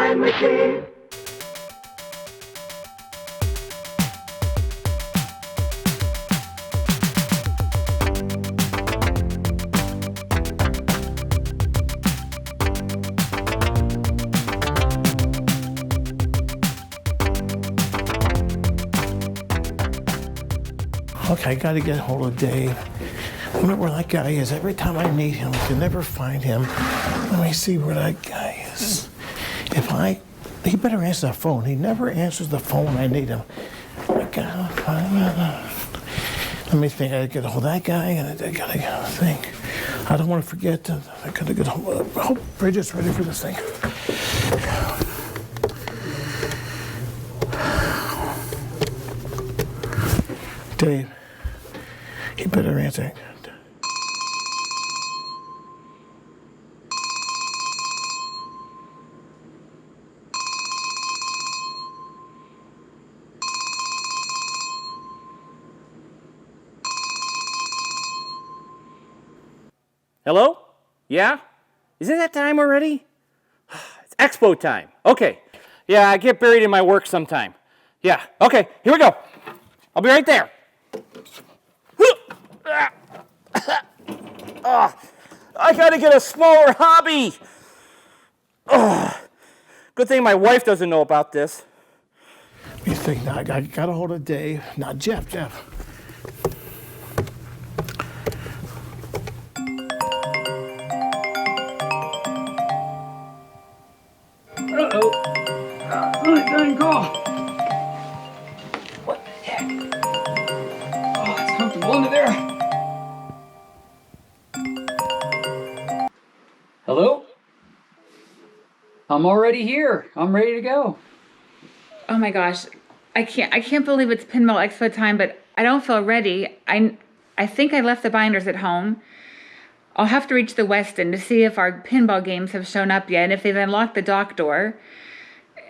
time machine. Okay, I gotta get a hold of Dave. I wonder where that guy is. Every time I need him, I can never find him. Let me see where that guy is. He better answer the phone. He never answers the phone when I need him. Let me think. I gotta get a hold of that guy, and I gotta think. I don't want to forget. I gotta get a hold of. I hope Bridget's ready for this thing. Dave, he better answer. Hello? Yeah? Is it that time already? It's expo time. Okay. Yeah, I get buried in my work sometime. Yeah, okay, here we go. I'll be right there. I gotta get a smaller hobby. Good thing my wife doesn't know about this. Let me think now. I got a hold of Dave. Not Jeff. Really dang call. What the heck? Oh, it's comfortable under there. Hello? I'm already here. I'm ready to go. Oh my gosh. I can't believe it's Pinball Expo time, but I don't feel ready. I think I left the binders at home. I'll have to reach the Westin to see if our pinball games have shown up yet and if they've unlocked the dock door.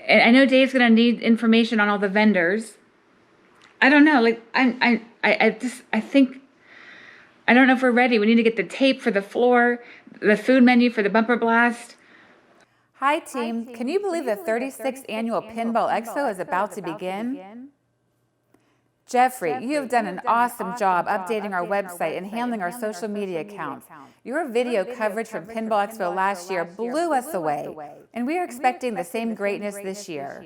And I know Dave's gonna need information on all the vendors. I don't know, like I think I don't know if we're ready. We need to get the tape for the floor, the food menu for the bumper blast. Hi team, can you believe the 36th annual Pinball Expo is about to begin? Jeffrey, you have done an awesome job updating our website and handling our social media accounts. Your video coverage from Pinball Expo last year blew us away, and we are expecting the same greatness this year.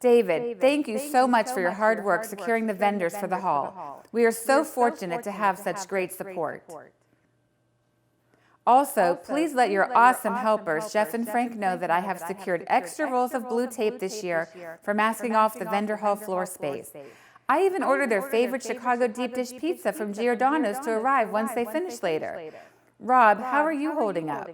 David, thank you so much for your hard work securing the vendors for the hall. We are so fortunate to have such great support. Also, please let your awesome helpers, Jeff and Frank, know that I have secured extra rolls of blue tape this year for masking off the vendor hall floor space. I even ordered their favorite Chicago deep dish pizza from Giordano's to arrive once they finish later. Rob, how are you holding up?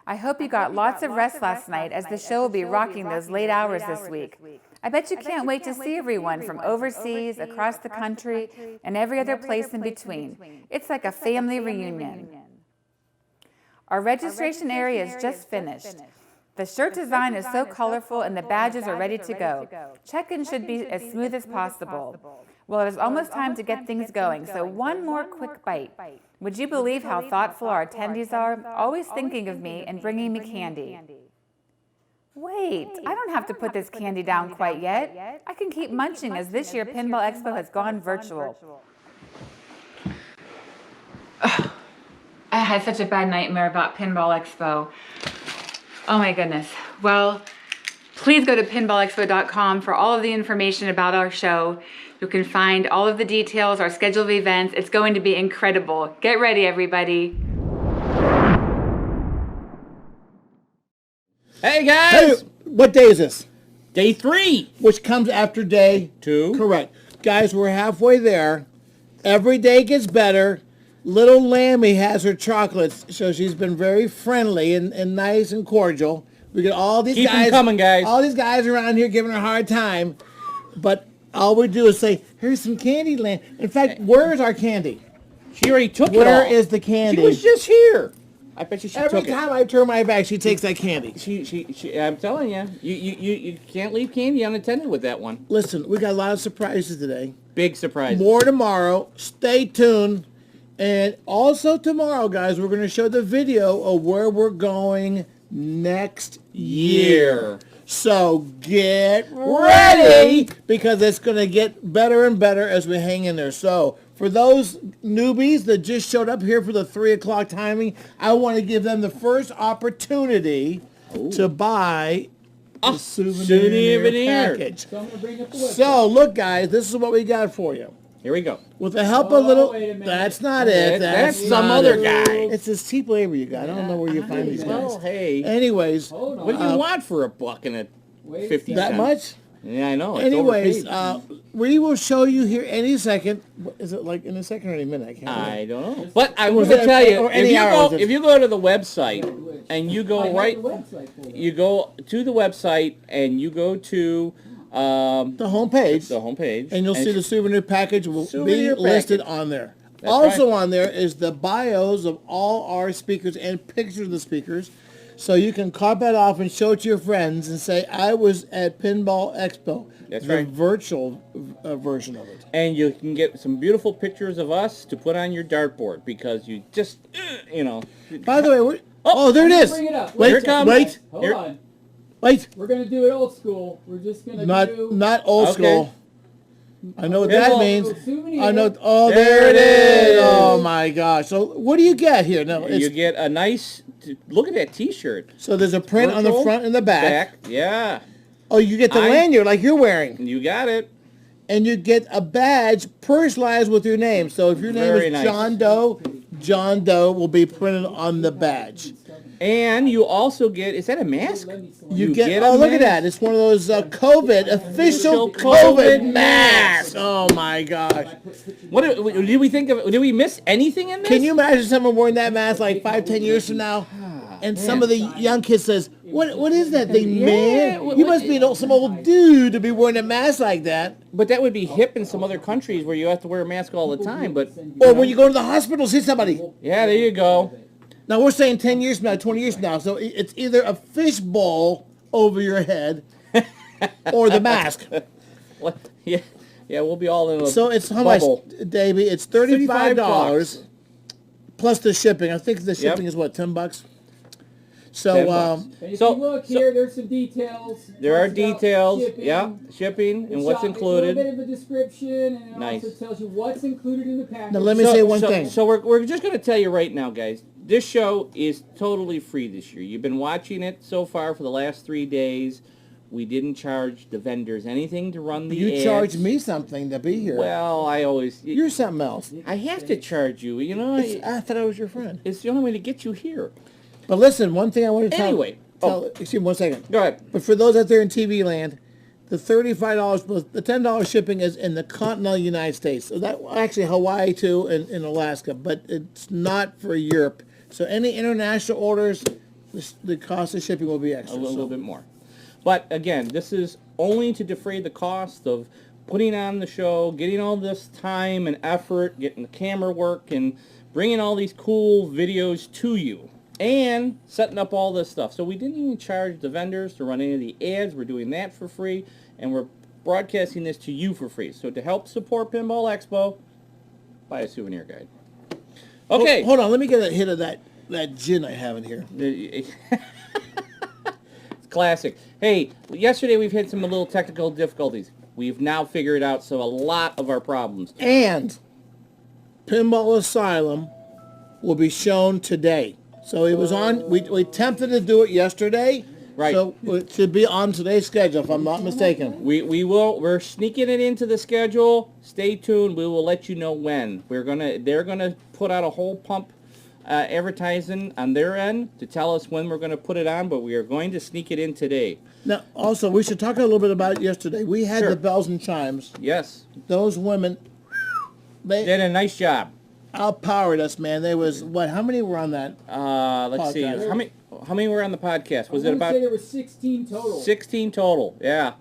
I hope you got lots of rest last night, as the show will be rocking those late hours this week. I bet you can't wait to see everyone from overseas, across the country, and every other place in between. It's like a family reunion. Our registration area is just finished. The shirt design is so colorful and the badges are ready to go. Check-in should be as smooth as possible. Well, it is almost time to get things going, so one more quick bite. Would you believe how thoughtful our attendees are, always thinking of me and bringing me candy? Wait, I don't have to put this candy down quite yet. I can keep munching as this year Pinball Expo has gone virtual. I had such a bad nightmare about Pinball Expo. Oh my goodness. Well, please go to pinballexpo.com for all of the information about our show. You can find all of the details, our schedule of events. It's going to be incredible. Get ready, everybody. Hey guys! Hey, what day is this? Day 3. Which comes after day 2. Correct. Guys, we're halfway there. Every day gets better. Little Lammy has her chocolates, so she's been very friendly and nice and cordial. We get all these Keep guys them coming, guys. All these guys around here giving her a hard time, but all we do is say, "Here's some candy, Lamb." In fact, where is our candy? She already took it all. Where is the candy? She was just here. I bet you she Every took it. time I turn my back, she takes that candy. She I'm telling you, you can't leave candy unattended with that one. Listen, we got a lot of surprises today. Big surprise. More tomorrow. Stay tuned. And also tomorrow, guys, we're going to show the video of where we're going next year. So get Ready! because it's going to get better and better as we hang in there. So for those newbies that just showed up here for the 3 o'clock timing, I want to give them the first opportunity to buy a souvenir package. So I'm gonna bring up the website. So look, guys, this is what we got for you. Here we go. With the help of little, wait a minute. that's not it. That's some not other it. guy. It's this cheap labor you got. I don't know where you find these Well, guys. hey. Anyways, Hold on. What do you want for a buck and a Wait a 50 that cent? much? Yeah, I know. It's Anyways, overpaid. we will show you here any second. Is it like in a second or any minute? I can't I remember. don't know. But I Or was is going to it- tell you, or any hours. if you go to the website and you I go have right, the website pulled up. you go to the website and you go to The homepage, the homepage. and you'll see the souvenir package will Souvenir be listed package. on there. That's Also right. on there is the bios of all our speakers and pictures of the speakers. So you can copy that off and show it to your friends and say, I was at Pinball Expo. That's the right. virtual version of it. And you can get some beautiful pictures of us to put on your dartboard because you just, you know. By the way, there it is. Bring it up. Wait, Here it comes. wait, Hold Here- on. wait. We're gonna do it old school. We're just gonna do Not old Okay. school. I know what Pinball. that means. souvenir. I know. Oh, There there it it is. is. Oh my gosh. So what do you get here? No, You get a nice, look at that T-shirt. so there's a print on the Virtual front and the back. Yeah, Oh, you get the I- lanyard like you're wearing, you got it. and you get a badge personalized with your name. So if your name Very is nice. John Doe will be printed on the badge. And you also get, is that a mask? You get get. a Oh, look at mask. that! It's one of those official Official COVID COVID masks. Oh my gosh! What did we think of? Did we miss anything in this? Can you imagine someone wearing that mask like 5-10 years from now? And some of the young kids says, "What is that thing, man? what- You must be some old dude to be wearing a mask like that." But that would be hip in some other countries where you have to wear a mask all the time. But Or when you go to the hospital, see somebody. yeah, there you go. Now we're saying 10 years from now, 20 years from now. So it's either a fishbowl over your head or the mask. What? Yeah, we'll be all in a So it's how bubble. much, Davey? It's $35 plus the shipping. I think the shipping Yep. is what, $10? So $10. And if So- you look so- here, there's some details. There are Talks about details. shipping, Yeah, shipping the and what's shop- It's a little included. bit of a description, and it Nice. also tells you what's included in the package. now let me say one thing. So we're just going to tell you right now, guys. This show is totally free this year. You've been watching it so far for the last 3 days. We didn't charge the vendors anything to run the You ads. charged me something to be here. Well, I always. You're something else. I have to charge you. You know, I thought I was your friend. it's the only way to get you here. But listen, one thing I want to tell. Anyway. Excuse me 1 second. Go ahead. But for those out there in TV land, the $35 plus the $10 shipping is in the continental United States. So that actually Hawaii too and in Alaska, but it's not for Europe. So any international orders, the cost of shipping will be extra. A little bit more. But again, this is only to defray the cost of putting on the show, getting all this time and effort, getting the camera work, and bringing all these cool videos to you, and setting up all this stuff. So we didn't even charge the vendors to run any of the ads. We're doing that for free, and we're broadcasting this to you for free. So to help support Pinball Expo, buy a souvenir guide. Okay. Hold on, let me get a hit of that gin I have in here. It's classic. Hey, yesterday we've had some little technical difficulties. We've now figured out a lot of our problems. And Pinball Asylum will be shown today. So it was on, we attempted to do it yesterday. Right. So it should be on today's schedule, if I'm not mistaken. We're sneaking it into the schedule. Stay tuned. We will let you know when. They're gonna put out a whole pump advertising on their end to tell us when we're gonna put it on, but we are going to sneak it in today. Now, also, we should talk a little bit about it yesterday. We had Sure. the bells and chimes. Yes. Those women, Did they a nice job. outpowered us, man. There was, what, how many were on that? Let's see. Podcast. How many were on the podcast? Was I it wanna about say there were 16 total. 16 total? Yeah.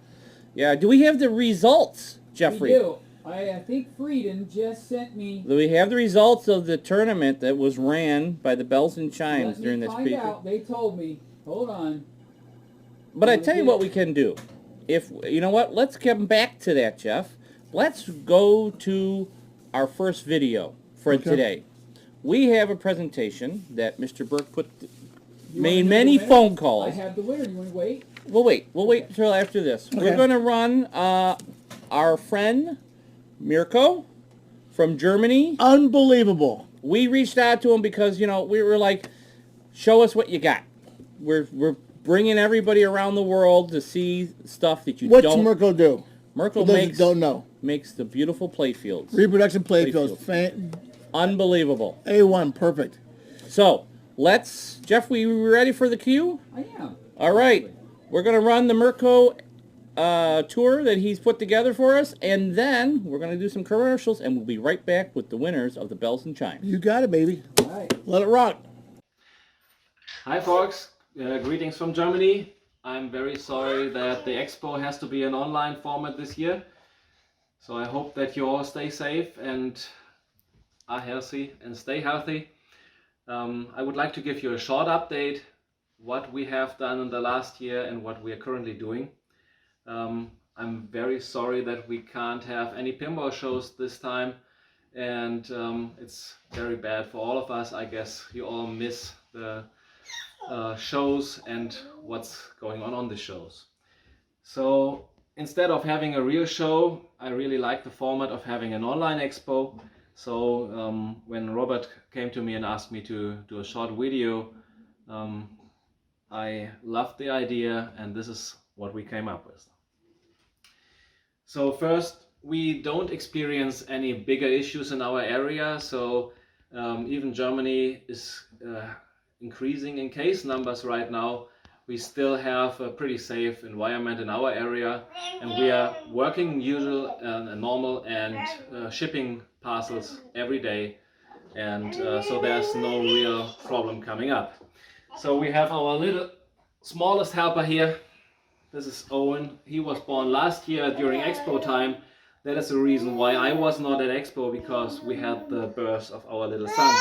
Yeah. Do we have the results, Jeffrey? We do. I think Frieden just sent me. Do we have the results of the tournament that was ran by the Bells and Chimes Let during me this find period? out. They told me. Hold on. But I tell you what we can do. If you know what, let's come back to that, Jeff. Let's go to our first video for today. We have a presentation that Mr. Burke put made many phone calls. I have the winner. You want to wait? We'll wait until after this. Okay. We're going to run our friend Mirco from Germany. Unbelievable. We reached out to him because, you know, we were like, show us what you got. We're bringing everybody around the world to see stuff that you What's don't. Mirco do? Mirco For those that don't know. makes the beautiful playfields. Reproduction playfields. Unbelievable. A1, perfect. So, Jeff, we ready for the cue? I am. All right. We're going to run the Mirco tour that he's put together for us, and then we're going to do some commercials, and we'll be right back with the winners of the Bells and Chimes. You got it, baby. All right. Let it rock. Hi folks, greetings from Germany. I'm very sorry that the expo has to be an online format this year. So I hope that you all stay safe and are healthy and stay healthy. I would like to give you a short update what we have done in the last year and what we are currently doing. I'm very sorry that we can't have any pinball shows this time, and it's very bad for all of us. I guess you all miss the shows and what's going on the shows. So instead of having a real show, I really like the format of having an online expo. So when Robert came to me and asked me to do a short video, I loved the idea, and this is what we came up with. So first, we don't experience any bigger issues in our area. So even Germany is increasing in case numbers right now. We still have a pretty safe environment in our area, and we are working usual and normal and shipping parcels every day, and so there's no real problem coming up. So we have our little smallest helper here. This is Owen. He was born last year during Expo time. That is the reason why I was not at Expo, because we had the birth of our little son.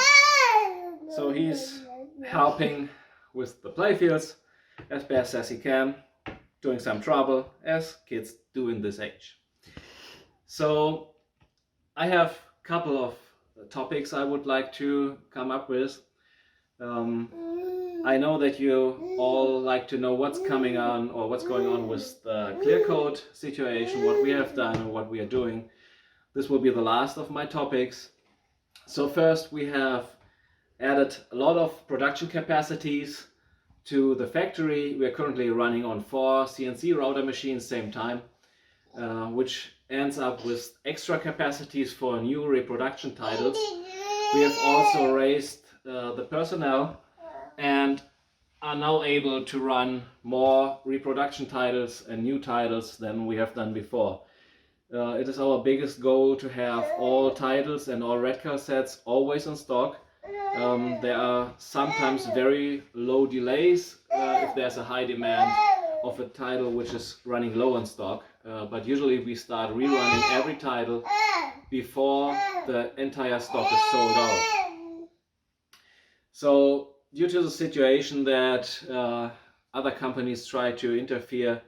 So he's helping with the playfields as best as he can, doing some trouble as kids do in this age. So I have a couple of topics I would like to come up with. I know that you all like to know what's coming on or what's going on with the clear code situation, what we have done and what we are doing. This will be the last of my topics. So first, we have added a lot of production capacities to the factory. We are currently running on 4 CNC router machines same time, which ends up with extra capacities for new reproduction titles. We have also raised the personnel and are now able to run more reproduction titles and new titles than we have done before. It is our biggest goal to have all titles and all red car sets always in stock. There are sometimes very low delays if there's a high demand of a title which is running low in stock, but usually we start rerunning every title before the entire stock is sold out. So due to the situation that other companies try to interfere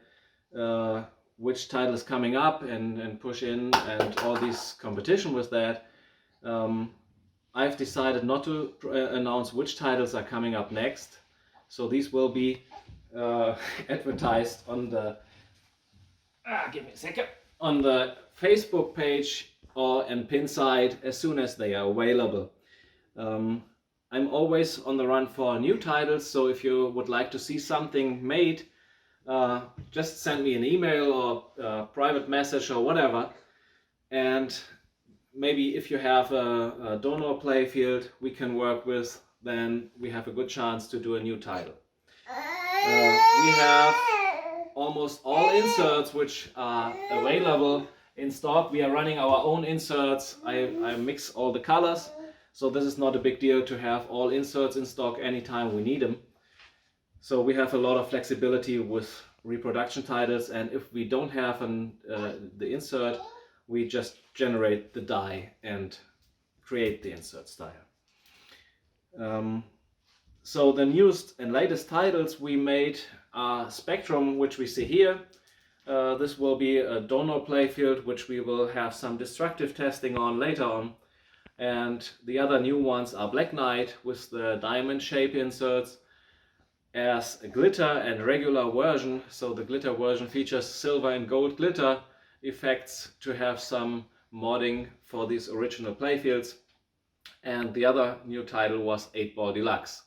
which title is coming up and push in and all this competition with that, I've decided not to announce which titles are coming up next. So these will be advertised on the give me a second, on the Facebook page or and pin site as soon as they are available. I'm always on the run for new titles, so if you would like to see something made, just send me an email or a private message or whatever, and maybe if you have a donor playfield we can work with, then we have a good chance to do a new title. We have almost all inserts which are available in stock. We are running our own inserts. I mix all the colors, so this is not a big deal to have all inserts in stock anytime we need them. So we have a lot of flexibility with reproduction titles, and if we don't have the insert, we just generate the die and create the insert style. So the newest and latest titles we made are Spectrum, which we see here. This will be a donor playfield, which we will have some destructive testing on later on. And the other new ones are Black Knight with the diamond shape inserts. as a glitter and regular version. So the glitter version features silver and gold glitter effects to have some modding for these original playfields. And the other new title was 8-Ball Deluxe.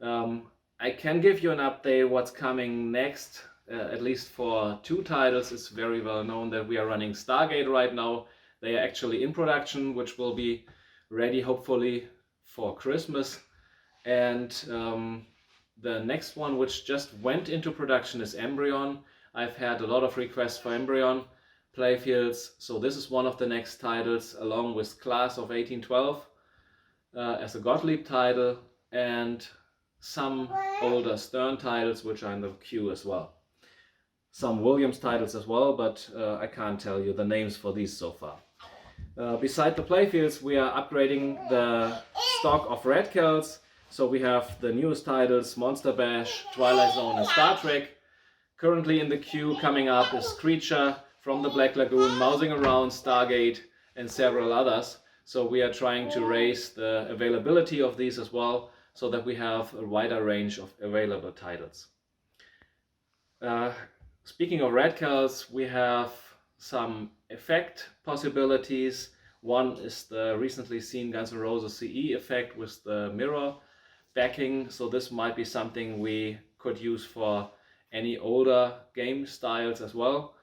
I can give you an update what's coming next, at least for 2 titles. It's very well known that we are running Stargate right now. They are actually in production, which will be ready hopefully for Christmas. And the next one, which just went into production, is Embryon. I've had a lot of requests for Embryon playfields, so this is one of the next titles, along with Class of 1812 as a Gottlieb title, and some older Stern titles which are in the queue as well. Some Williams titles as well, but I can't tell you the names for these so far. Beside the playfields, we are upgrading the stock of Radicals. So we have the newest titles, Monster Bash, Twilight Zone and Star Trek. Currently in the queue coming up is Creature, From the Black Lagoon, Mousing Around, Stargate and several others. So we are trying to raise the availability of these as well, so that we have a wider range of available titles. Speaking of Radicals, we have some effect possibilities. One is the recently seen Guns N' Roses CE effect with the mirror backing, so this might be something we could use for any older game styles as well.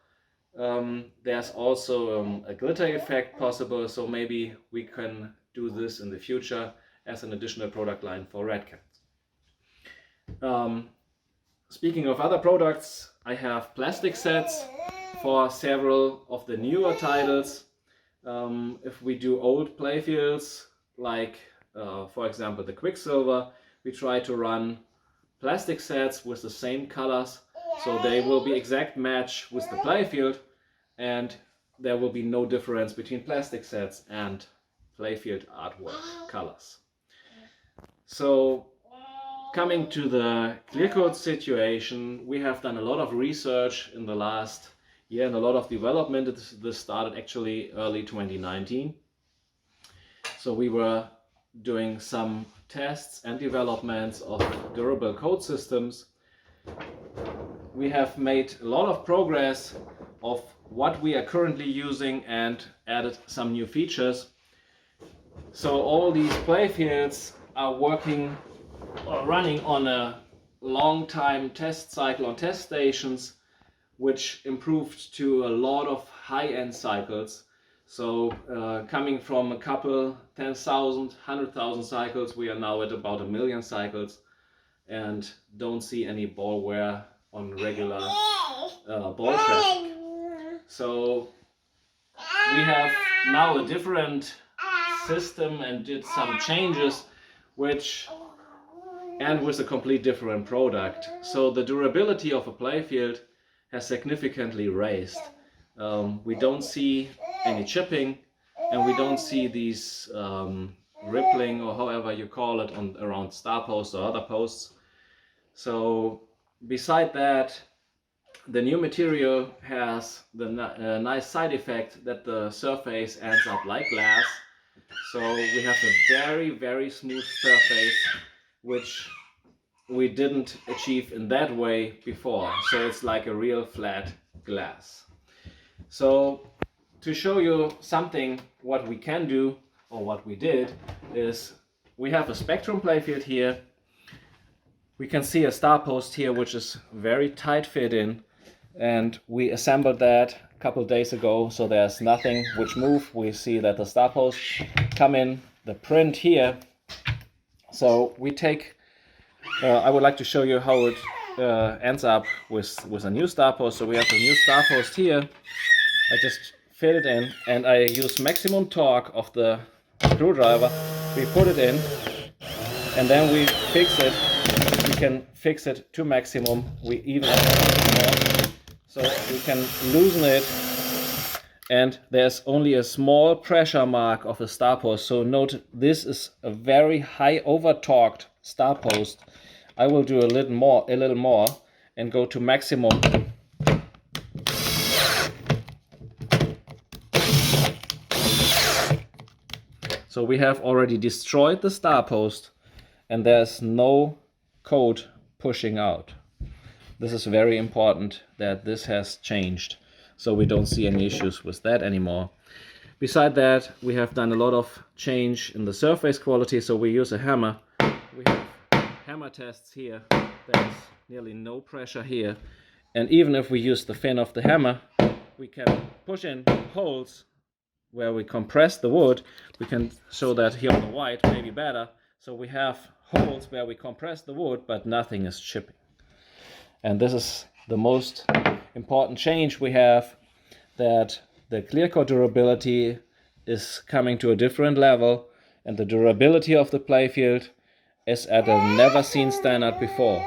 There's also a glitter effect possible, so maybe we can do this in the future as an additional product line for Radicals. Speaking of other products, I have plastic sets for several of the newer titles. If we do old playfields, like for example the Quicksilver, we try to run plastic sets with the same colors, so they will be exact match with the playfield, and there will be no difference between plastic sets and playfield artwork colors. So coming to the clear code situation, we have done a lot of research in the last year and a lot of development. This started actually early 2019. So we were doing some tests and developments of durable code systems. We have made a lot of progress of what we are currently using and added some new features. So all these playfields are working or running on a long time test cycle on test stations, which improved to a lot of high-end cycles. So coming from a couple 10,000, 100,000 cycles, we are now at about 1 million cycles and don't see any ball wear on regular ball traffic. So we have now a different system and did some changes and with a complete different product. So the durability of a playfield has significantly raised. We don't see any chipping, and we don't see these rippling, or however you call it, around star posts or other posts. So beside that, the new material has the nice side effect that the surface ends up like glass. So we have a very, very smooth surface, which we didn't achieve in that way before. So it's like a real flat glass. So to show you something what we can do, or what we did, is we have a Spectrum playfield here. We can see a star post here which is very tight fit in, and we assembled that a couple days ago, so there's nothing which move. We see that the star posts come in, the print here. So we take, I would like to show you how it ends up with a new star post. So we have a new star post here. I just fit it in and I use maximum torque of the screwdriver. We put it in and then we fix it. We can fix it to maximum. We even more. So we can loosen it, and there's only a small pressure mark of a star post. So note, this is a very high over torqued star post. I will do a little more and go to maximum. So we have already destroyed the star post and there's no code pushing out. This is very important that this has changed, so we don't see any issues with that anymore. Beside that, we have done a lot of change in the surface quality, so we use a hammer. We have hammer tests here. There's nearly no pressure here. And even if we use the fin of the hammer, we can push in holes where we compress the wood. We can show that here on the white, maybe better. So we have holes where we compress the wood, but nothing is chipping. And this is the most important change we have, that the clear coat durability is coming to a different level, and the durability of the playfield is at a never seen standard before.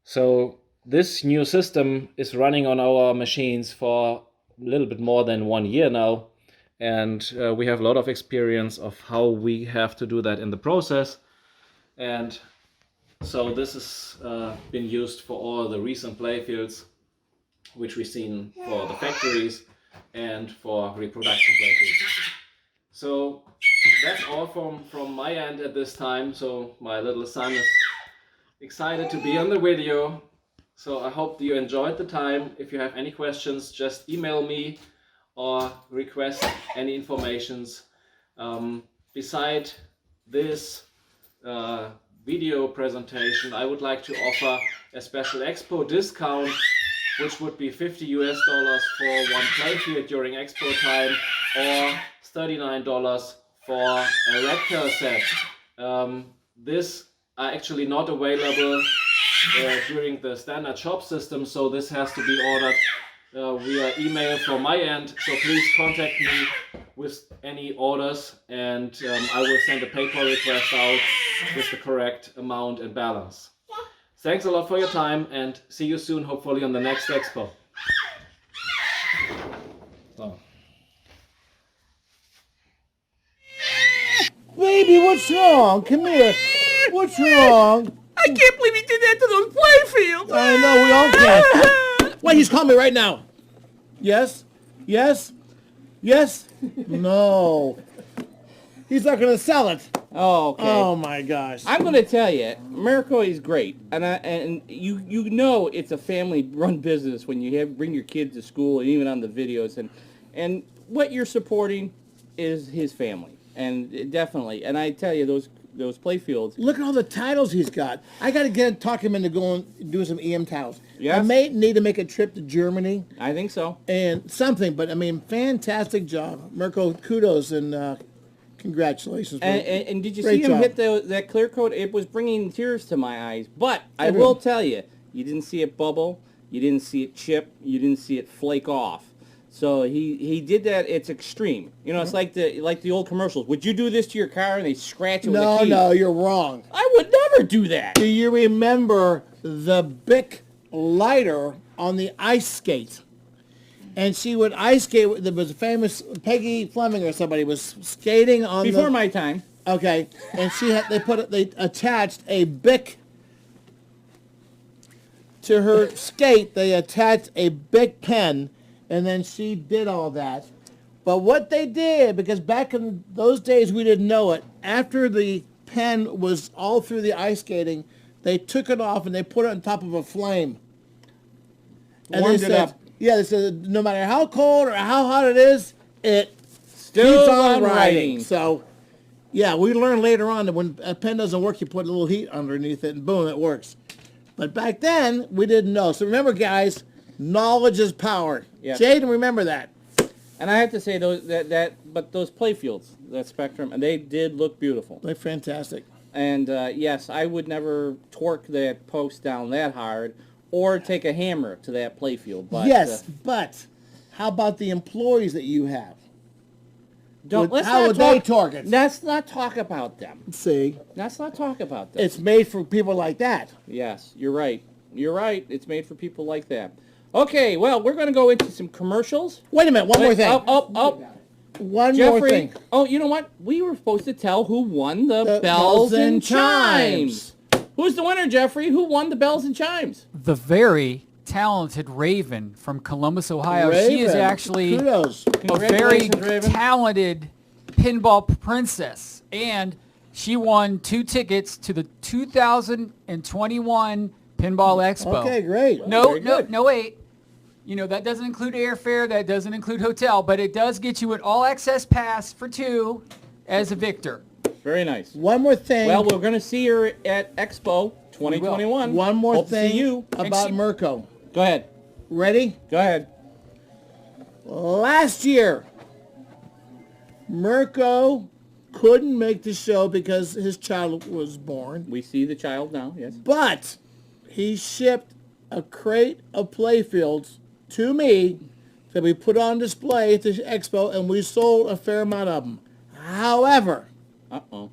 So this new system is running on our machines for a little bit more than 1 year now, and we have a lot of experience of how we have to do that in the process. And so this has been used for all the recent playfields which we've seen for the factories and for reproduction playfields. So that's all from my end at this time. So my little son is excited to be on the video. So I hope you enjoyed the time. If you have any questions, just email me or request any informations. Beside this video presentation, I would like to offer a special expo discount, which would be $50 for one playfield during expo time, or $39 for a red pill set. This are actually not available during the standard shop system, so this has to be ordered via email from my end. So please contact me with any orders, and I will send a PayPal request out with the correct amount and balance. Thanks a lot for your time, and see you soon, hopefully on the next expo. So. Baby, what's wrong? Come here. What's wrong? I can't believe he did that to those playfields. I know, we all can. Why, he's calling me right now. Yes? Yes? Yes? No. He's not going to sell it. Oh, okay. Oh, my gosh. I'm going to tell you, Mirco is great, and you know it's a family-run business when you bring your kids to school, and even on the videos, and what you're supporting is his family, and definitely. And I tell you, those playfields. Look at all the titles he's got. I got to talk him into going do some EM titles. Yes. I may need to make a trip to Germany. I think so. And something, but I mean, fantastic job. Mirco, kudos and congratulations. And did you Great see him job. hit that clear coat? It was bringing tears to my eyes. But I Everyone. will tell you, you didn't see it bubble, you didn't see it chip, you didn't see it flake off. So he did that. It's extreme. You know, it's like the old commercials. Would you do this to your car and they scratch it with a key? No, you're wrong. I would never do that. Do you remember the Bic lighter on the ice skate? And she would ice skate. There was a famous Peggy Fleming or somebody was skating on Before my time. Okay, and they attached a Bic to her skate. They attached a Bic pen, and then she did all that. But what they did, because back in those days we didn't know it, after the pen was all through the ice skating, they took it off and they put it on top of a flame. And Warmed they it said, up. yeah, they said no matter how cold or how hot it is, it Still keeps on on writing. writing. So, yeah, we learned later on that when a pen doesn't work, you put a little heat underneath it and boom, it works. But back then, we didn't know. So remember, guys, knowledge is power. Yes. Jaden, remember that. And I have to say but those playfields, that Spectrum, and they did look beautiful. They're fantastic. And yes, I would never torque that post down that hard or take a hammer to that playfield. But Yes, but how about the employees that you have? how would they torque it? Let's not talk about them. See, Let's not talk about them. it's made for people like that. Yes, you're right. You're right. It's made for people like that. Okay, well, we're going to go into some commercials. Wait a minute, one more thing. One Jeffrey, more thing. oh, you know what? We were supposed to tell who won the bells and chimes. Who's the winner, Jeffrey? Who won the bells and chimes? The very talented Raven from Columbus, Ohio. She is Raven, actually kudos. a very Congratulations, Raven. talented pinball princess, and She won 2 tickets to the 2021 Pinball Expo. Okay, great. No, wait. You know, that doesn't include airfare, that doesn't include hotel, but it does get you an all-access pass for 2 as a victor. Very nice. One more thing. Well, we're going to see her at Expo 2021. One more Hope to thing see you. about Mirco. Go ahead. Ready? Go ahead. Last year, Mirco couldn't make the show because his child was born, We see the child now, yes. but he shipped a crate of Playfields to me that we put on display at the expo, and we sold a fair amount of them. However, Uh-oh.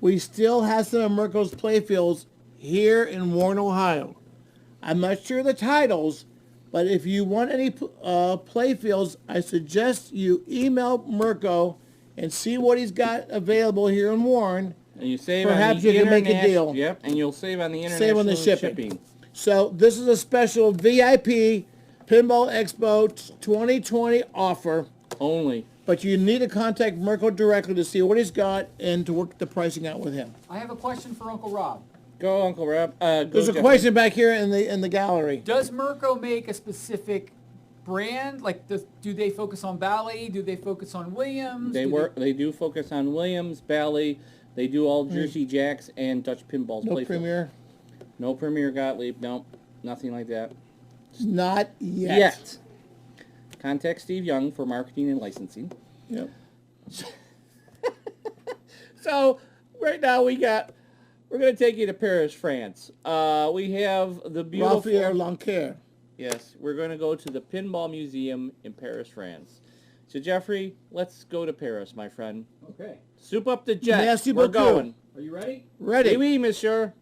we still have some of Mirco's Playfields here in Warren, Ohio. I'm not sure of the titles, but if you want any Playfields, I suggest you email Mirco and see what he's got available here in Warren. And you save Perhaps on the you can make a international- deal. Yep, and you'll save on the Save international on the shipping. So this is a special VIP Pinball Expo 2020 offer, Only. but you need to contact Mirco directly to see what he's got and to work the pricing out with him. I have a question for Uncle Rob. Go, Uncle Rob. There's a question back here in the gallery. Does Mirco make a specific brand? Like, do they focus on Bally? Do they focus on Williams? They do focus on Williams, Bally. They do all Jersey Jacks and Dutch Pinballs. No Playfield. Premier. No Premier Gottlieb. No, nothing like that. Not yet. Contact Steve Young for marketing and licensing. Yep. So right now we're going to take you to Paris, France. We have the beautiful... Raphael Lancaire. Yes, we're going to go to the Pinball Museum in Paris, France. So Jeffrey, let's go to Paris, my friend. Okay. Soup up the jet. Merci We're beaucoup. going. Are you ready? Ready. Oui, oui, monsieur.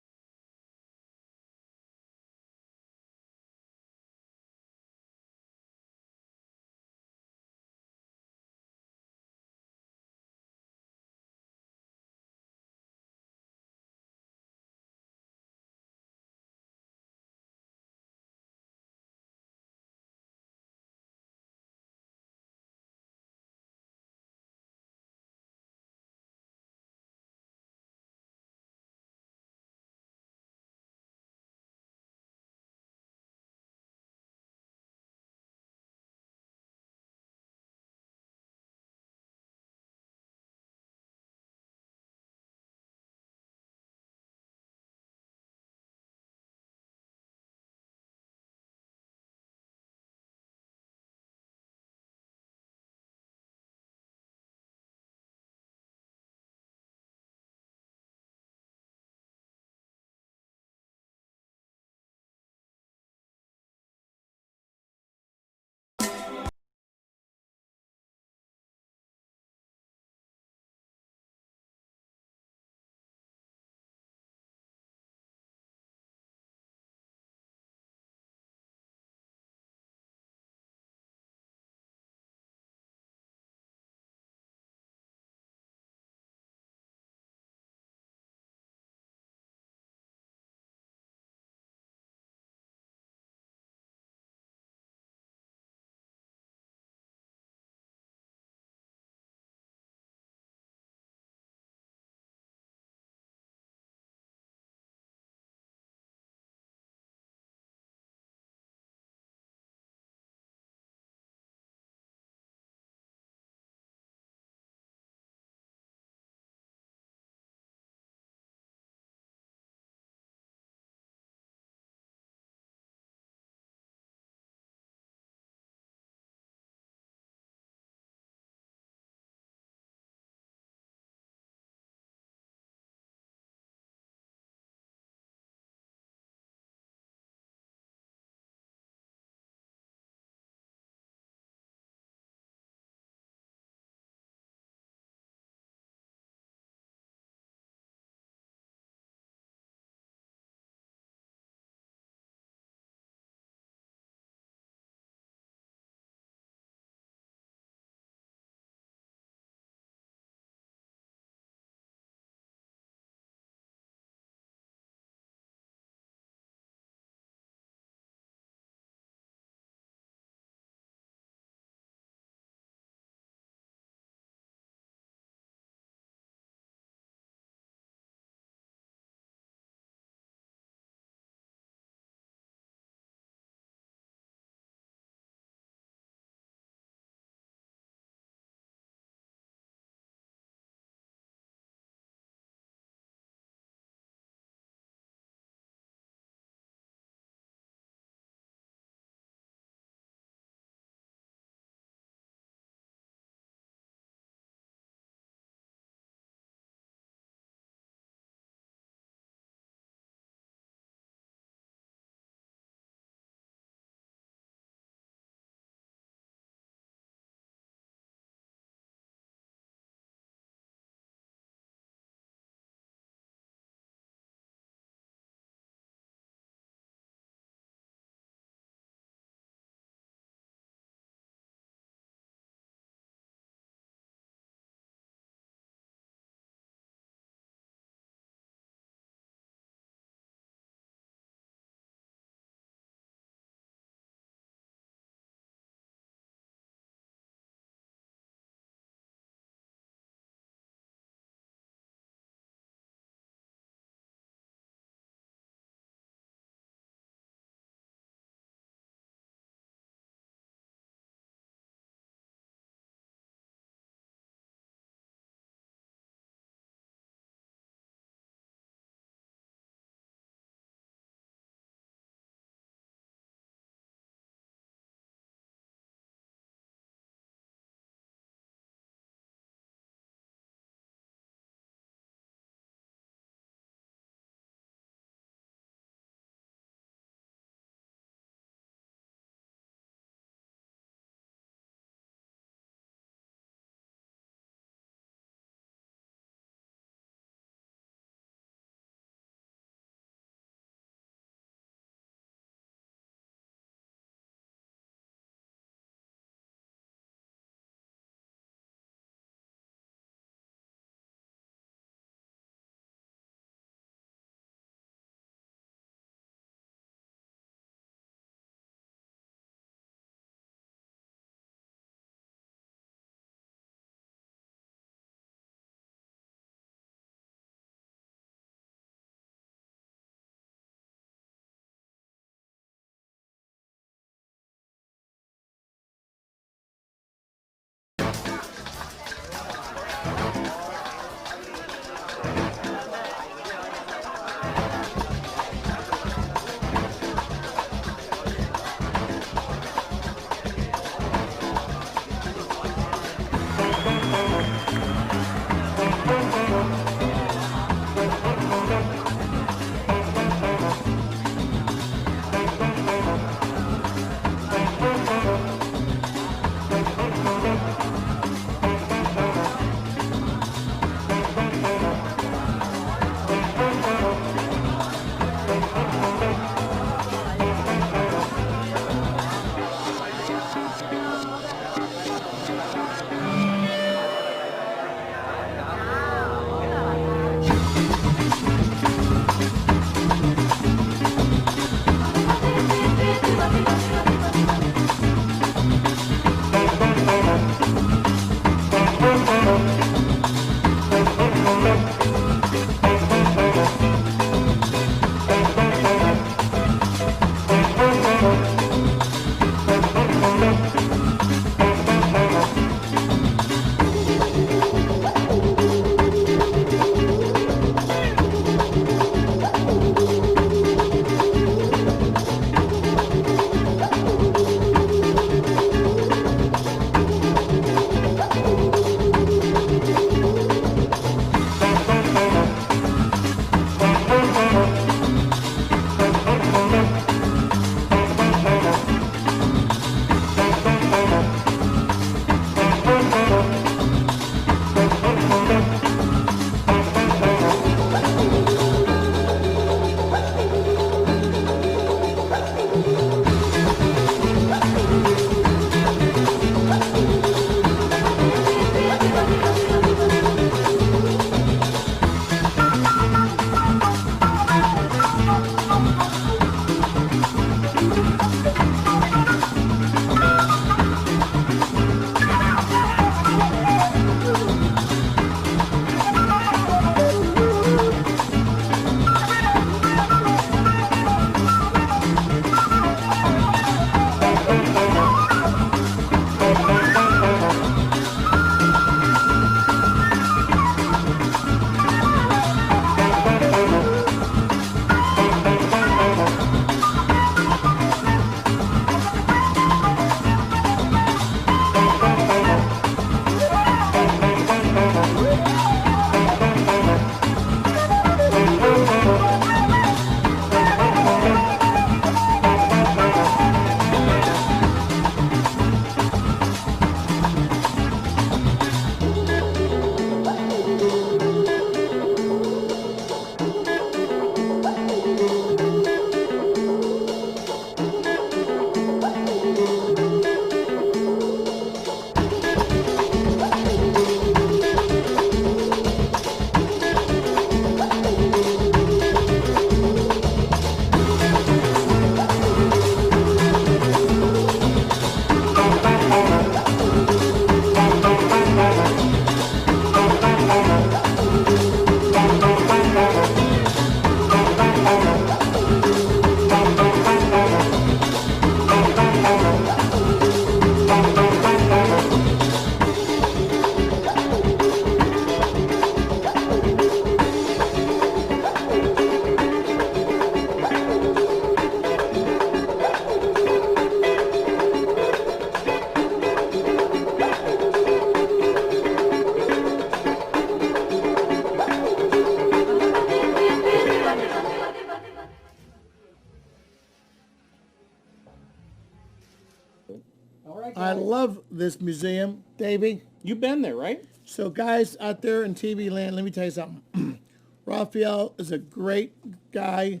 All right, I guys. love this museum, Davey. You've been there, right? So guys out there in TV land, let me tell you something. Raphael is a great guy,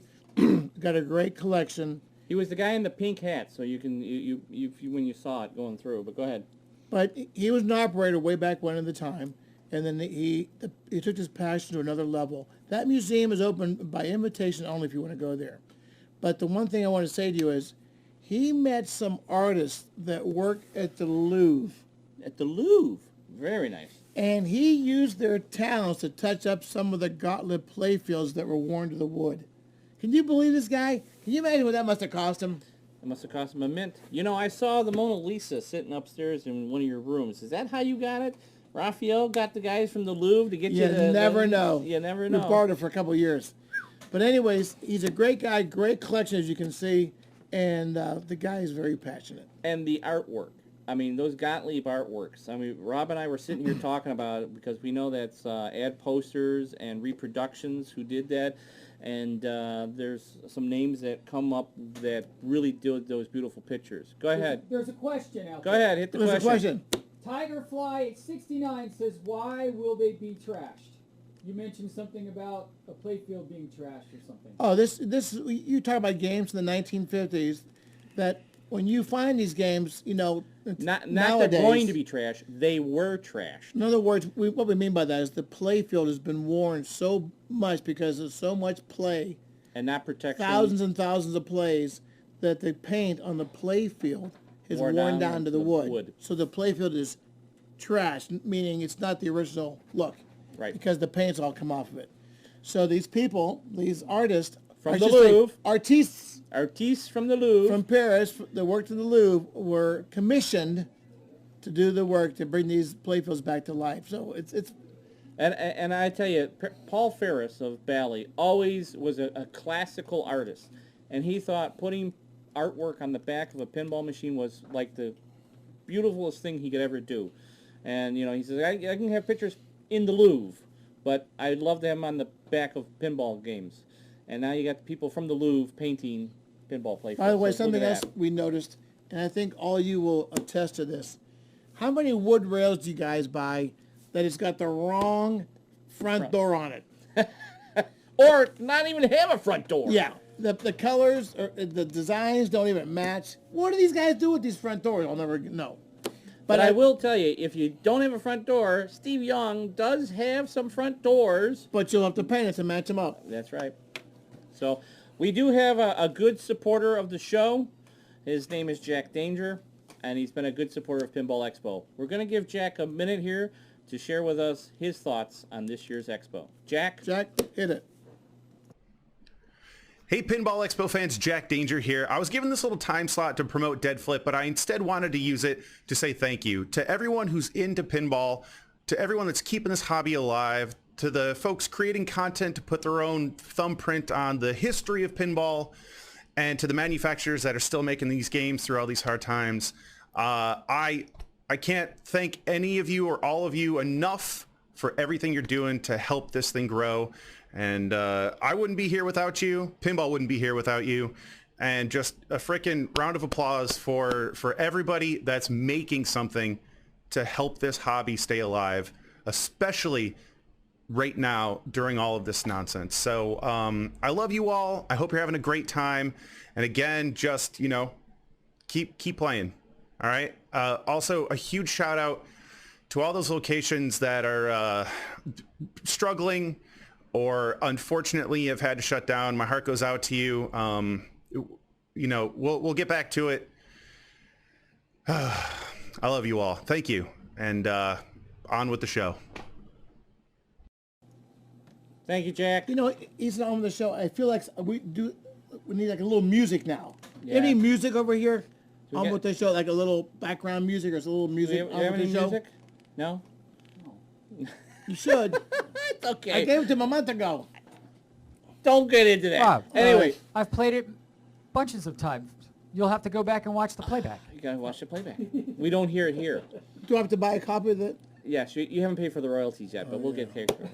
got a great collection, He was the guy in the pink hat, so you can when you saw it going through. But go ahead. but he was an operator way back when in the time, and then he took his passion to another level. That museum is open by invitation only if you want to go there. But the one thing I want to say to you is, he met some artists that work at the Louvre, At the Louvre. Very nice. and he used their talents to touch up some of the Gottlieb Playfields that were worn to the wood. Can you believe this guy? Can you imagine what that must have cost him? It must have cost him a mint. You know, I saw the Mona Lisa sitting upstairs in one of your rooms. Is that how you got it? Raphael got the guys from the Louvre to get you You the... never know. You never We know. borrowed it for a couple of years. But anyways, he's a great guy, great collection as you can see, and the guy is very passionate. And the artwork. I mean, those Gottlieb artworks. I mean, Rob and I were sitting here talking about it because we know that's Ad Posters and Reproductions who did that. And there's some names that come up that really do those beautiful pictures. Go ahead. There's a question out Go there. ahead, hit the There's a question. question. Tigerfly69 says, why will they be trashed? You mentioned something about a playfield being trashed or something. Oh, this you talk about games in the 1950s that when you find these games, you know, Not nowadays, they're going to be trash. They were trashed. In other words, what we mean by that is the playfield has been worn so much because there's so much play, And not protection. thousands and thousands of plays, that the paint on the playfield is worn down to the wood. So the playfield is trash, meaning it's not the original look. Right. Because the paint's all come off of it. So these people, these artists, From I the should say Louvre. artistes Artistes from the Louvre. from Paris that worked in the Louvre were commissioned to do the work to bring these playfields back to life. So it's And I tell you, Paul Ferris of Bally always was a classical artist. And he thought putting artwork on the back of a pinball machine was like the beautifulest thing he could ever do. And, you know, he says, I can have pictures in the Louvre, but I'd love to have them on the back of pinball games. And now you got people from the Louvre painting pinball playfields. By the way, So look something at else that. we noticed, and I think all you will attest to this. How many wood rails do you guys buy that it's got the wrong front door on it? Or not even have a front door. Yeah, the colors or the designs don't even match. What do these guys do with these front doors? I'll never know. But I will tell you, if you don't have a front door, Steve Young does have some front doors. But you'll have to paint it to match them up. That's right. So we do have a good supporter of the show. His name is Jack Danger, and he's been a good supporter of Pinball Expo. We're going to give Jack a minute here to share with us his thoughts on this year's Expo. Jack? Jack, hit it. Hey Pinball Expo fans, Jack Danger here. I was given this little time slot to promote Dead Flip, but I instead wanted to use it to say thank you to everyone who's into pinball, to everyone that's keeping this hobby alive, to the folks creating content to put their own thumbprint on the history of pinball, and to the manufacturers that are still making these games through all these hard times. I can't thank any of you or all of you enough for everything you're doing to help this thing grow. And I wouldn't be here without you. Pinball wouldn't be here without you. And just a frickin' round of applause for everybody that's making something to help this hobby stay alive, especially right now during all of this nonsense. So I love you all. I hope you're having a great time. And again, just, you know, keep playing. All right. Also, a huge shout out to all those locations that are struggling or unfortunately have had to shut down. My heart goes out to you. You know, we'll get back to it. I love you all. Thank you. And on with the show. Thank you, Jack. You know, he's on the show. I feel like we need like a little music now. Yeah. Any music over here we on get- with the show? Like a little background music or a little Do music you on have with any the show? music? No? You should. It's okay. I gave it to him a month ago. Don't get into that. Bob, Anyway, I've played it bunches of times. You'll have to go back and watch the playback. you gotta watch the playback. We don't hear it here. Do I have to buy a copy of it? Yes, you haven't paid for the royalties yet, but we'll get paid for it.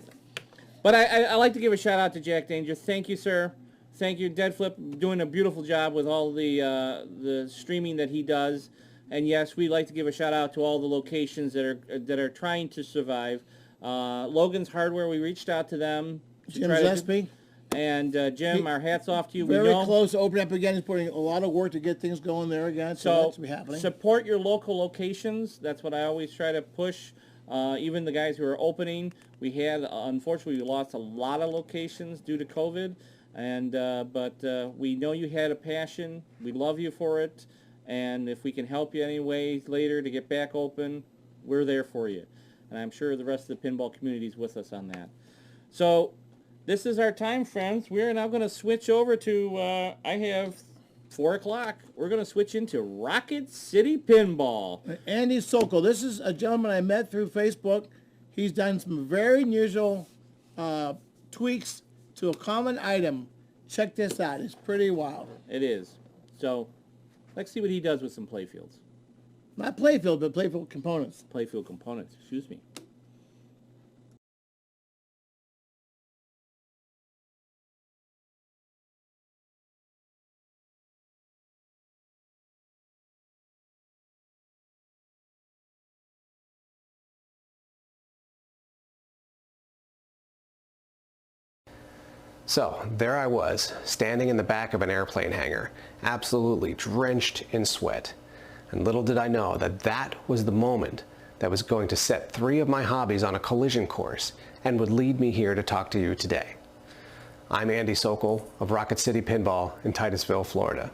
But I like to give a shout out to Jack Danger. Thank you, sir. Thank you, Dead Flip, doing a beautiful job with all the streaming that he does. And yes, we'd like to give a shout out to all the locations that are trying to survive. Logan's Hardware, we reached out to them. Jim Zesby. And Jim, our hats off to you. Very close to opening up again. He's putting a lot of work to get things going there again. So that's to be happening. Support your local locations. That's what I always try to push. Even the guys who are opening, unfortunately, we lost a lot of locations due to COVID. And but we know you had a passion. We love you for it. And if we can help you any way later to get back open, we're there for you. And I'm sure the rest of the pinball community is with us on that. So this is our time, friends. We're now going to switch over to, I have 4 o'clock. We're going to switch into Rocket City Pinball. Andy Sokol. This is a gentleman I met through Facebook. He's done some very unusual tweaks to a common item. Check this out. It's pretty wild. It is. So let's see what he does with some playfields. Not playfield, but playfield components. Playfield components, excuse me. So there I was, standing in the back of an airplane hangar, absolutely drenched in sweat. And little did I know that that was the moment that was going to set 3 of my hobbies on a collision course and would lead me here to talk to you today. I'm Andy Sokol of Rocket City Pinball in Titusville, Florida.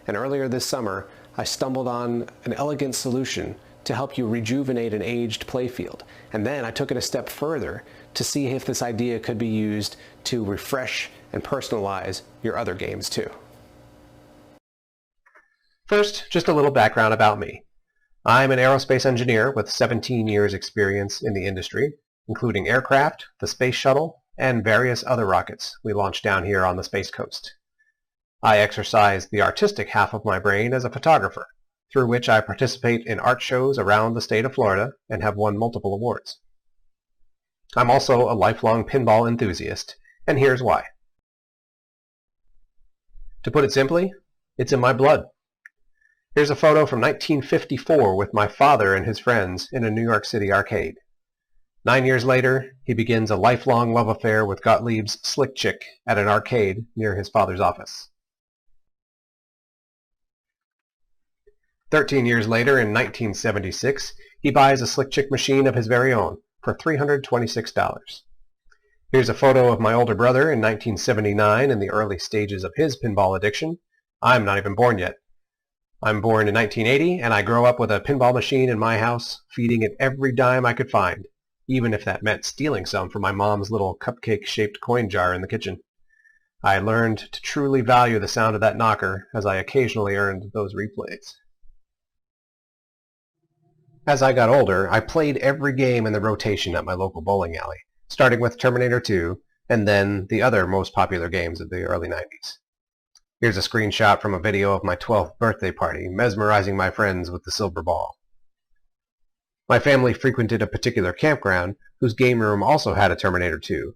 And earlier this summer, I stumbled on an elegant solution to help you rejuvenate an aged playfield. And then I took it a step further to see if this idea could be used to refresh and personalize your other games too. First, just a little background about me. I'm an aerospace engineer with 17 years experience in the industry, including aircraft, the space shuttle, and various other rockets we launched down here on the Space Coast. I exercise the artistic half of my brain as a photographer, through which I participate in art shows around the state of Florida and have won multiple awards. I'm also a lifelong pinball enthusiast, and here's why. To put it simply, it's in my blood. Here's a photo from 1954 with my father and his friends in a New York City arcade. 9 years later, he begins a lifelong love affair with Gottlieb's Slick Chick at an arcade near his father's office. 13 years later, in 1976, he buys a Slick Chick machine of his very own for $326. Here's a photo of my older brother in 1979 in the early stages of his pinball addiction. I'm not even born yet. I'm born in 1980, and I grow up with a pinball machine in my house, feeding it every dime I could find, even if that meant stealing some from my mom's little cupcake-shaped coin jar in the kitchen. I learned to truly value the sound of that knocker as I occasionally earned those replays. As I got older, I played every game in the rotation at my local bowling alley, starting with Terminator 2, and then the other most popular games of the early 90s. Here's a screenshot from a video of my 12th birthday party, mesmerizing my friends with the silver ball. My family frequented a particular campground whose game room also had a Terminator 2,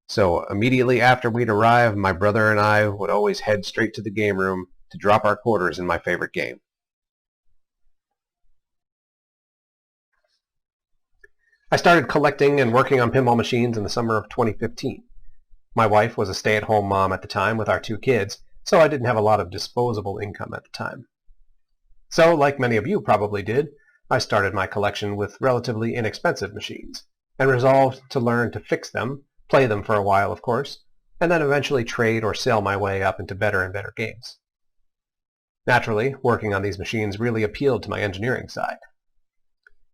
so immediately after we'd arrive, my brother and I would always head straight to the game room to drop our quarters in my favorite game. I started collecting and working on pinball machines in the summer of 2015. My wife was a stay-at-home mom at the time with our 2 kids, so I didn't have a lot of disposable income at the time. So, like many of you probably did, I started my collection with relatively inexpensive machines, and resolved to learn to fix them, play them for a while of course, and then eventually trade or sell my way up into better and better games. Naturally, working on these machines really appealed to my engineering side.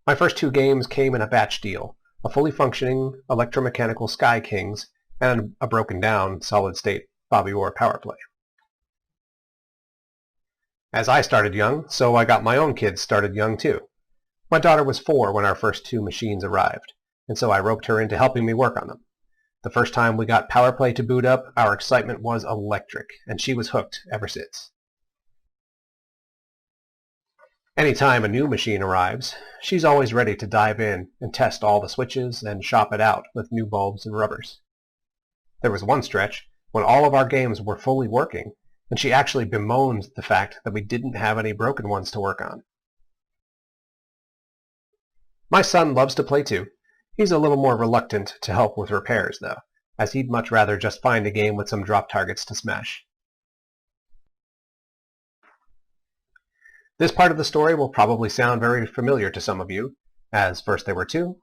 My first 2 games came in a batch deal, a fully functioning electromechanical Sky Kings and a broken-down solid-state Bobby Orr power play. As I started young, so I got my own kids started young too. My daughter was 4 when our first 2 machines arrived, and so I roped her into helping me work on them. The first time we got power play to boot up, our excitement was electric, and she was hooked ever since. Anytime a new machine arrives, she's always ready to dive in and test all the switches and shop it out with new bulbs and rubbers. There was one stretch when all of our games were fully working, and she actually bemoaned the fact that we didn't have any broken ones to work on. My son loves to play too. He's a little more reluctant to help with repairs though, as he'd much rather just find a game with some drop targets to smash. This part of the story will probably sound very familiar to some of you, as first there were 2,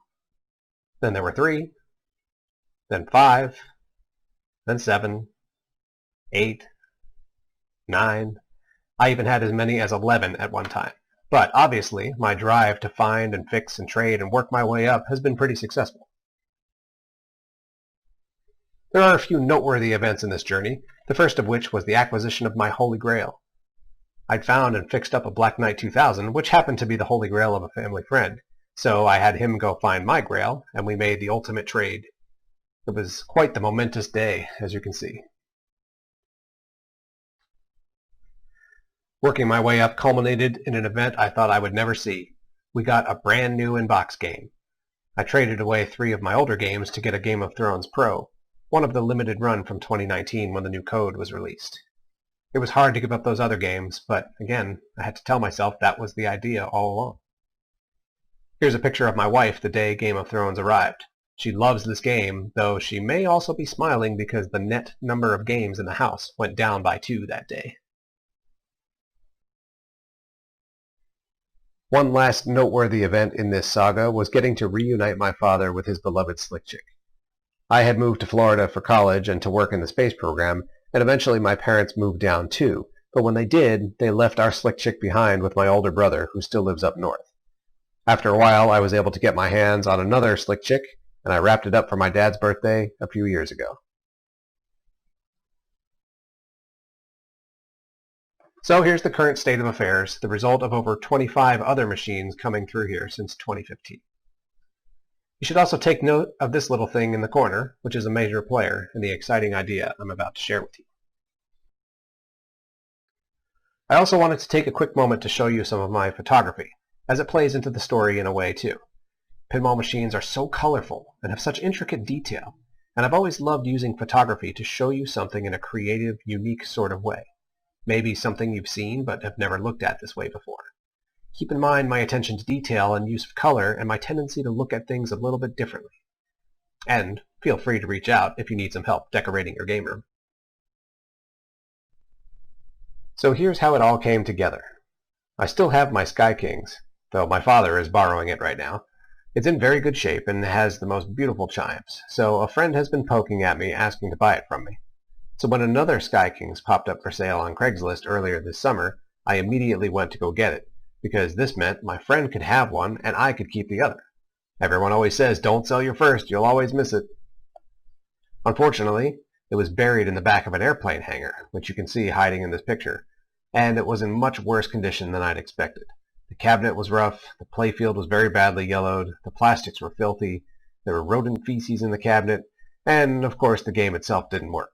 then there were 3, then 5, then 7, 8, 9. I even had as many as 11 at one time. But obviously, my drive to find and fix and trade and work my way up has been pretty successful. There are a few noteworthy events in this journey, the first of which was the acquisition of my Holy Grail. I'd found and fixed up a Black Knight 2000, which happened to be the Holy Grail of a family friend, so I had him go find my Grail, and we made the ultimate trade. It was quite the momentous day, as you can see. Working my way up culminated in an event I thought I would never see. We got a brand new in-box game. I traded away 3 of my older games to get a Game of Thrones Pro, one of the limited run from 2019 when the new code was released. It was hard to give up those other games, but again, I had to tell myself that was the idea all along. Here's a picture of my wife the day Game of Thrones arrived. She loves this game, though she may also be smiling because the net number of games in the house went down by 2 that day. One last noteworthy event in this saga was getting to reunite my father with his beloved Slick Chick. I had moved to Florida for college and to work in the space program, and eventually my parents moved down too, but when they did, they left our Slick Chick behind with my older brother, who still lives up north. After a while, I was able to get my hands on another Slick Chick, and I wrapped it up for my dad's birthday a few years ago. So here's the current state of affairs, the result of over 25 other machines coming through here since 2015. You should also take note of this little thing in the corner, which is a major player in the exciting idea I'm about to share with you. I also wanted to take a quick moment to show you some of my photography, as it plays into the story in a way too. Pinball machines are so colorful and have such intricate detail, and I've always loved using photography to show you something in a creative, unique sort of way. Maybe something you've seen but have never looked at this way before. Keep in mind my attention to detail and use of color and my tendency to look at things a little bit differently. And feel free to reach out if you need some help decorating your game room. So here's how it all came together. I still have my Sky Kings, though my father is borrowing it right now. It's in very good shape and has the most beautiful chimes, so a friend has been poking at me asking to buy it from me. So when another Sky Kings popped up for sale on Craigslist earlier this summer, I immediately went to go get it, because this meant my friend could have one and I could keep the other. Everyone always says, don't sell your first, you'll always miss it. Unfortunately, it was buried in the back of an airplane hangar, which you can see hiding in this picture, and it was in much worse condition than I'd expected. The cabinet was rough, the playfield was very badly yellowed, the plastics were filthy, there were rodent feces in the cabinet, and of course the game itself didn't work.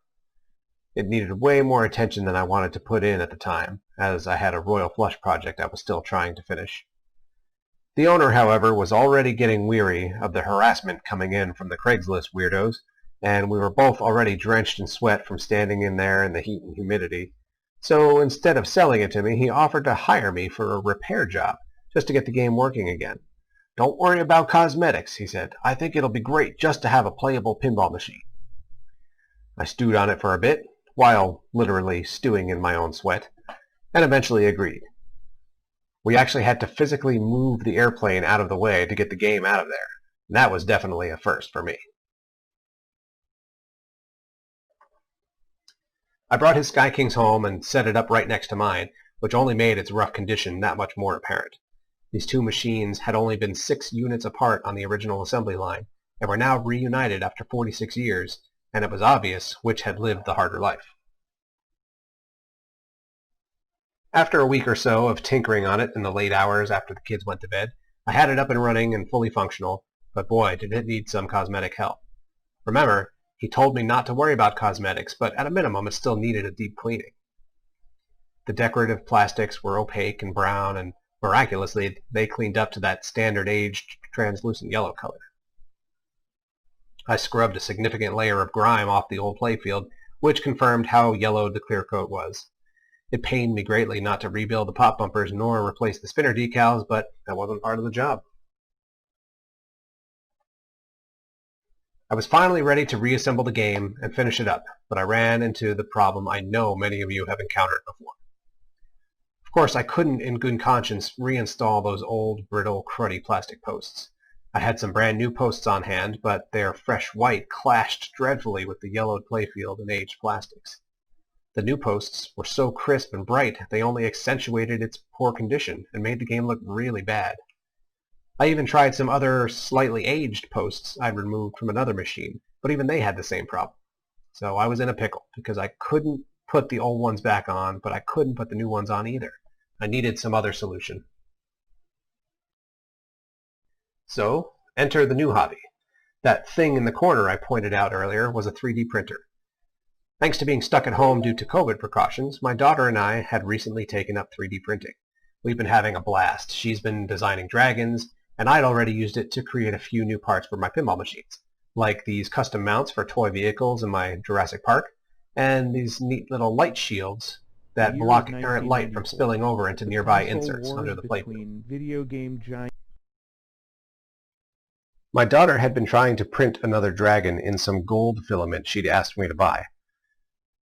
It needed way more attention than I wanted to put in at the time, as I had a Royal Flush project I was still trying to finish. The owner, however, was already getting weary of the harassment coming in from the Craigslist weirdos, and we were both already drenched in sweat from standing in there in the heat and humidity. So instead of selling it to me, he offered to hire me for a repair job, just to get the game working again. Don't worry about cosmetics, he said. I think it'll be great just to have a playable pinball machine. I stewed on it for a bit, while literally stewing in my own sweat, and eventually agreed. We actually had to physically move the airplane out of the way to get the game out of there, and that was definitely a first for me. I brought his Sky Kings home and set it up right next to mine, which only made its rough condition that much more apparent. These two machines had only been 6 units apart on the original assembly line, and were now reunited after 46 years, and it was obvious which had lived the harder life. After a week or so of tinkering on it in the late hours after the kids went to bed, I had it up and running and fully functional, but boy, did it need some cosmetic help. Remember, he told me not to worry about cosmetics, but at a minimum it still needed a deep cleaning. The decorative plastics were opaque and brown, and miraculously they cleaned up to that standard aged translucent yellow color. I scrubbed a significant layer of grime off the old playfield, which confirmed how yellowed the clear coat was. It pained me greatly not to rebuild the pop bumpers nor replace the spinner decals, but that wasn't part of the job. I was finally ready to reassemble the game and finish it up, but I ran into the problem I know many of you have encountered before. Of course, I couldn't in good conscience reinstall those old, brittle, cruddy plastic posts. I had some brand new posts on hand, but their fresh white clashed dreadfully with the yellowed playfield and aged plastics. The new posts were so crisp and bright they only accentuated its poor condition and made the game look really bad. I even tried some other slightly aged posts I'd removed from another machine, but even they had the same problem. So I was in a pickle because I couldn't put the old ones back on, but I couldn't put the new ones on either. I needed some other solution. So, enter the new hobby. That thing in the corner I pointed out earlier was a 3D printer. Thanks to being stuck at home due to COVID precautions, my daughter and I had recently taken up 3D printing. We've been having a blast. She's been designing dragons, and I'd already used it to create a few new parts for my pinball machines, like these custom mounts for toy vehicles in my Jurassic Park, and these neat little light shields that block errant light from spilling over into nearby inserts under the playfield. My daughter had been trying to print another dragon in some gold filament she'd asked me to buy.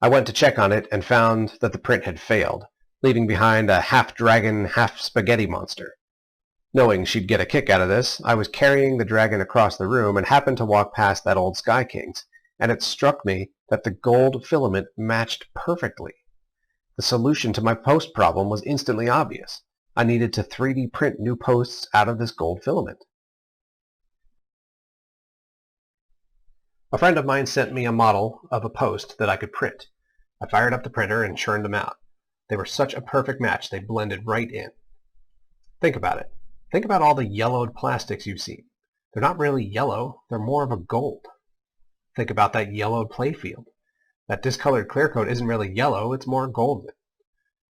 I went to check on it and found that the print had failed, leaving behind a half-dragon, half-spaghetti monster. Knowing she'd get a kick out of this, I was carrying the dragon across the room and happened to walk past that old Sky King's, and it struck me that the gold filament matched perfectly. The solution to my post problem was instantly obvious. I needed to 3D print new posts out of this gold filament. A friend of mine sent me a model of a post that I could print. I fired up the printer and churned them out. They were such a perfect match, they blended right in. Think about it. Think about all the yellowed plastics you've seen. They're not really yellow, they're more of a gold. Think about that yellowed playfield. That discolored clear coat isn't really yellow, it's more golden.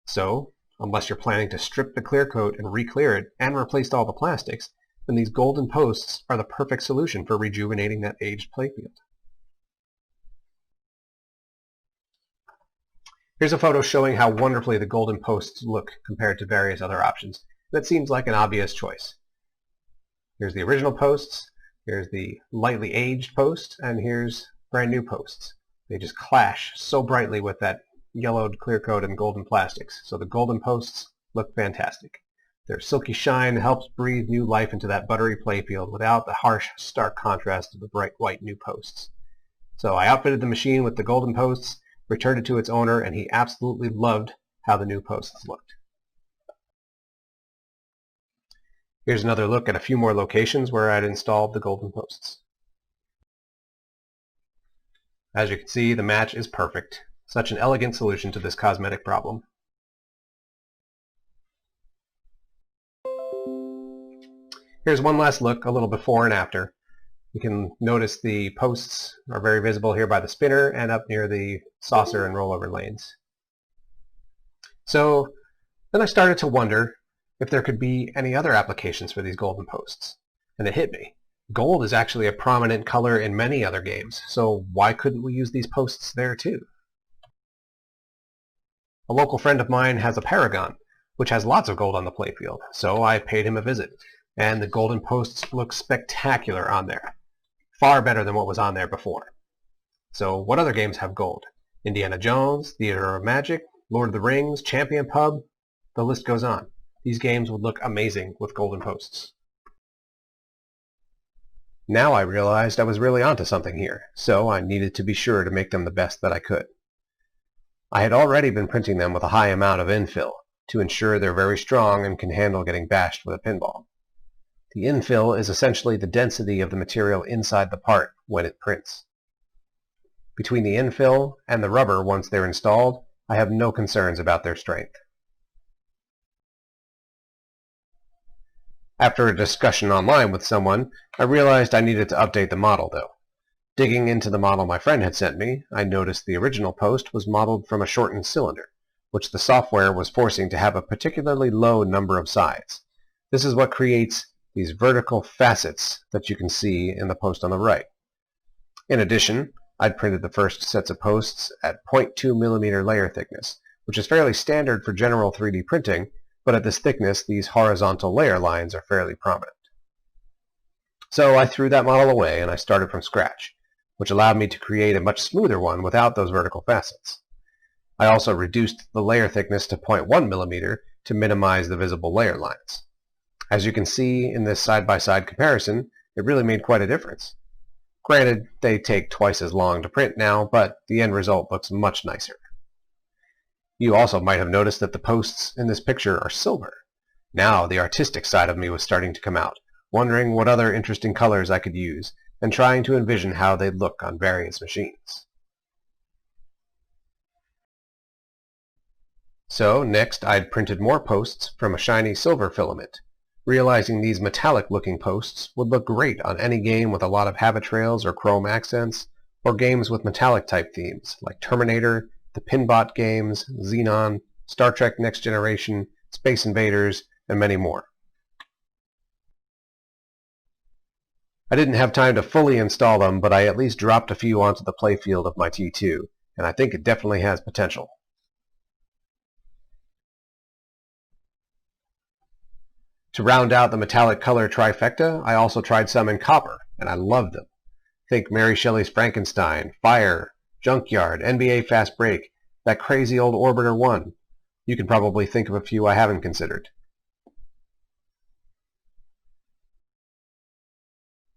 So, unless you're planning to strip the clear coat and re-clear it and replace all the plastics, then these golden posts are the perfect solution for rejuvenating that aged playfield. Here's a photo showing how wonderfully the golden posts look compared to various other options. That seems like an obvious choice. Here's the original posts, here's the lightly aged post, and here's brand new posts. They just clash so brightly with that yellowed clear coat and golden plastics, so the golden posts look fantastic. Their silky shine helps breathe new life into that buttery playfield without the harsh, stark contrast of the bright white new posts. So I outfitted the machine with the golden posts, returned it to its owner, and he absolutely loved how the new posts looked. Here's another look at a few more locations where I'd installed the golden posts. As you can see, the match is perfect. Such an elegant solution to this cosmetic problem. Here's one last look, a little before and after. You can notice the posts are very visible here by the spinner and up near the saucer and rollover lanes. So then I started to wonder if there could be any other applications for these golden posts. And it hit me. Gold is actually a prominent color in many other games, so why couldn't we use these posts there too? A local friend of mine has a Paragon, which has lots of gold on the playfield, so I paid him a visit, and the golden posts look spectacular on there. Far better than what was on there before. So what other games have gold? Indiana Jones, Theater of Magic, Lord of the Rings, Champion Pub, the list goes on. These games would look amazing with golden posts. Now I realized I was really onto something here, so I needed to be sure to make them the best that I could. I had already been printing them with a high amount of infill to ensure they're very strong and can handle getting bashed with a pinball. The infill is essentially the density of the material inside the part when it prints. Between the infill and the rubber once they're installed, I have no concerns about their strength. After a discussion online with someone, I realized I needed to update the model though. Digging into the model my friend had sent me, I noticed the original post was modeled from a shortened cylinder, which the software was forcing to have a particularly low number of sides. This is what creates these vertical facets that you can see in the post on the right. In addition, I'd printed the first sets of posts at 0.2 millimeter layer thickness, which is fairly standard for general 3D printing, but at this thickness these horizontal layer lines are fairly prominent. So I threw that model away and I started from scratch. which allowed me to create a much smoother one without those vertical facets. I also reduced the layer thickness to 0.1 millimeter to minimize the visible layer lines. As you can see in this side-by-side comparison, it really made quite a difference. Granted, they take twice as long to print now, but the end result looks much nicer. You also might have noticed that the posts in this picture are silver. Now the artistic side of me was starting to come out, wondering what other interesting colors I could use, and trying to envision how they'd look on various machines. So next I'd printed more posts from a shiny silver filament, realizing these metallic-looking posts would look great on any game with a lot of habit trails or chrome accents, or games with metallic-type themes, like Terminator, the Pinbot games, Xenon, Star Trek Next Generation, Space Invaders, and many more. I didn't have time to fully install them, but I at least dropped a few onto the playfield of my T2, and I think it definitely has potential. To round out the metallic color trifecta, I also tried some in copper, and I loved them. Think Mary Shelley's Frankenstein, Fire, Junkyard, NBA Fast Break, that crazy old Orbiter 1. You can probably think of a few I haven't considered.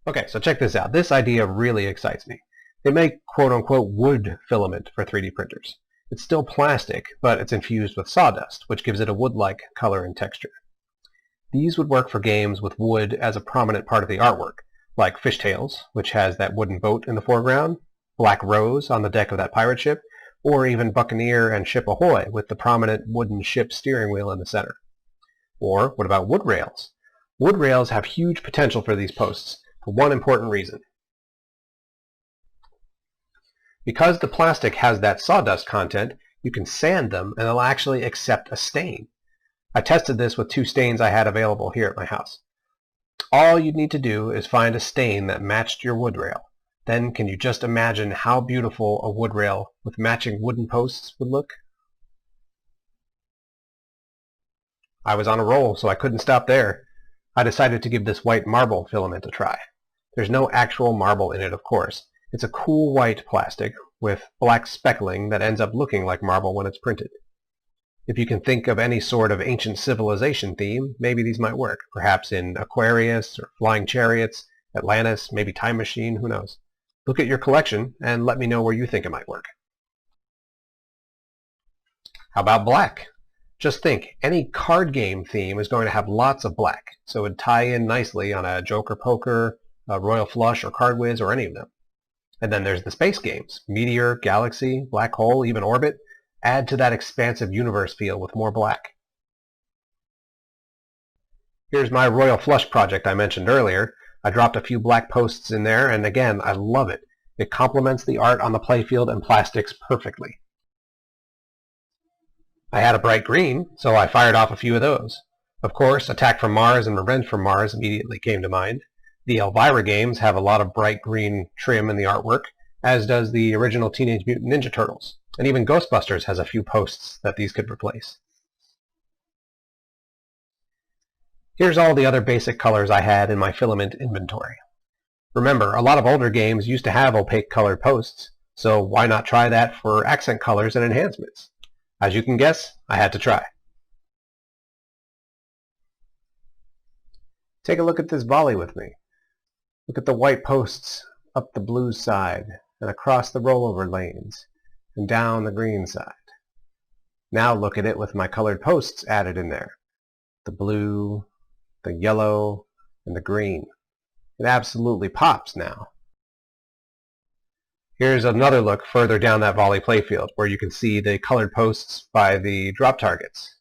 Okay, so check this out. This idea really excites me. They make quote-unquote wood filament for 3D printers. It's still plastic, but it's infused with sawdust, which gives it a wood-like color and texture. These would work for games with wood as a prominent part of the artwork, like Fishtails, which has that wooden boat in the foreground, Black Rose on the deck of that pirate ship, or even Buccaneer and Ship Ahoy with the prominent wooden ship steering wheel in the center. Or what about wood rails? Wood rails have huge potential for these posts, for one important reason. Because the plastic has that sawdust content, you can sand them and they'll actually accept a stain. I tested this with 2 stains I had available here at my house. All you'd need to do is find a stain that matched your wood rail. Then can you just imagine how beautiful a wood rail with matching wooden posts would look? I was on a roll, so I couldn't stop there. I decided to give this white marble filament a try. There's no actual marble in it, of course. It's a cool white plastic with black speckling that ends up looking like marble when it's printed. If you can think of any sort of ancient civilization theme, maybe these might work. Perhaps in Aquarius or Flying Chariots, Atlantis, maybe Time Machine, who knows. Look at your collection and let me know where you think it might work. How about black? Just think, any card game theme is going to have lots of black, so it would tie in nicely on a Joker Poker, a Royal Flush, or Card Whiz, or any of them. And then there's the space games, Meteor, Galaxy, Black Hole, even Orbit. Add to that expansive universe feel with more black. Here's my Royal Flush project I mentioned earlier. I dropped a few black posts in there, and again, I love it. It complements the art on the playfield and plastics perfectly. I had a bright green, so I fired off a few of those. Of course, Attack from Mars and Revenge from Mars immediately came to mind. The Elvira games have a lot of bright green trim in the artwork, as does the original Teenage Mutant Ninja Turtles. And even Ghostbusters has a few posts that these could replace. Here's all the other basic colors I had in my filament inventory. Remember, a lot of older games used to have opaque colored posts, so why not try that for accent colors and enhancements? As you can guess, I had to try. Take a look at this volley with me. Look at the white posts up the blue side and across the rollover lanes and down the green side. Now look at it with my colored posts added in there. The blue, the yellow, and the green. It absolutely pops now. Here's another look further down that volley playfield where you can see the colored posts by the drop targets.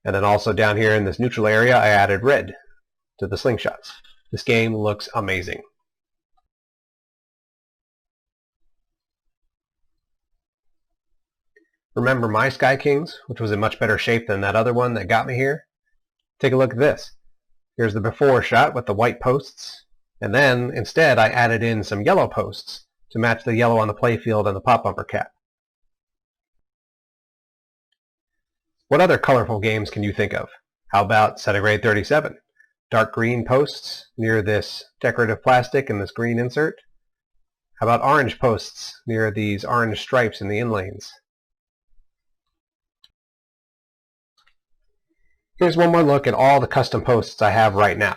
And then also down here in this neutral area I added red to the slingshots. This game looks amazing. Remember my Sky Kings, which was in much better shape than that other one that got me here? Take a look at this. Here's the before shot with the white posts, and then instead I added in some yellow posts to match the yellow on the playfield and the pop bumper cap. What other colorful games can you think of? How about Centigrade 37? dark green posts near this decorative plastic and this green insert? How about orange posts near these orange stripes in the inlanes? Here's one more look at all the custom posts I have right now.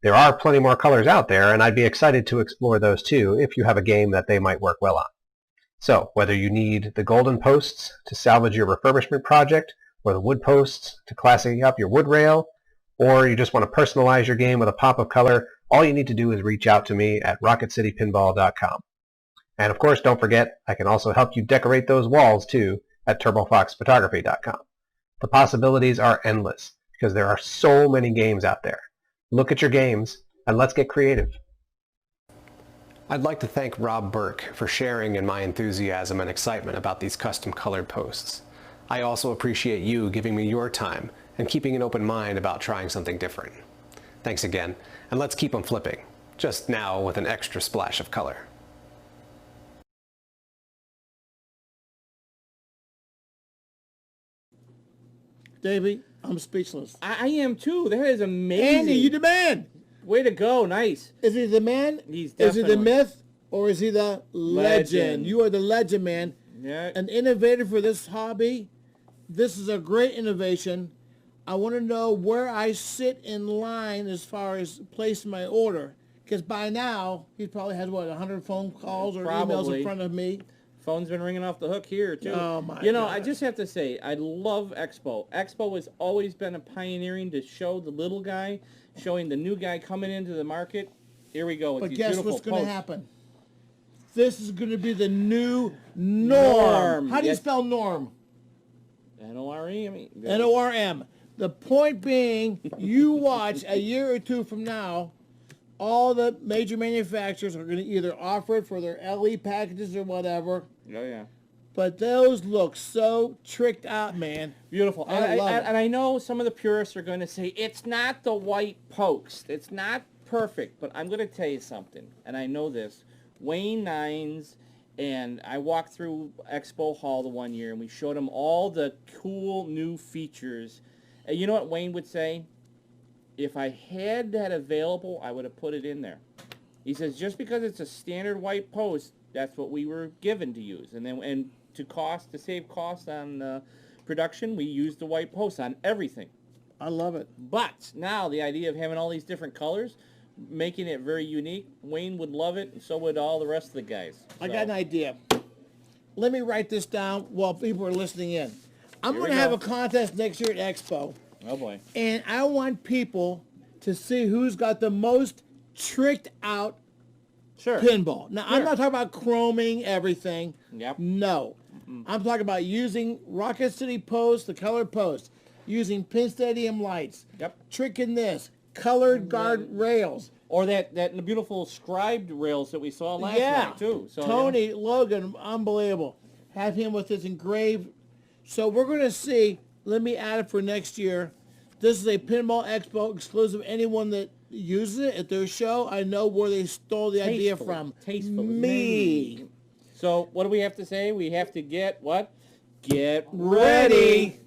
There are plenty more colors out there, and I'd be excited to explore those too if you have a game that they might work well on. So, whether you need the golden posts to salvage your refurbishment project, or the wood posts to classy up your wood rail, or you just want to personalize your game with a pop of color, all you need to do is reach out to me at rocketcitypinball.com. And of course, don't forget, I can also help you decorate those walls too at turbofoxphotography.com. The possibilities are endless because there are so many games out there. Look at your games and let's get creative. I'd like to thank Rob Burke for sharing in my enthusiasm and excitement about these custom colored posts. I also appreciate you giving me your time and keeping an open mind about trying something different. Thanks again, and let's keep them flipping, just now with an extra splash of color. Davey, I'm speechless. I am too. That is amazing. Andy, you the man. Way to go. Nice. Is he the man? He's Is he the definitely- myth? Or is he the legend? Legend. You are the legend, man. Yeah. An innovator for this hobby. This is a great innovation. I want to know where I sit in line as far as placing my order. Because by now, he probably has, 100 phone calls or emails Probably. in front of me. Phone's been ringing off the hook here, too. Oh, my You know, God. I just have to say, I love Expo. Expo has always been a pioneering to show the little guy, showing the new guy coming into the market. Here we go with But these guess beautiful what's going to posts. happen? This is going to be the new norm. Norm. How do you Yes. spell norm? N-O-R-E, I mean... Norm. The point being, you watch a year or two from now, all the major manufacturers are going to either offer it for their LE packages or whatever. Oh, yeah. But those look so tricked out, man. Beautiful. I love it. And I know some of the purists are going to say, it's not the white post. It's not perfect. But I'm going to tell you something, and I know this. Wayne Nines and I walked through Expo Hall the one year, and we showed him all the cool new features. And you know what Wayne would say? If I had that available, I would have put it in there. He says, just because it's a standard white post, that's what we were given to use. And then, to save cost on production, we used the white post on everything. I love it. But now the idea of having all these different colors, making it very unique, Wayne would love it, and so would all the rest of the guys. I got an idea. Let me write this down while people are listening in. I'm Here going we to have go. a contest next year at Expo. Oh, boy. And I want people to see who's got the most tricked out Sure. pinball. Now, I'm Sure. not talking about chroming everything. Yep. No. I'm talking about using Rocket City posts, the colored posts, using Pin Stadium lights, Yep. tricking this, colored guard rails. Or that beautiful scribed rails that we saw last Yeah. night, too. So, Tony Logan, unbelievable. Have him with his engraved. So we're going to see, let me add it for next year. This is a Pinball Expo exclusive. Anyone that uses it at their show, I know where they stole the idea Tastefully. from. Tastefully. Me. So what do we have to say? We have to get what? Get Ready.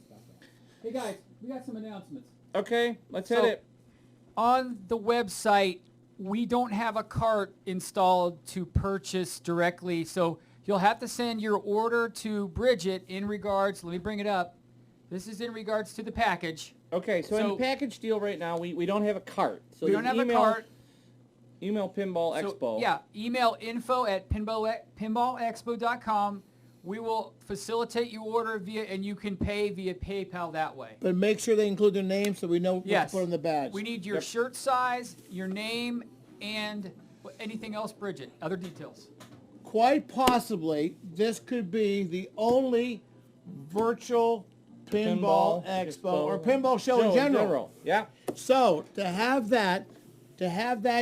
Hey guys, we got some announcements. Okay, let's hit So- it. On the website, we don't have a cart installed to purchase directly, so you'll have to send your order to Bridget in regards, let me bring it up. This is in regards to the package. Okay, so in the So- package deal right now, we don't have a cart. So We you don't have a email- cart. Email Pinball So, Expo. yeah, email info@pinballexpo.com. We will facilitate your order and you can pay via PayPal that way. But make sure they include their name so we know what Yes. to put on the badge. We need your shirt size, your name, and anything else, Bridget, other details. Quite possibly, this could be the only virtual Pinball Expo or pinball show in general. Yeah. So to have that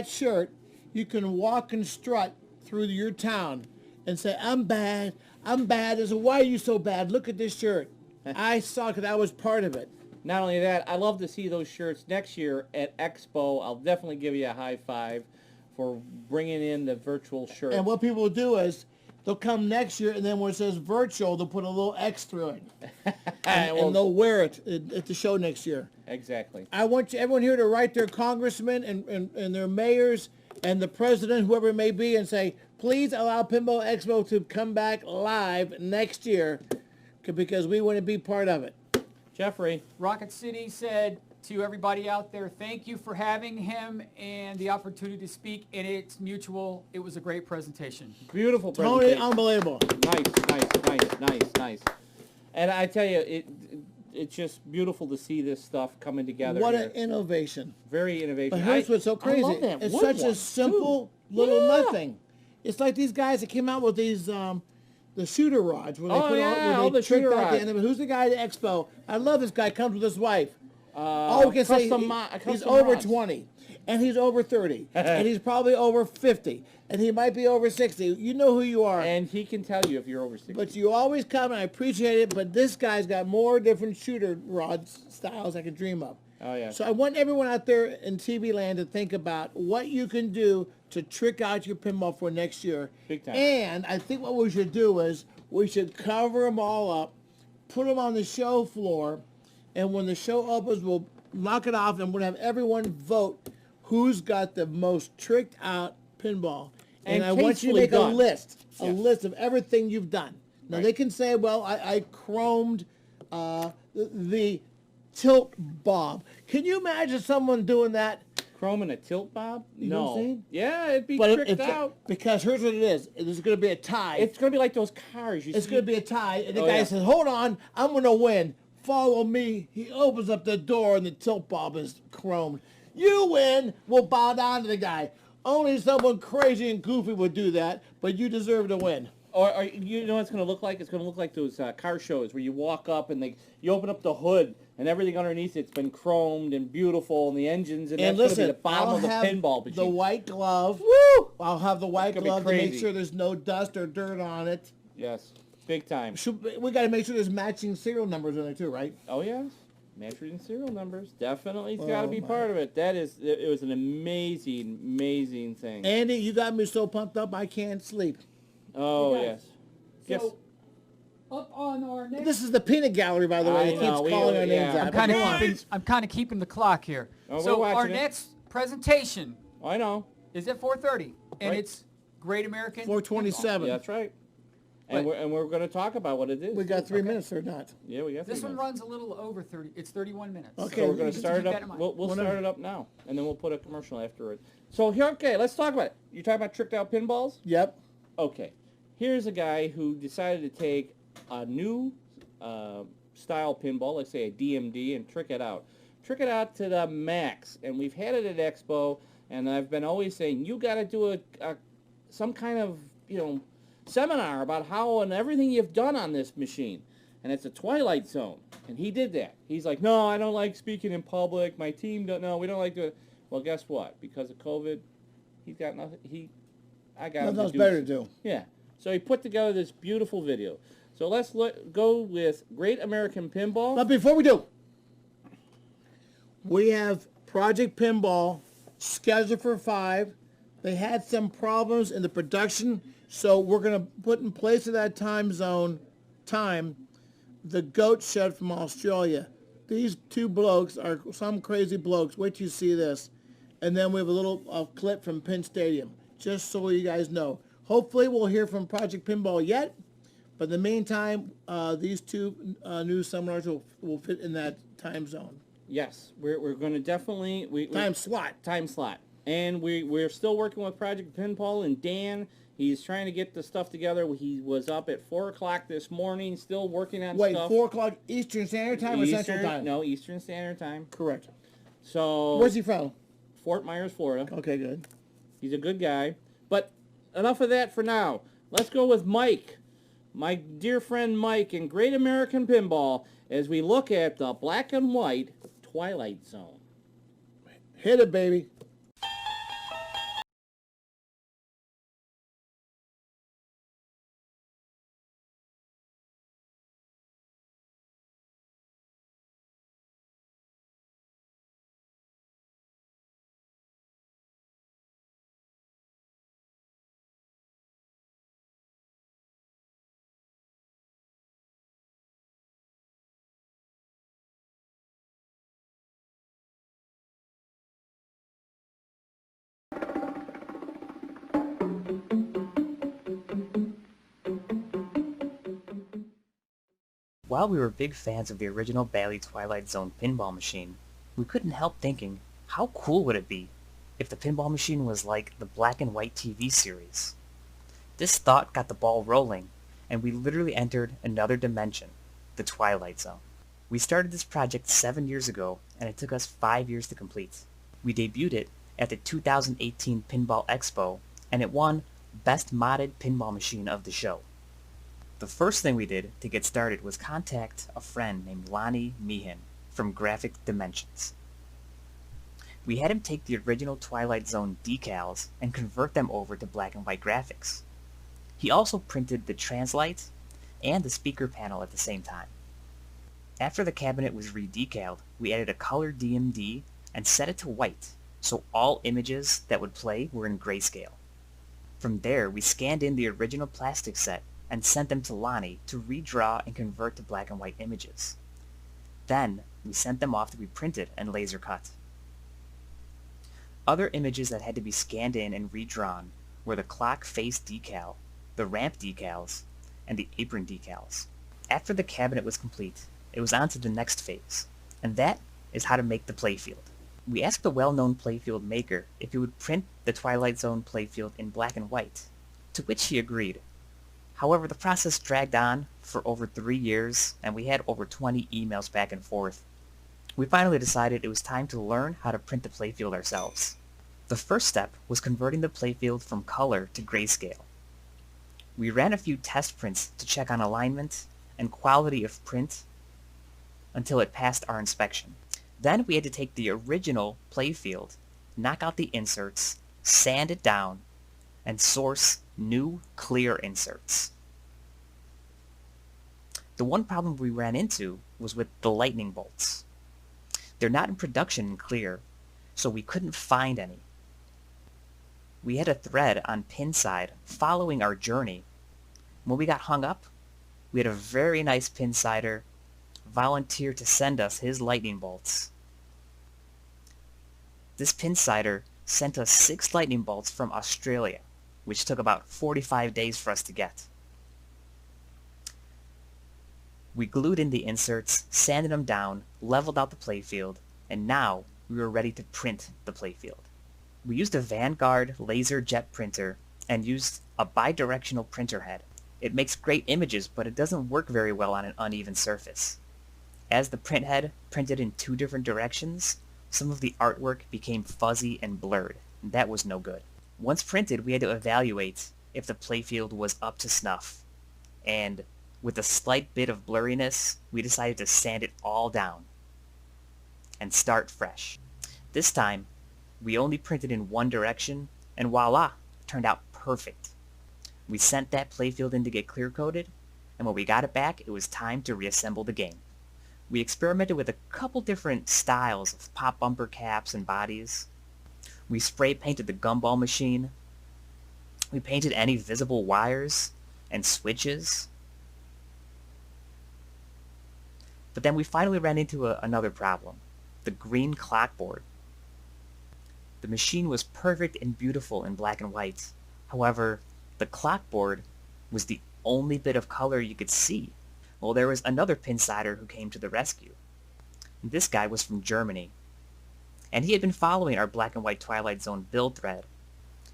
shirt, you can walk and strut through your town and say, I'm bad. They say, why are you so bad? Look at this shirt. I saw it because I was part of it. Not only that, I love to see those shirts next year at Expo. I'll definitely give you a high five for bringing in the virtual shirt. And what people will do is they'll come next year, and then where it says virtual, they'll put a little X through it. Well, And they'll wear it at the show next year. exactly. I want everyone here to write their congressmen and their mayors and the president, whoever it may be, and say, please allow Pinball Expo to come back live next year because we want to be part of it. Jeffrey. Rocket City said to everybody out there, thank you for having him and the opportunity to speak, and it's mutual. It was a great presentation. Beautiful Tony, presentation. unbelievable. Nice. And I tell you, it's just beautiful to see this stuff coming together. What here. an innovation. Very innovation. But here's what's so crazy. I love that It's wood such a one, simple too. little Yeah. nothing. It's like these guys that came out with these the shooter rods where they Oh, put yeah, all all the tricked shooter out rods. the end. Who's the guy at the expo? I love this guy. Comes with his wife. We can say he's custom over rods. 20, and he's over 30, and he's probably over 50, and he might be over 60. You know who you are. And he can tell you if you're over 60. But you always come, and I appreciate it, but this guy's got more different shooter rod styles I can dream of. Oh, yeah. So I want everyone out there in TV land to think about what you can do to trick out your pinball for next year. Big time. And I think what we should do is we should cover them all up, put them on the show floor, and when the show opens, we'll knock it off, and we'll have everyone vote who's got the most tricked out pinball. And I want you to tastefully make done. a list of everything you've done. Now they can say, well, I chromed the tilt bob. Can you imagine someone doing that? Chrome and a tilt bob? You know what I'm No. saying? Yeah, it'd be But tricked out. because here's what it is. There's going to be a tie. It's going to be like those cars. It's going to be a tie, and the Oh, guy yeah. says, hold on, I'm going to win. Follow me. He opens up the door, and the tilt bob is chromed. You win. We'll bow down to the guy. Only someone crazy and goofy would do that, but you deserve to win. Or you know what it's going to look like? It's going to look like those car shows where you walk up and you open up the hood and everything underneath it's been chromed and beautiful and the engines and And that's going to listen, be the bottom I'll of the have pinball machine. the white glove. Woo! I'll have the white gonna be glove to make crazy. sure there's no dust or dirt on it. Yes, big time. We got to make sure there's matching serial numbers in there too, right? Oh yes, matching serial numbers definitely got to Oh, be my. part of it. It was an amazing thing. Andy, you got me so pumped up I can't sleep. Oh Hey, yes, guys. yes. So, up on our next... This is the peanut gallery, by the way. I It keeps know, calling our names yeah. out. I'm kind of keeping the clock here. Oh, we're So our watching it. next presentation I know. is at 4:30, and Right. it's Great American 427. Yeah, that's right. And But- we're going to talk about what it is. We got 3 minutes or not? Yeah, we got. This 3 one minutes. runs a little over 30. It's 31 minutes. Okay. So we're going you to can start keep it that up. in mind. We'll Whatever. start it up now, and then we'll put a commercial after it. So here, okay, let's talk about it. You're talking about tricked out pinballs? Yep. Okay. Here's a guy who decided to take a new style pinball, let's say a DMD, and trick it out. Trick it out to the max. And we've had it at Expo, and I've been always saying, you got to do some kind of, seminar about how and everything you've done on this machine. And it's a Twilight Zone. And he did that. He's like, no, I don't like speaking in public. My team don't know. We don't like doing it. Well, guess what? Because of COVID, he's got nothing. I got him Nothing to else do better to do. Yeah. So he put together this beautiful video. So let's go with Great American Pinball. But before we do, we have Project Pinball scheduled for 5. They had some problems in the production, so we're going to put in place of that time the goat shed from Australia. These two blokes are some crazy blokes. Wait till you see this. And then we have a little clip from Penn Stadium, just so you guys know. Hopefully we'll hear from Project Pinball yet, but in the meantime, these two new seminars will fit in that time zone. Yes, we're going to definitely... Time slot. Time slot. And we're still working with Project Pinball and Dan. He's trying to get the stuff together. He was up at 4 o'clock this morning, still working on Wait, stuff. 4 o'clock Eastern Standard Time or Central Time? No, Eastern Standard Time. Correct. So... Where's he from? Fort Myers, Florida. Okay, good. He's a good guy. But enough of that for now. Let's go with Mike. My dear friend Mike in Great American Pinball as we look at the black and white Twilight Zone. Hit it, baby. While we were big fans of the original Bally Twilight Zone pinball machine, we couldn't help thinking, how cool would it be if the pinball machine was like the black and white TV series? This thought got the ball rolling, and we literally entered another dimension, the Twilight Zone. We started this project 7 years ago, and it took us 5 years to complete. We debuted it at the 2018 Pinball Expo, and it won Best Modded Pinball Machine of the show. The first thing we did to get started was contact a friend named Lonnie Meehan from Graphic Dimensions. We had him take the original Twilight Zone decals and convert them over to black and white graphics. He also printed the translight and the speaker panel at the same time. After the cabinet was re-decaled, we added a color DMD and set it to white, so all images that would play were in grayscale. From there, we scanned in the original plastic set and sent them to Lonnie to redraw and convert to black and white images. Then, we sent them off to be printed and laser cut. Other images that had to be scanned in and redrawn were the clock face decal, the ramp decals, and the apron decals. After the cabinet was complete, it was on to the next phase, and that is how to make the playfield. We asked the well-known playfield maker if he would print the Twilight Zone playfield in black and white, to which he agreed. However, the process dragged on for over 3 years, and we had over 20 emails back and forth. We finally decided it was time to learn how to print the playfield ourselves. The first step was converting the playfield from color to grayscale. We ran a few test prints to check on alignment and quality of print until it passed our inspection. Then we had to take the original playfield, knock out the inserts, sand it down, and source new clear inserts. The one problem we ran into was with the lightning bolts. They're not in production in clear, so we couldn't find any. We had a thread on Pinside following our journey. When we got hung up, we had a very nice Pinsider volunteer to send us his lightning bolts. This Pinsider sent us 6 lightning bolts from Australia, which took about 45 days for us to get. We glued in the inserts, sanded them down, leveled out the playfield, and now we were ready to print the playfield. We used a Vanguard laser jet printer and used a bidirectional printer head. It makes great images, but it doesn't work very well on an uneven surface. As the print head printed in 2 different directions, some of the artwork became fuzzy and blurred, and that was no good. Once printed, we had to evaluate if the playfield was up to snuff, and with a slight bit of blurriness, we decided to sand it all down and start fresh. This time, we only printed in one direction, and voila, it turned out perfect. We sent that playfield in to get clear coated, and when we got it back, it was time to reassemble the game. We experimented with a couple different styles of pop bumper caps and bodies. We spray painted the gumball machine. We painted any visible wires and switches. But then we finally ran into another problem, the green clockboard. The machine was perfect and beautiful in black and white. However, the clockboard was the only bit of color you could see. Well, there was another Pinsider who came to the rescue. This guy was from Germany, and he had been following our black and white Twilight Zone build thread.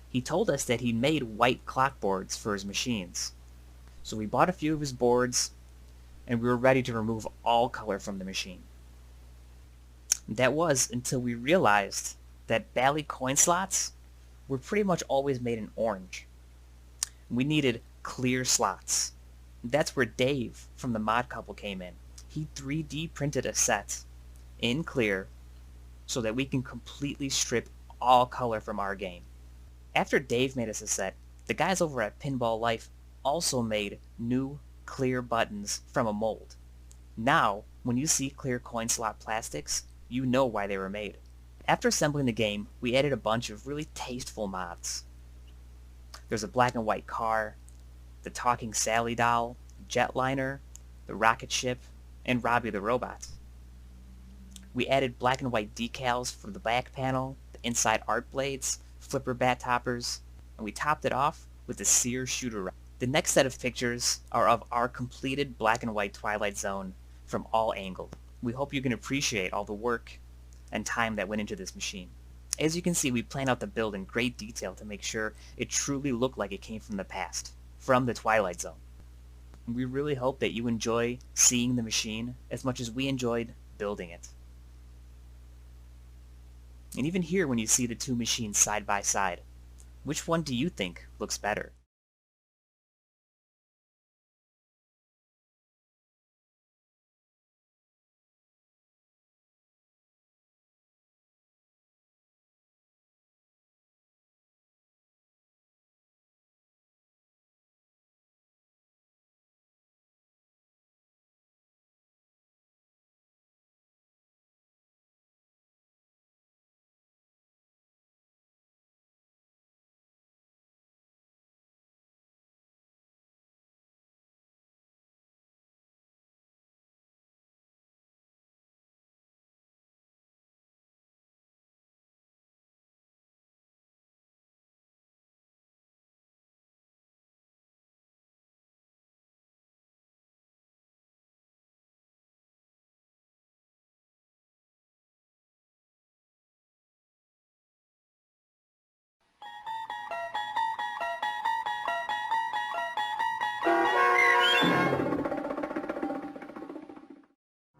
He told us that he made white clockboards for his machines. So we bought a few of his boards, and we were ready to remove all color from the machine. That was until we realized that Bally coin slots were pretty much always made in orange. We needed clear slots. That's where Dave from the Mod Couple came in. He 3D printed a set in clear so that we can completely strip all color from our game. After Dave made us a set, the guys over at Pinball Life also made new clear buttons from a mold. Now, when you see clear coin slot plastics, you know why they were made. After assembling the game, we added a bunch of really tasteful mods. There's a black and white car, the Talking Sally doll, Jetliner, the rocket ship, and Robbie the robot. We added black and white decals for the back panel, the inside art blades, flipper bat toppers, and we topped it off with the Sears shooter rack. The next set of pictures are of our completed black and white Twilight Zone from all angles. We hope you can appreciate all the work and time that went into this machine. As you can see, we planned out the build in great detail to make sure it truly looked like it came from the past, from the Twilight Zone. We really hope that you enjoy seeing the machine as much as we enjoyed building it. And even here, when you see the two machines side by side, which one do you think looks better?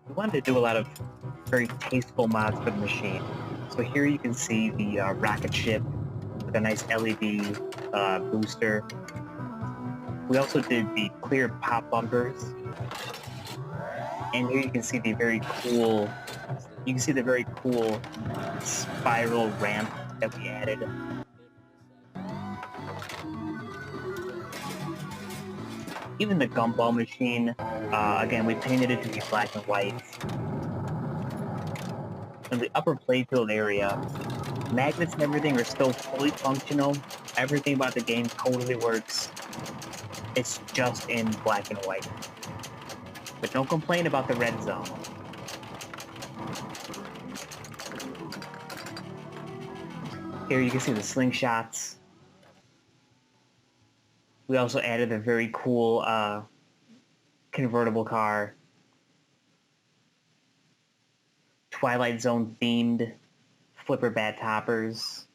We wanted to do a lot of very tasteful mods for the machine. So here you can see the rocket ship with a nice LED booster. We also did the clear pop bumpers. And here you can see the very cool, spiral ramp that we added. Even the gumball machine, again, we painted it to be black and white. In the upper playfield area, magnets and everything are still fully functional. Everything about the game totally works. It's just in black and white. But don't complain about the red zone. Here you can see the slingshots. We also added a very cool convertible car. Twilight Zone themed flipper bat toppers.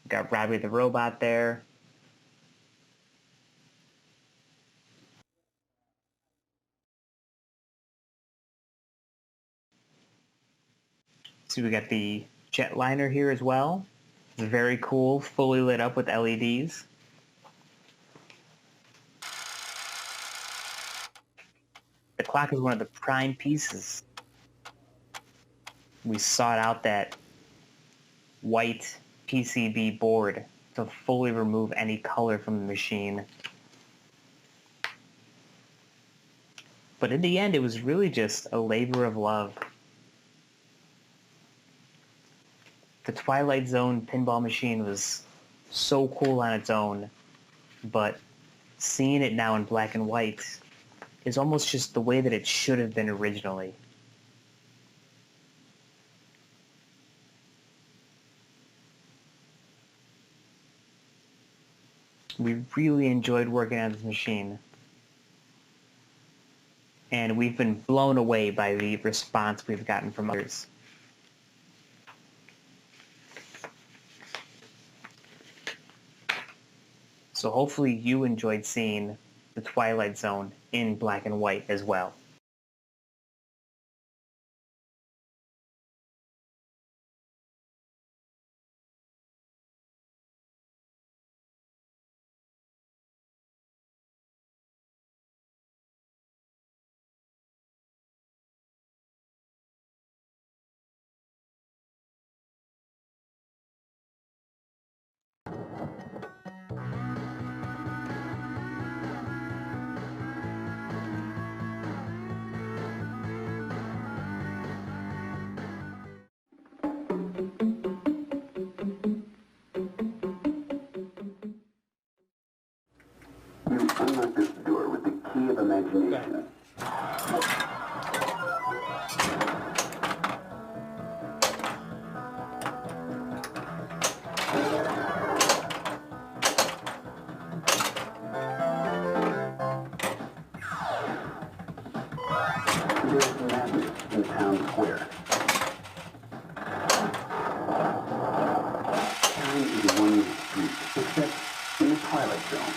Got Robbie the robot there. See, we got the jetliner here as well. It's very cool, fully lit up with LEDs. The clock is one of the prime pieces. We sought out that white PCB board to fully remove any color from the machine. But in the end, it was really just a labor of love. The Twilight Zone pinball machine was so cool on its own, but seeing it now in black and white is almost just the way that it should have been originally. We really enjoyed working on this machine, and we've been blown away by the response we've gotten from others. So hopefully you enjoyed seeing the Twilight Zone in black and white as well. You unlock this door with the key of imagination. There's madness in town square. Time is one street, except in the Twilight Zone.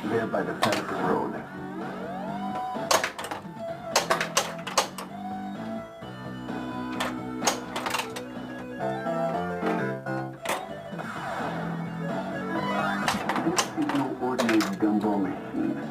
There by the side of the road. This is no ordinary gumball machine.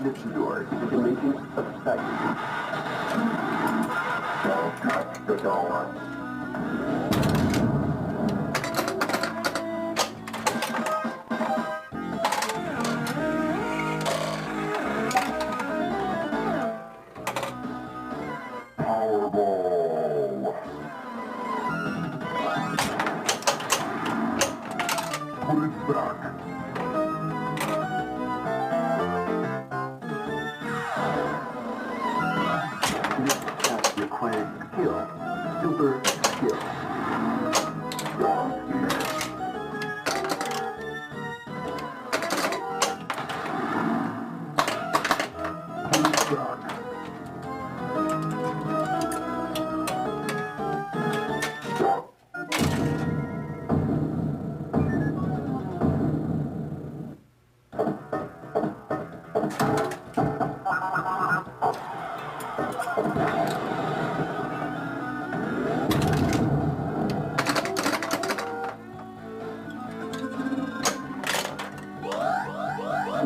this door to the dimensions of sight. Don't touch the door. Powerball. Put it back. This test requires skill. Super skill. Dog here. Put it back.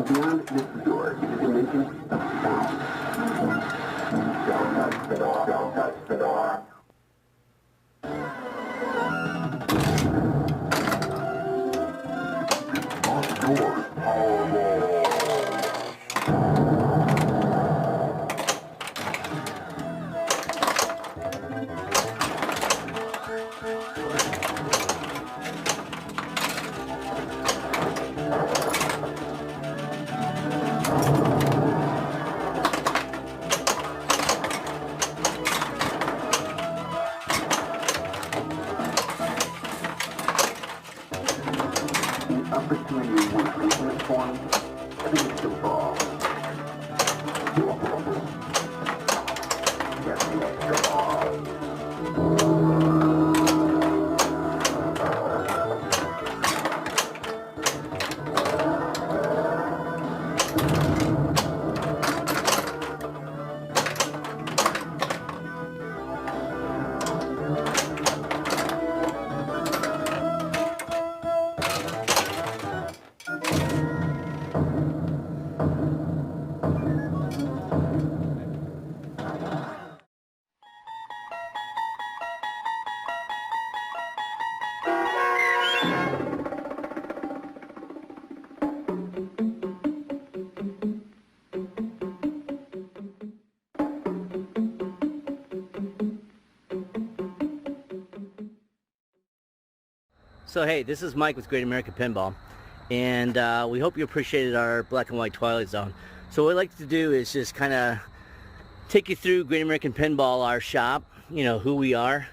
Beyond this door is a dimension of sound. Don't touch the door. Don't touch the door. Lost doors, Powerball. Opportunity with movement form, everything's the ball. Get the extra ball. So hey, this is Mike with Great American Pinball, and we hope you appreciated our black and white Twilight Zone. So what I'd like to do is just kind of take you through Great American Pinball, our shop, you know, who we are,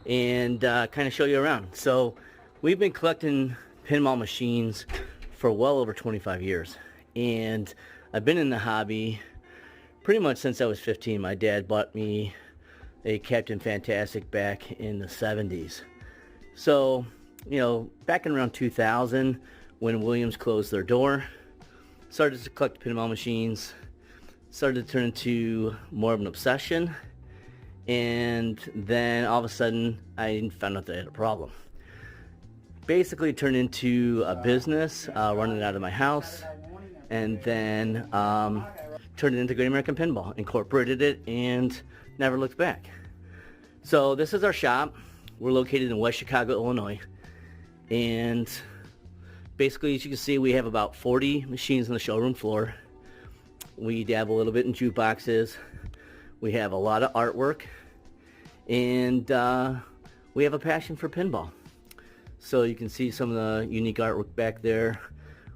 and kind of show you around. So we've been collecting pinball machines for well over 25 years, and I've been in the hobby pretty much since I was 15. My dad bought me a Captain Fantastic back in the 70s. So, you know, back in around 2000, when Williams closed their door, started to collect pinball machines, started to turn into more of an obsession, and then all of a sudden I found out that I had a problem. Basically it turned into a business, running it out of my house, and then turned it into Great American Pinball, incorporated it, and never looked back. So this is our shop. We're located in West Chicago, Illinois, and basically, as you can see, we have about 40 machines on the showroom floor. We dabble a little bit in jukeboxes. We have a lot of artwork, and we have a passion for pinball. So you can see some of the unique artwork back there.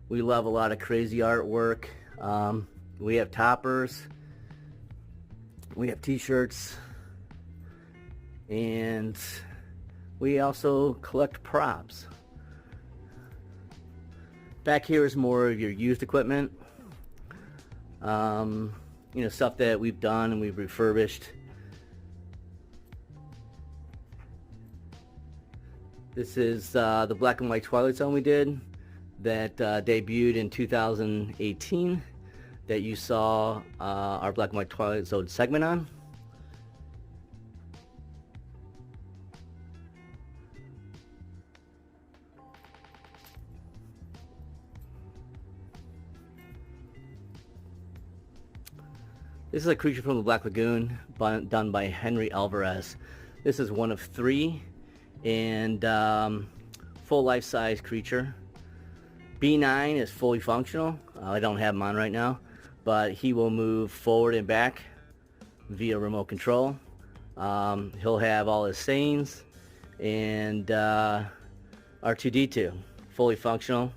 We love a lot of crazy artwork. We have toppers. We have t-shirts. And we also collect props. Back here is more of your used equipment. You know, stuff that we've done and we've refurbished. This is the black and white Twilight Zone we did that debuted in 2018 that you saw our black and white Twilight Zone segment on. This is a creature from the Black Lagoon done by Henry Alvarez. This is one of 3 and full life-size creature. B9 is fully functional. I don't have him on right now, but he will move forward and back via remote control. He'll have all his sayings, and R2-D2, fully functional.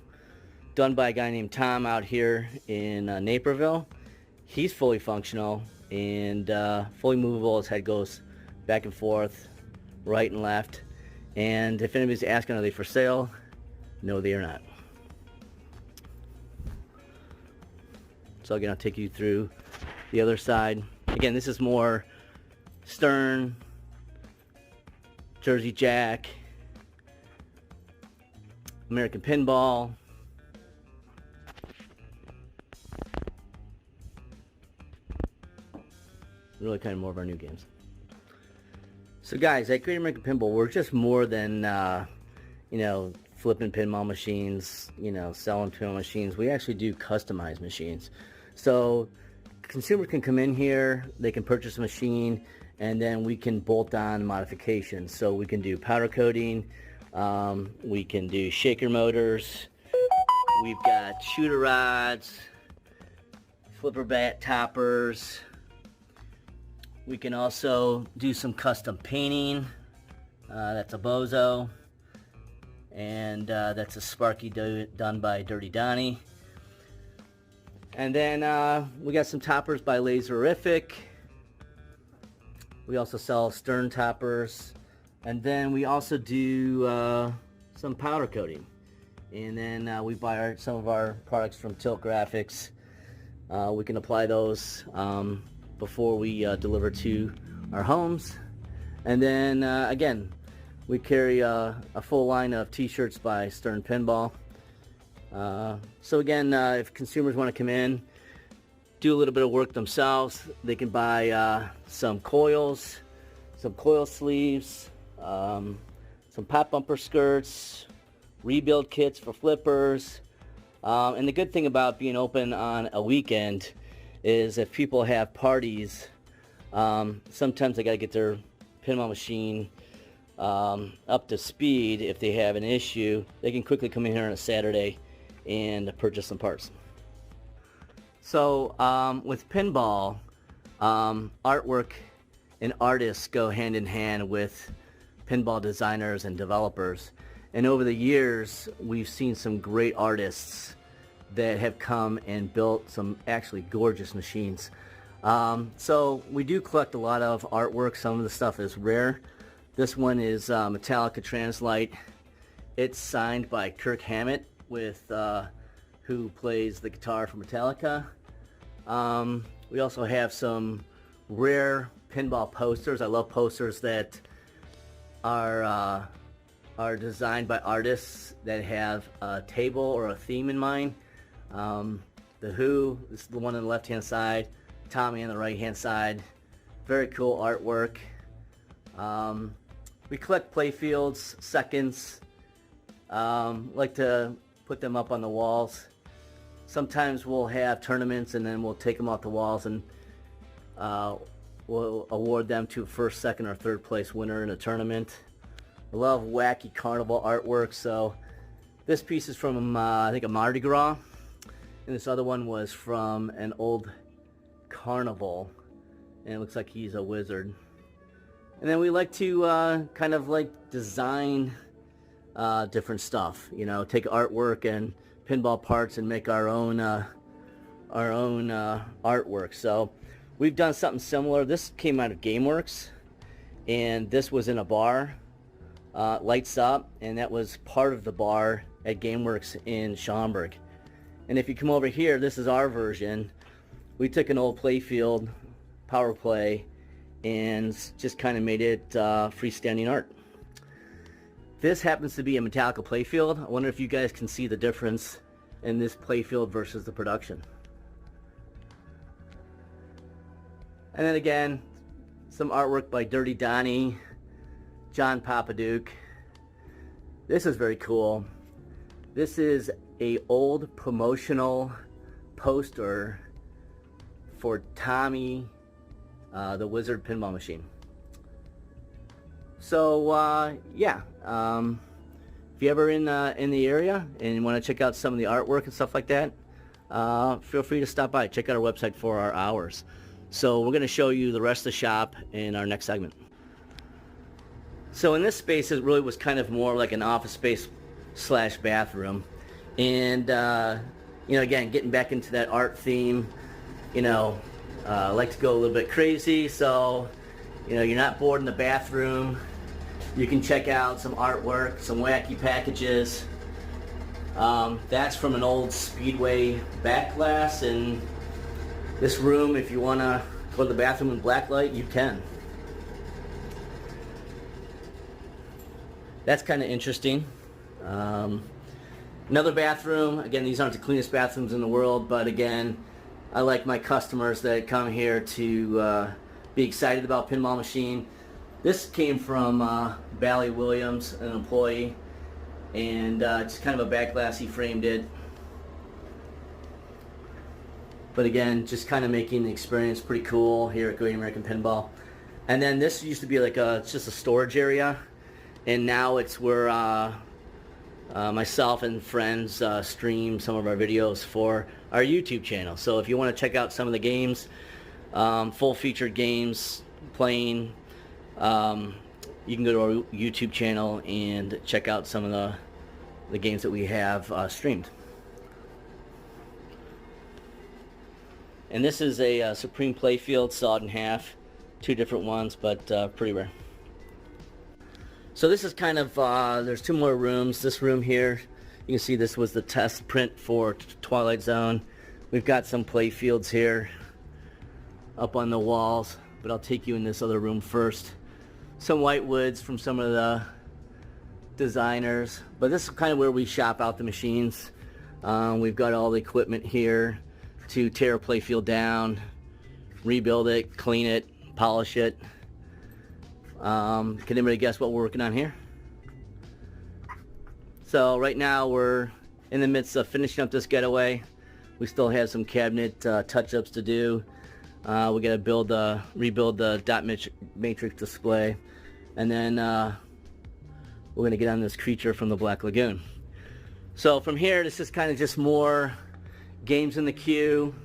Done by a guy named Tom out here in Naperville. He's fully functional and fully movable. His head goes back and forth, right and left. And if anybody's asking, are they for sale? No, they are not. So again, I'll take you through the other side. Again, this is more Stern, Jersey Jack, American Pinball, really kind of more of our new games. So guys, at Great American Pinball, we're just more than you know, flipping pinball machines, you know, selling pinball machines. We actually do customized machines. So consumers can come in here, they can purchase a machine, and then we can bolt on modifications. So we can do powder coating, we can do shaker motors, we've got shooter rods, flipper bat toppers. We can also do some custom painting. That's a Bozo, and that's a Sparky done by Dirty Donnie. And then we got some toppers by Laserific. We also sell Stern toppers, and then we also do some powder coating. And then we buy some of our products from Tilt Graphics. We can apply those before we deliver to our homes. And then again, we carry a full line of t-shirts by Stern Pinball. So again, if consumers want to come in, do a little bit of work themselves, they can buy some coils, some coil sleeves, some pop bumper skirts, rebuild kits for flippers. And the good thing about being open on a weekend is if people have parties, sometimes they got to get their pinball machine up to speed. If they have an issue, they can quickly come in here on a Saturday and purchase some parts. So with pinball, artwork and artists go hand in hand with pinball designers and developers. And over the years, we've seen some great artists that have come and built some actually gorgeous machines. So we do collect a lot of artwork. Some of the stuff is rare. This one is Metallica Translite. It's signed by Kirk Hammett, who plays the guitar for Metallica. We also have some rare pinball posters. I love posters that are designed by artists that have a table or a theme in mind. The Who, this is the one on the left hand side, Tommy on the right hand side. Very cool artwork. We collect Playfields, seconds. Like to put them up on the walls. Sometimes we'll have tournaments and then we'll take them off the walls and we'll award them to first, second, or third place winner in a tournament. I love wacky carnival artwork. So this piece is from I think a Mardi Gras, and this other one was from an old carnival, and it looks like he's a wizard. And then we like to kind of like design different stuff, you know, take artwork and pinball parts and make our own artwork. So we've done something similar. This came out of GameWorks, and this was in a bar, Lights Up, and that was part of the bar at GameWorks in Schaumburg. And if you come over here, this is our version. We took an old Playfield, Power Play, and just kind of made it freestanding art. This happens to be a Metallica Playfield. I wonder if you guys can see the difference in this Playfield versus the production. And then again, some artwork by Dirty Donnie, John Papaduke. This is very cool. This is a old promotional poster for Tommy, the Wizard pinball machine. So yeah, if you're ever in the area and you want to check out some of the artwork and stuff like that, feel free to stop by. Check out our website for our hours. So we're going to show you the rest of the shop in our next segment. So in this space, it really was kind of more like an office space slash bathroom. And, you know, again, getting back into that art theme, you know, I like to go a little bit crazy. So, you know, you're not bored in the bathroom. You can check out some artwork, some wacky packages. That's from an old Speedway back glass. And this room, if you want to go to the bathroom in blacklight, you can. That's kind of interesting. Another bathroom. Again, these aren't the cleanest bathrooms in the world, but again, I like my customers that come here to be excited about pinball machine. This came from Bally Williams, an employee, and just kind of a back glass. He framed it. But again, just kind of making the experience pretty cool here at Great American Pinball. And then this used to be like it's just a storage area. And now it's where myself and friends stream some of our videos for our YouTube channel. So if you want to check out some of the games, full featured games playing, you can go to our YouTube channel and check out some of the games that we have streamed. And this is a Supreme Playfield sawed in half, 2 different ones, but pretty rare. So this is kind of, there's 2 more rooms. This room here, you can see this was the test print for Twilight Zone. We've got some Playfields here up on the walls, but I'll take you in this other room first. Some white woods from some of the designers, but this is kind of where we shop out the machines. We've got all the equipment here to tear a Playfield down, rebuild it, clean it, polish it. Can anybody guess what we're working on here? So right now we're in the midst of finishing up this getaway. We still have some cabinet touch-ups to do. We got to rebuild the dot matrix display, and then we're going to get on this creature from the Black Lagoon. So from here, this is kind of just more games in the queue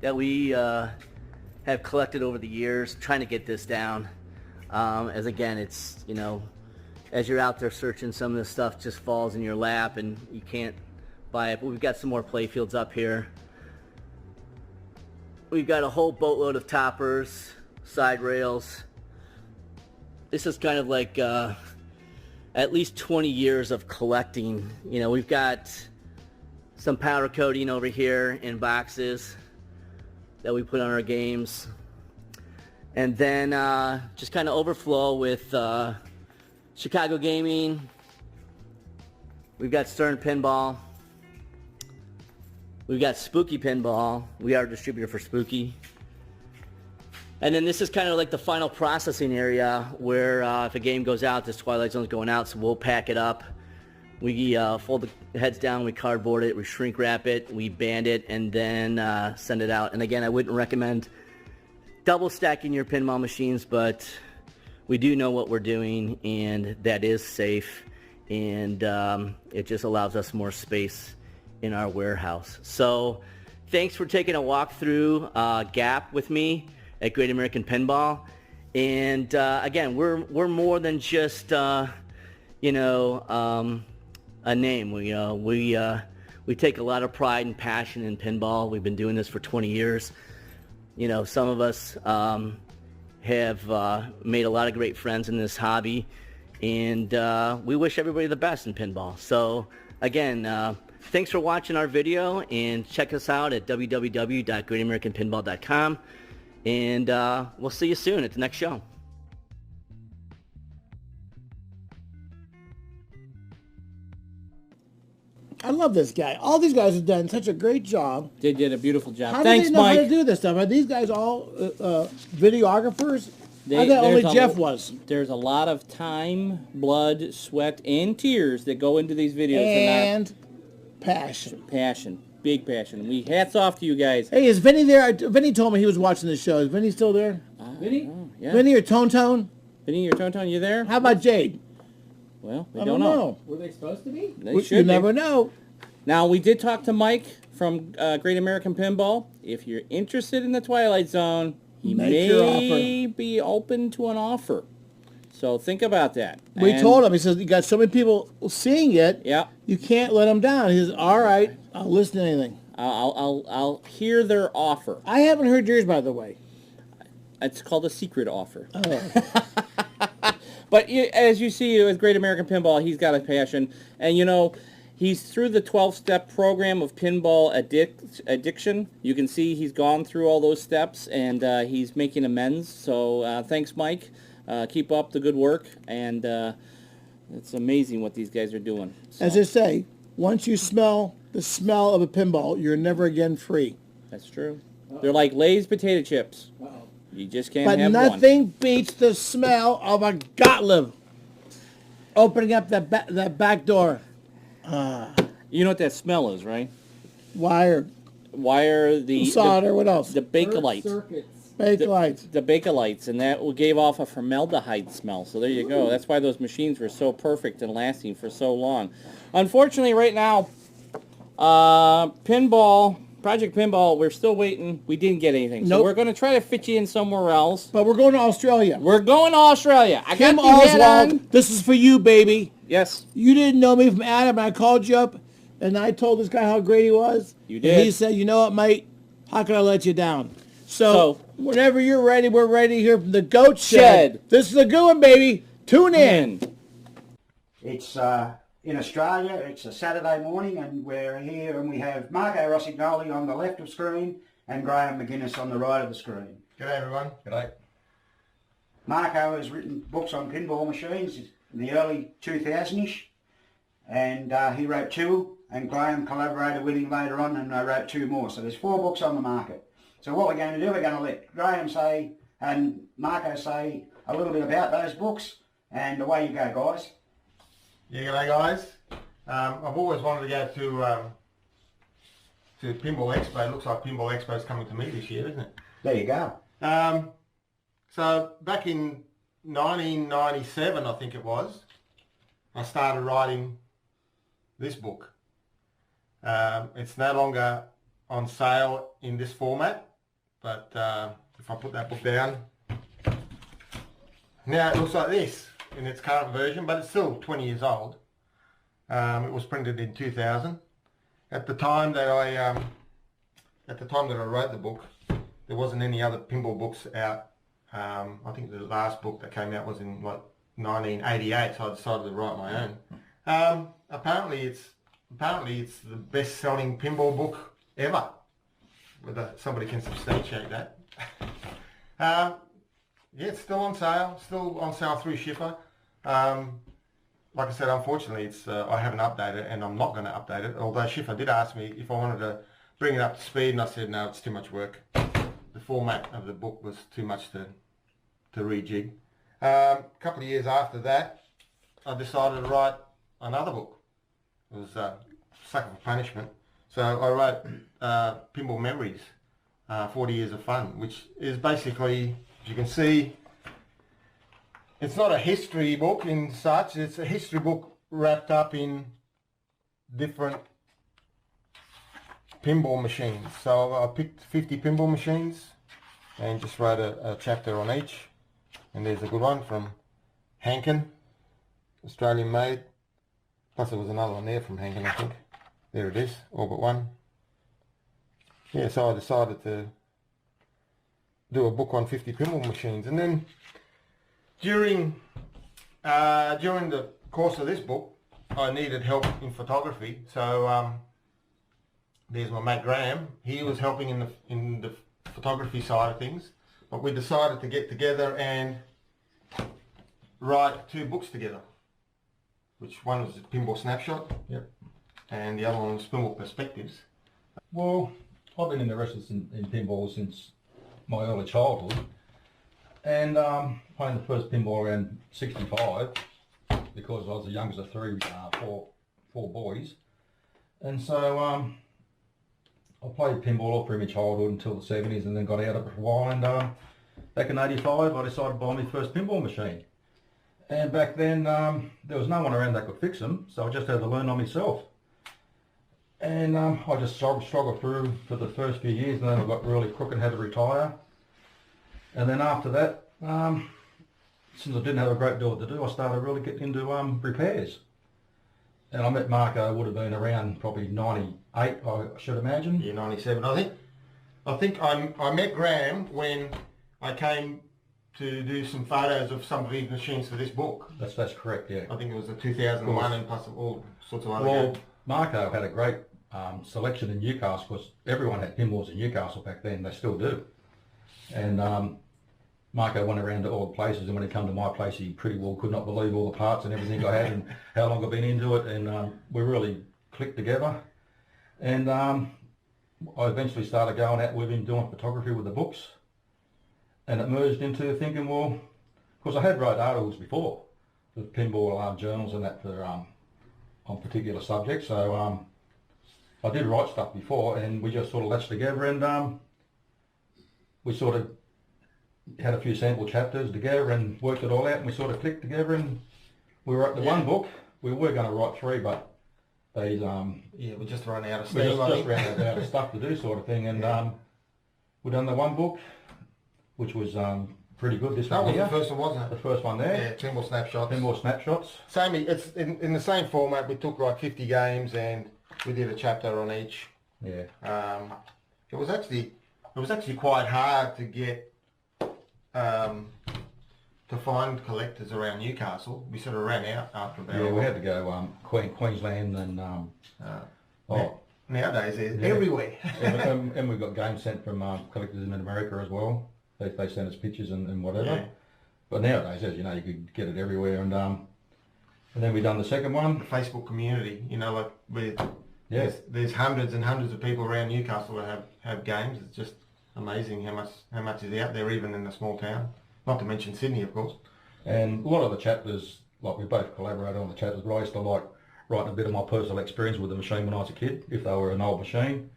that we have collected over the years, trying to get this down. As again, it's, you know, as you're out there searching, some of this stuff just falls in your lap and you can't buy it. But we've got some more Playfields up here. We've got a whole boatload of toppers, side rails. This is kind of like at least 20 years of collecting. You know, we've got some powder coating over here in boxes that we put on our games. And then just kind of overflow with Chicago Gaming. We've got Stern Pinball. We've got Spooky Pinball. We are a distributor for Spooky. And then this is kind of like the final processing area where if a game goes out, this Twilight Zone's going out, so we'll pack it up. We fold the heads down, we cardboard it, we shrink wrap it, we band it, and then send it out. And again, I wouldn't recommend double stacking your pinball machines, but we do know what we're doing, and that is safe, and it just allows us more space in our warehouse. So thanks for taking a walk through Gap with me at Great American Pinball. And again, we're more than just you know, a name. We take a lot of pride and passion in pinball. We've been doing this for 20 years. You know, some of us have made a lot of great friends in this hobby, and we wish everybody the best in pinball. So again, thanks for watching our video, and check us out at www.greatamericanpinball.com, and we'll see you soon at the next show. I love this guy. All these guys have done such a great job. They did a beautiful job. How Thanks, do they know Mike. how to do this stuff? Are these guys all videographers? I thought There's only Jeff was. There's a lot of time, blood, sweat, and tears that go into these videos. And passion. Passion. Big passion. Hats off to you guys. Hey, is Vinny there? Vinny told me he was watching the show. Is Vinny still there? Vinny? Yeah. Vinny or Tone? Vinny or Tonton, you there? How about Jade? Well, we I don't know. Were they supposed to be? They You should be. never know. Now, we did talk to Mike from Great American Pinball. If you're interested in the Twilight Zone, he Make your may be open to an offer. So think about that. We And- told him. He says, you got so many people seeing it, Yeah. you can't let them down. He says, all right, I'll listen to anything. I'll hear their offer. I haven't heard yours, by the way. It's called a secret offer. Oh. But as you see with Great American Pinball, he's got a passion. And, you know, he's through the 12-step program of pinball addiction. You can see he's gone through all those steps, and he's making amends. So thanks, Mike. Keep up the good work. And it's amazing what these guys are doing. So, As I say, once you smell the smell of a pinball, you're never again free. that's true. They're like Lay's potato chips. You just can't But have nothing beats the smell of a Gottlieb opening up that back door. one. You know what that smell is, right? Wire, The solder, what else? the Bakelite. Circuits. Bake lights. The Bakelites, and that gave off a formaldehyde smell. So there you go. That's why those machines were so perfect and lasting for so long. Unfortunately, right now, Project Pinball, we're still waiting. We didn't get anything. So Nope. we're going to try to fit you in somewhere else. But we're going to Australia. We're going to Australia. I Kim got the head Oswald, on. this is for you, baby. Yes. You didn't know me from Adam, and I called you up, and I told this guy how great he was. You And did. he said, you know what, mate? How can I let you down? So whenever you're ready, we're ready here from the Goat Shed. This is a good one, baby. Tune in. It's in Australia. It's a Saturday morning, and we're here, and we have Marco Rossignoli on the left of screen and Graham McGuinness on the right of the screen. G'day everyone. G'day. Marco has written books on pinball machines in the early 2000-ish, and he wrote 2, and Graham collaborated with him later on, and I wrote 2 more. So there's 4 books on the market. So what we're going to do, we're going to let Graham say and Marco say a little bit about those books, and away you go, guys. Yeah, g'day guys. I've always wanted to go to Pinball Expo. It looks like Pinball Expo is coming to me this year, isn't it? There you go. So back in 1997, I think it was, I started writing this book. It's no longer on sale in this format, but if I put that book down, now it looks like this in its current version, but it's still 20 years old. It was printed in 2000. At the time that I wrote the book, there wasn't any other pinball books out. I think the last book that came out was in like 1988, so I decided to write my own. Apparently it's the best-selling pinball book ever. Whether somebody can substantiate that. Yeah, it's still on sale through Shipper. Like I said, unfortunately, I haven't updated it, and I'm not going to update it. Although Shipper did ask me if I wanted to bring it up to speed, and I said no, it's too much work. The format of the book was too much to rejig. A couple of years after that, I decided to write another book. It was Sucker for Punishment. So I wrote Pinball Memories, 40 Years of Fun, which is basically, as you can see, it's not a history book in such, it's a history book wrapped up in different pinball machines. So I picked 50 pinball machines and just wrote a chapter on each. And there's a good one from Hankin, Australian made. Plus there was another one there from Hankin, I think. There it is, all but one. Yeah, so I decided to do a book on 50 pinball machines. And then during the course of this book, I needed help in photography. So there's my mate Graham. He was helping in the photography side of things. But we decided to get together and write 2 books together. Which one was Pinball Snapshot, yep, and the other one was Pinball Perspectives. Well, I've been interested in pinball since my early childhood, and playing the first pinball around 65 because I was the youngest of 4 boys, and so I played pinball all through my childhood until the 70s, and then got out of it for a while, and back in 85 I decided to buy my first pinball machine. And back then there was no one around that could fix them, so I just had to learn on myself. And I just struggled through for the first few years, and then I got really crook and had to retire. And then after that, since I didn't have a great deal to do, I started really getting into repairs. And I met Marco, would have been around probably 98, I should imagine. Yeah, 97. I think I met Graham when I came to do some photos of some of these machines for this book. That's correct, yeah. I think it was the 2001 and plus all sorts of other Well, games. Marco had a great selection in Newcastle, because everyone had pinballs in Newcastle back then. They still do. And Marco went around to all the places, and when he come to my place, he pretty well could not believe all the parts and everything I had and how long I've been into it, and we really clicked together. And I eventually started going out with him doing photography with the books, and it merged into thinking, well, because I had wrote articles before, the pinball journals and that for on particular subjects, so I did write stuff before, and we just sort of latched together, and we sort of had a few sample chapters together and worked it all out, and we sort of clicked together, and we wrote the one book. We were going to write 3, but they we just ran out of we steam. just ran out of stuff to do, sort of thing, and we done the one book, which was pretty good. This That one was here. the first one, wasn't it? The first one there. Yeah, Pinball Snapshots. Pinball Snapshots. Same, it's in the same format. We took like 50 games and we did a chapter on each. Yeah. It was actually quite hard to get to find collectors around Newcastle. We sort of ran out after about. Yeah, we had to go Queensland and nowadays they're everywhere. and we got games sent from collectors in America as well. They sent us pictures and whatever. Yeah. But nowadays, as you know, you could get it everywhere, and then we done the second one. The Facebook community, you know, like there's hundreds and hundreds of people around Newcastle that have games. It's just amazing how much is out there, even in a small town. Not to mention Sydney, of course. And a lot of the chapters, like we both collaborated on the chapters, but I used to like writing a bit of my personal experience with the machine when I was a kid, if they were an old machine.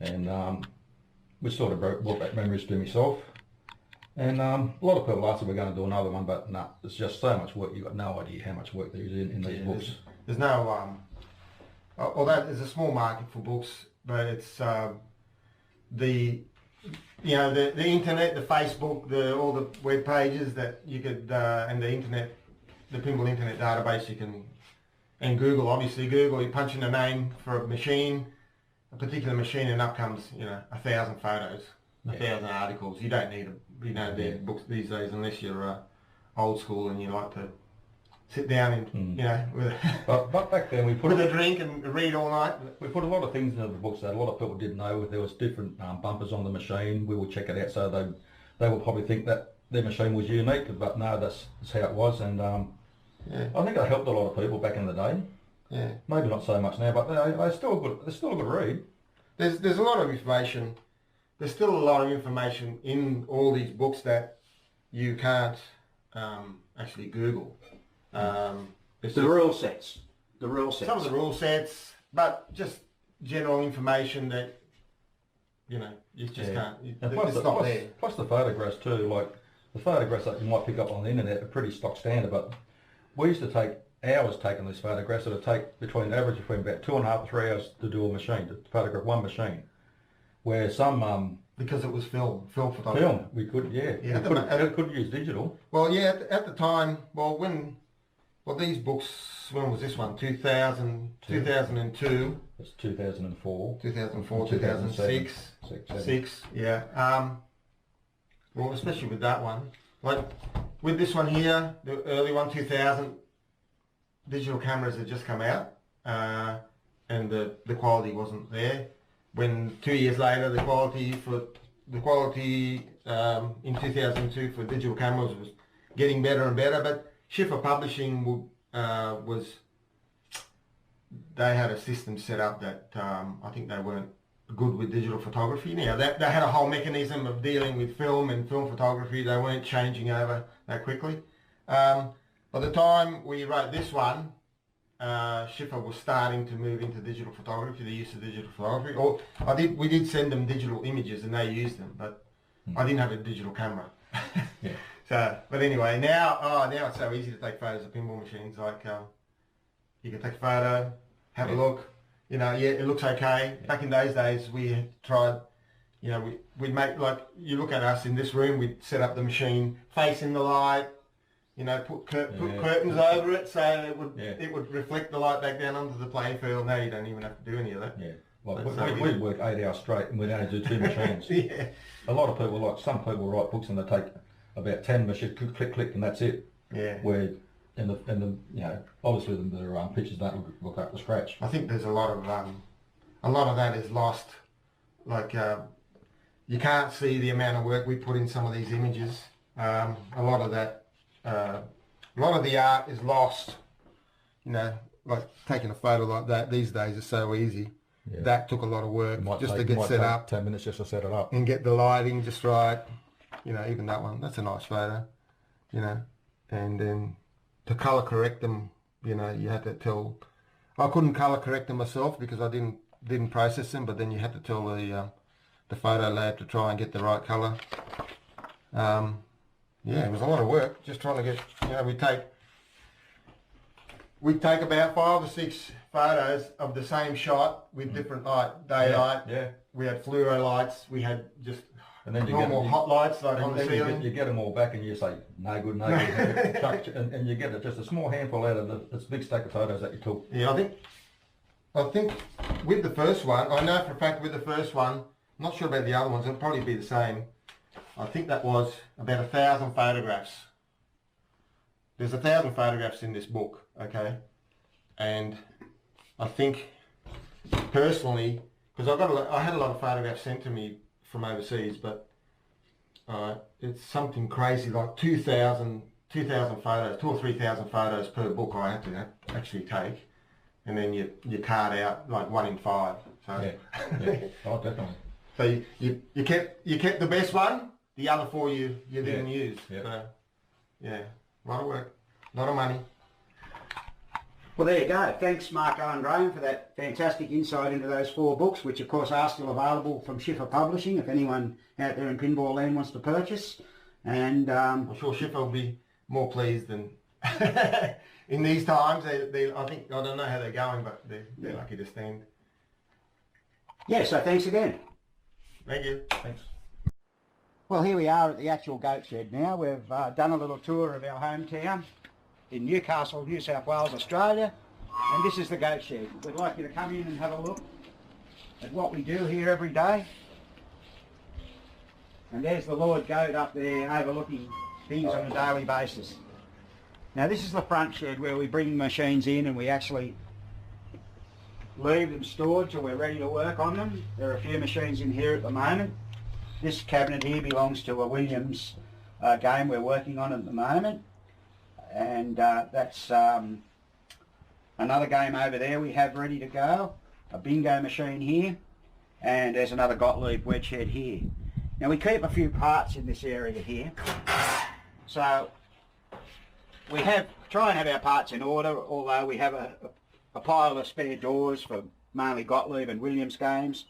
And which sort of brought back memories to myself. And a lot of people asked if we're going to do another one, but no, it's just so much work, you've got no idea how much work there is in these books. There's no, although there's a small market for books, but it's the internet, the Facebook, all the web pages that you could, and the internet, the Pinball Internet database, you can, and Google, obviously Google, you punch in a name for a machine, a particular machine, and up comes, 1,000 photos, 1,000 articles. You don't need books these days unless you're old school and you like to sit down and, with but back then we put a drink and read all night. We put a lot of things into the books that a lot of people didn't know. There was different bumpers on the machine. We would check it out, so they would probably think that their machine was unique, but no, that's how it was. And I think it helped a lot of people back in the day. Yeah. Maybe not so much now, but they're still a good read. There's a lot of information. There's still a lot of information in all these books that you can't actually Google. The rule sets. Some of the rule sets, but just general information that, you just can't. It's not there. Plus the photographs too. Like the photographs that you might pick up on the internet are pretty stock standard, but we used to take hours taking these photographs. It would take average between about 2.5 to 3 hours to do a machine, to photograph one machine. Where some because it was film photography. Film, we could we could use digital. Well, yeah, at the time, these books, when was this one? 2002. It's 2004. 2006. 6, yeah. Well, especially with that one. Like, with this one here, the early one, 2000, digital cameras had just come out, and the quality wasn't there. When 2 years later, the quality in 2002 for digital cameras was getting better and better, but Schiffer Publishing they had a system set up that I think they weren't good with digital photography. Now they had a whole mechanism of dealing with film and film photography. They weren't changing over that quickly. By the time we wrote this one, Schiffer was starting to move into digital photography, the use of digital photography. Or we did send them digital images and they used them, but I didn't have a digital camera. Yeah. So, but anyway, now it's so easy to take photos of pinball machines. Like you can take a photo, have a look. You know, yeah, it looks okay. Back in those days, we had tried. You know, we'd make, like, you look at us in this room, we'd set up the machine facing the light. You know, put curtains over it so it would reflect the light back down onto the playing field. Now you don't even have to do any of that. Yeah. Like we work 8 hours straight and we'd only do 2 machines. Yeah. A lot of people, like some people write books and they take about 10 machines, click, and that's it. Yeah. Where in the you know, obviously the pictures don't look up to scratch. I think there's a lot of that is lost. Like you can't see the amount of work we put in some of these images. A lot of that, a lot of the art is lost. You know, like taking a photo like that these days is so easy. Yeah. That took a lot of work just to get set up. 10 minutes just to set it up. And get the lighting just right. You know, even that one, that's a nice photo. You know, and then to colour correct them, you know, you had to tell. I couldn't colour correct them myself because I didn't process them, but then you had to tell the photo lab to try and get the right colour. Yeah, it was a lot of work just trying to get, you know, we'd take about 5 or 6 photos of the same shot with different light, daylight. Yeah. We had fluoro lights, we had just and then normal hot lights like on the ceiling. You get them all back and you say, no good, and you get just a small handful out of this big stack of photos that you took. Yeah, I think with the first one, I know for a fact with the first one, I'm not sure about the other ones, it'll probably be the same. I think that was about 1,000 photographs. There's 1,000 photographs in this book, okay? And I think personally, because I had a lot of photographs sent to me from overseas, but it's something crazy like 2,000 photos, 2,000 or 3,000 photos per book I had to actually take, and then you card out like 1 in 5. So yeah. Oh, definitely. So you kept the best one, the other 4 you didn't use. Yeah. So yeah, a lot of work, a lot of money. Well, there you go. Thanks, Marco and Graham, for that fantastic insight into those 4 books, which of course are still available from Schiffer Publishing if anyone out there in pinball land wants to purchase. And I'm sure Schiffer will be more pleased than in these times. I don't know how they're going, but they're lucky to stand. Yeah, so thanks again. Thank you. Thanks. Well, here we are at the actual goat shed now. We've done a little tour of our hometown in Newcastle, New South Wales, Australia, and this is the goat shed. We'd like you to come in and have a look at what we do here every day. And there's the Lord Goat up there overlooking things on a daily basis. Now this is the front shed where we bring machines in and we actually leave them stored till we're ready to work on them. There are a few machines in here at the moment. This cabinet here belongs to a Williams game we're working on at the moment. And that's another game over there we have ready to go, a bingo machine here, and there's another Gottlieb wedge head here. Now we keep a few parts in this area here, so we try and have our parts in order, although we have a pile of spare doors for mainly Gottlieb and Williams games,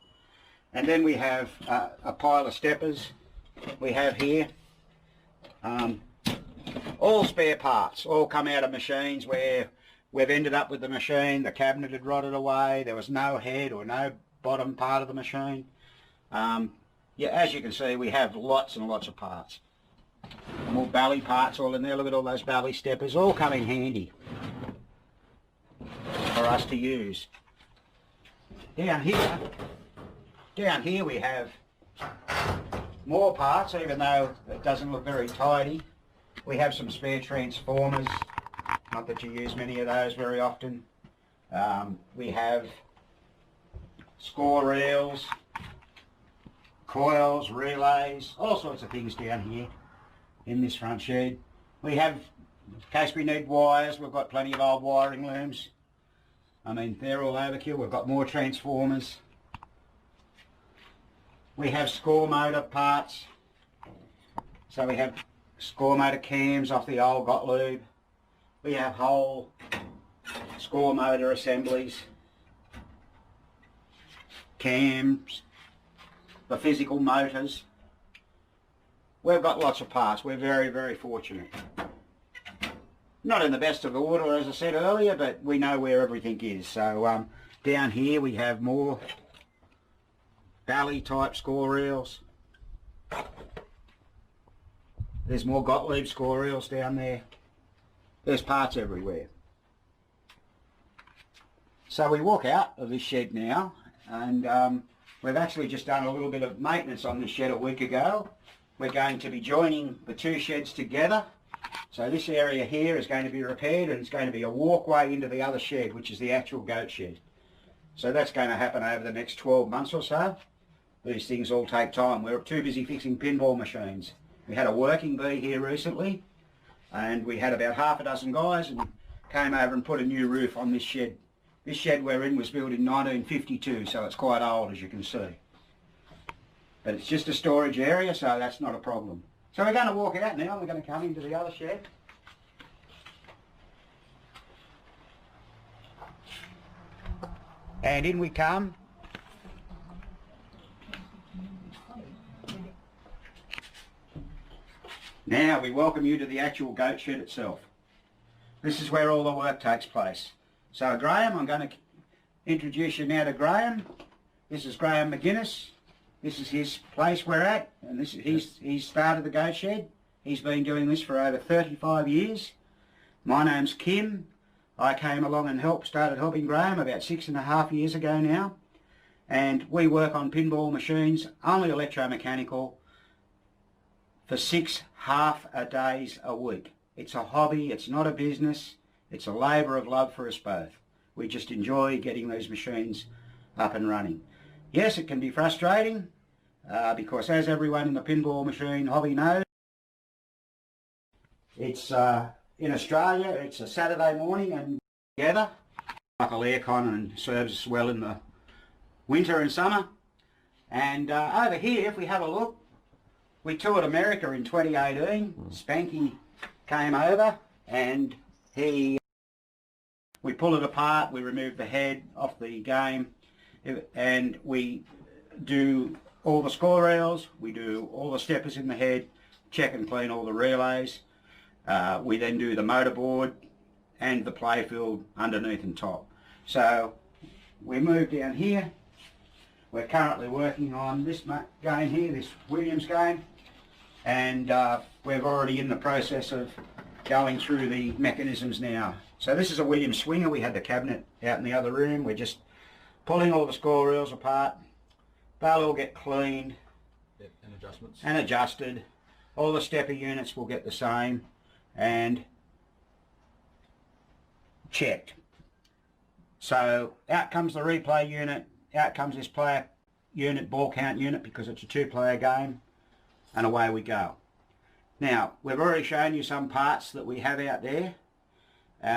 and then we have a pile of steppers we have here. All spare parts, all come out of machines where we've ended up with the machine, the cabinet had rotted away, there was no head or no bottom part of the machine. Yeah, as you can see, we have lots and lots of parts. More bally parts all in there. Look at all those bally steppers, all come in handy for us to use. Down here we have more parts, even though it doesn't look very tidy. We have some spare transformers, not that you use many of those very often. We have score reels, coils, relays, all sorts of things down here in this front shed. We have, in case we need wires, we've got plenty of old wiring looms. I mean, they're all overkill. We've got more transformers. We have score motor parts. So we have score motor cams off the old Gottlieb. We have whole score motor assemblies, cams, the physical motors. We've got lots of parts. We're very, very fortunate. Not in the best of order, as I said earlier, but we know where everything is. So down here we have more Bally type score reels. There's more Gottlieb score reels down there. There's parts everywhere. So we walk out of this shed now, and we've actually just done a little bit of maintenance on this shed a week ago. We're going to be joining the two sheds together. So this area here is going to be repaired, and it's going to be a walkway into the other shed, which is the actual goat shed. So that's going to happen over the next 12 months or so. These things all take time. We're too busy fixing pinball machines. We had a working bee here recently, and we had about half a dozen guys and came over and put a new roof on this shed. This shed we're in was built in 1952, so it's quite old, as you can see. But it's just a storage area, so that's not a problem. So we're going to walk out now. We're going to come into the other shed. And in we come. Now we welcome you to the actual goat shed itself. This is where all the work takes place. So Graham, I'm going to introduce you now to Graham. This is Graham McGuinness. This is his place we're at, and this is, he's started the goat shed. He's been doing this for over 35 years. My name's Kim. I came along and started helping Graham about 6.5 years ago now. And we work on pinball machines, only electromechanical, for 6 half-a-days a week. It's a hobby, it's not a business, it's a labour of love for us both. We just enjoy getting these machines up and running. Yes, it can be frustrating, because as everyone in the pinball machine hobby knows, it's in Australia, it's a Saturday morning and together. Local aircon and serves us well in the winter and summer. And over here, if we have a look, we toured America in 2018. Spanky came over and we pull it apart, we remove the head off the game, and we do all the score rails, we do all the steppers in the head, check and clean all the relays. We then do the motorboard and the playfield underneath and top. So we move down here. We're currently working on this game here, this Williams game, and we're already in the process of going through the mechanisms now. So this is a Williams swinger. We had the cabinet out in the other room. We're just pulling all the score reels apart. They'll all get cleaned and adjustments and adjusted. All the stepper units will get the same and checked. So out comes the replay unit, out comes this player unit, ball count unit, because it's a 2-player game, and away we go. Now, we've already shown you some parts that we have out there.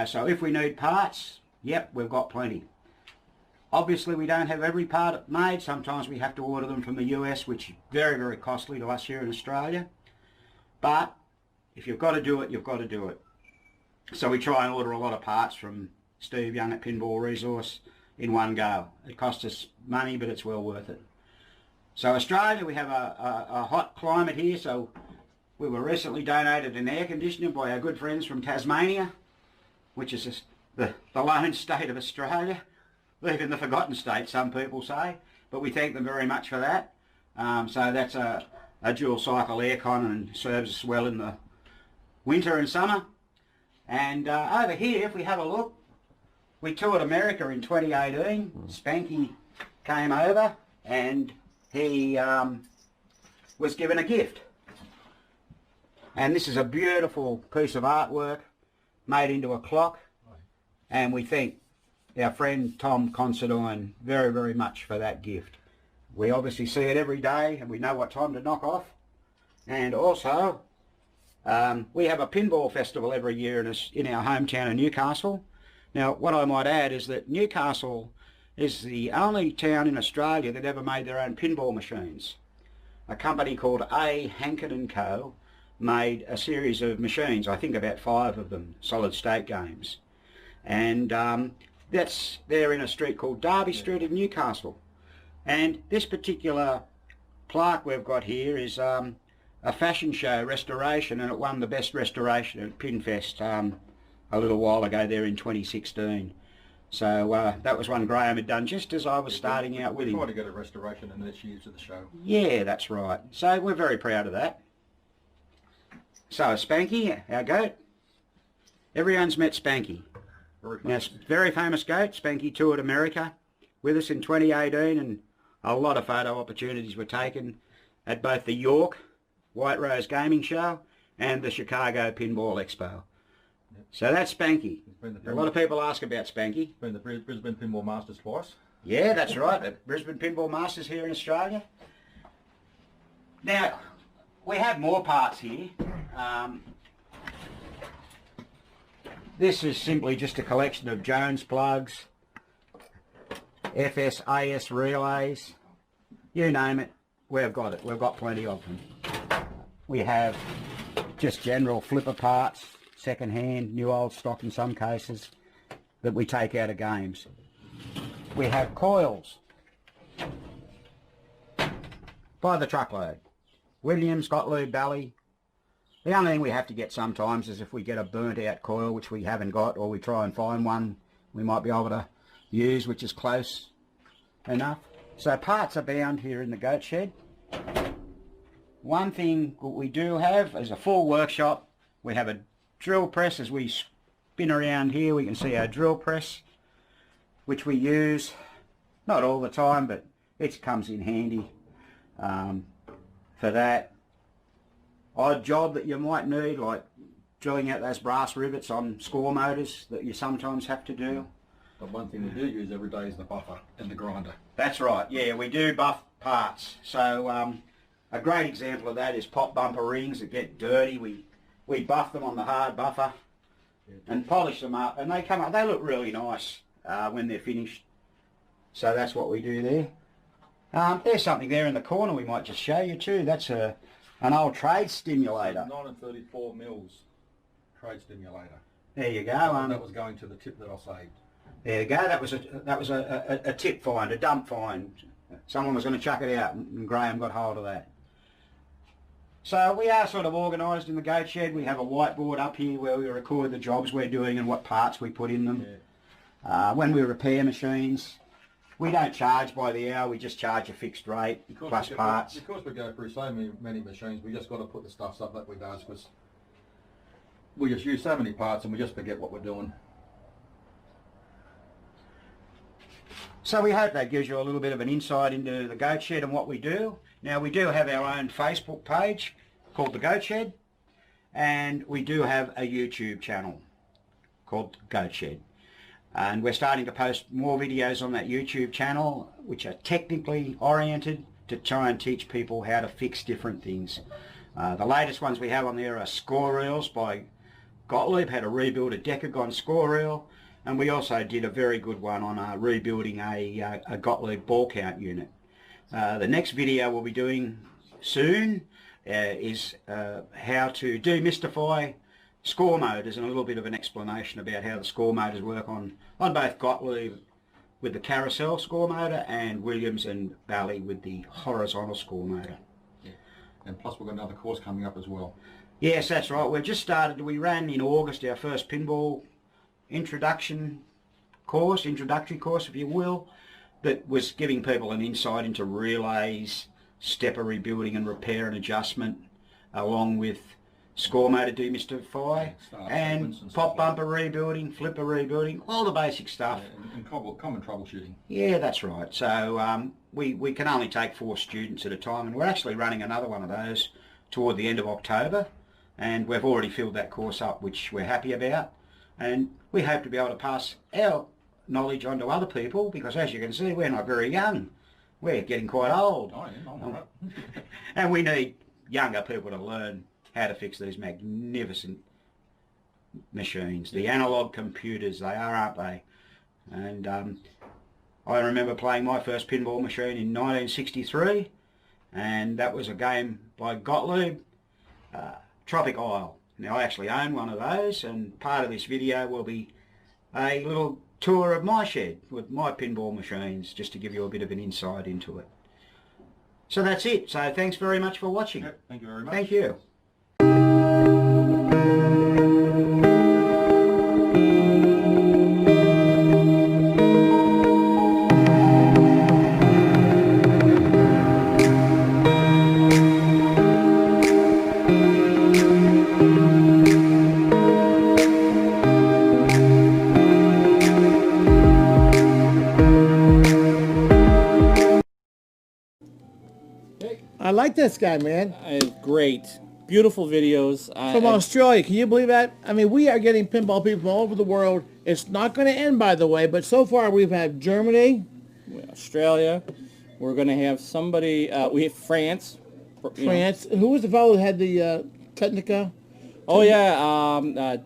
So if we need parts, yep, we've got plenty. Obviously we don't have every part made. Sometimes we have to order them from the US, which is very, very costly to us here in Australia. But if you've got to do it, you've got to do it. So we try and order a lot of parts from Steve Young at Pinball Resource in one go. It costs us money, but it's well worth it. So Australia, we have a hot climate here, so we were recently donated an air conditioner by our good friends from Tasmania, which is the lone state of Australia. Even the forgotten state, some people say, but we thank them very much for that. So that's a dual cycle aircon and serves us well in the winter and summer. And over here, if we have a look, we toured America in 2018. Spanky came over and he was given a gift. And this is a beautiful piece of artwork made into a clock, and we thank our friend Tom Considine very, very much for that gift. We obviously see it every day and we know what time to knock off. And also, we have a pinball festival every year in our hometown of Newcastle. Now, what I might add is that Newcastle is the only town in Australia that ever made their own pinball machines. A company called A. Hankin & Co. made a series of machines, I think about 5 of them, solid state games. and that's there in a street called Derby Street in Newcastle. And this particular plaque we've got here is a fashion show restoration, and it won the best restoration at Pinfest a little while ago there in 2016. So that was one Graham had done just as I was starting out with him. We tried to get a restoration in this year to the show. Yeah, that's right. So we're very proud of that. So Spanky, our goat. Everyone's met Spanky. Very famous goat. Spanky toured America with us in 2018, and a lot of photo opportunities were taken at both the York White Rose Gaming Show and the Chicago Pinball Expo. So that's Spanky. A lot of people ask about Spanky. Been the Brisbane Pinball Masters twice. Yeah, that's right. The Brisbane Pinball Masters here in Australia. Now, we have more parts here. This is simply just a collection of Jones plugs, FS, AS relays, you name it, we've got it. We've got plenty of them. We have just general flipper parts, second-hand, new old stock in some cases, that we take out of games. We have coils by the truckload. Williams, Gottlieb, Bally. The only thing we have to get sometimes is if we get a burnt out coil, which we haven't got, or we try and find one we might be able to use, which is close enough. So parts are bound here in the goat shed. One thing we do have is a full workshop. We have a drill press. As we spin around here, we can see our drill press, which we use, not all the time, but it comes in handy for that. Odd job that you might need, like drilling out those brass rivets on score motors that you sometimes have to do. But one thing we do use every day is the buffer and the grinder. That's right, yeah, we do buff parts. So a great example of that is pop bumper rings that get dirty. We buff them on the hard buffer and polish them up, and they come up, they look really nice when they're finished. So that's what we do there. There's something there in the corner we might just show you too. That's an old trade stimulator. 934 mils trade stimulator. There you go. That was going to the tip that I saved. There you go. That was a tip find, a dump find. Someone was going to chuck it out, and Graham got hold of that. So we are sort of organised in the goat shed. We have a whiteboard up here where we record the jobs we're doing and what parts we put in them. Yeah. When we repair machines, we don't charge by the hour, we just charge a fixed rate plus parts. Because we go through so many machines, we just got to put the stuff up that we do, because we just use so many parts and we just forget what we're doing. So we hope that gives you a little bit of an insight into the Goat Shed and what we do. Now we do have our own Facebook page called The Goat Shed, and we do have a YouTube channel called Goat Shed. And we're starting to post more videos on that YouTube channel, which are technically oriented to try and teach people how to fix different things. The latest ones we have on there are score reels by Gottlieb, how to rebuild a Decagon score reel, and we also did a very good one on rebuilding a Gottlieb ball count unit. The next video we'll be doing soon is how to demystify score motors, and a little bit of an explanation about how the score motors work on both Gottlieb with the carousel score motor and Williams and Bally with the horizontal score motor. Yeah. And plus we've got another course coming up as well. Yes, that's right. We've just started. We ran in August our first pinball introductory course, if you will, that was giving people an insight into relays, stepper rebuilding and repair and adjustment, along with score motor demystify, and pop bumper rebuilding, flipper rebuilding, all the basic stuff. Yeah, and common troubleshooting. Yeah, that's right. So we can only take 4 students at a time, and we're actually running another one of those toward the end of October, and we've already filled that course up, which we're happy about, and we hope to be able to pass our knowledge on to other people, because as you can see, we're not very young. We're getting quite old. I am, I'm all right. And we need younger people to learn how to fix these magnificent machines. The analog computers, they are, aren't they? And I remember playing my first pinball machine in 1963, and that was a game by Gottlieb, Tropic Isle. Now I actually own one of those, and part of this video will be a little tour of my shed with my pinball machines, just to give you a bit of an insight into it. So that's it. So thanks very much for watching. Yep, thank you very much. Thank you. I like this guy, man. Great. Beautiful videos. From Australia. Can you believe that? I mean, we are getting pinball people from all over the world. It's not going to end, by the way, but so far we've had Germany, Australia. We're going to have somebody, we have France. France. Who was the fellow that had the Technica? Oh, yeah.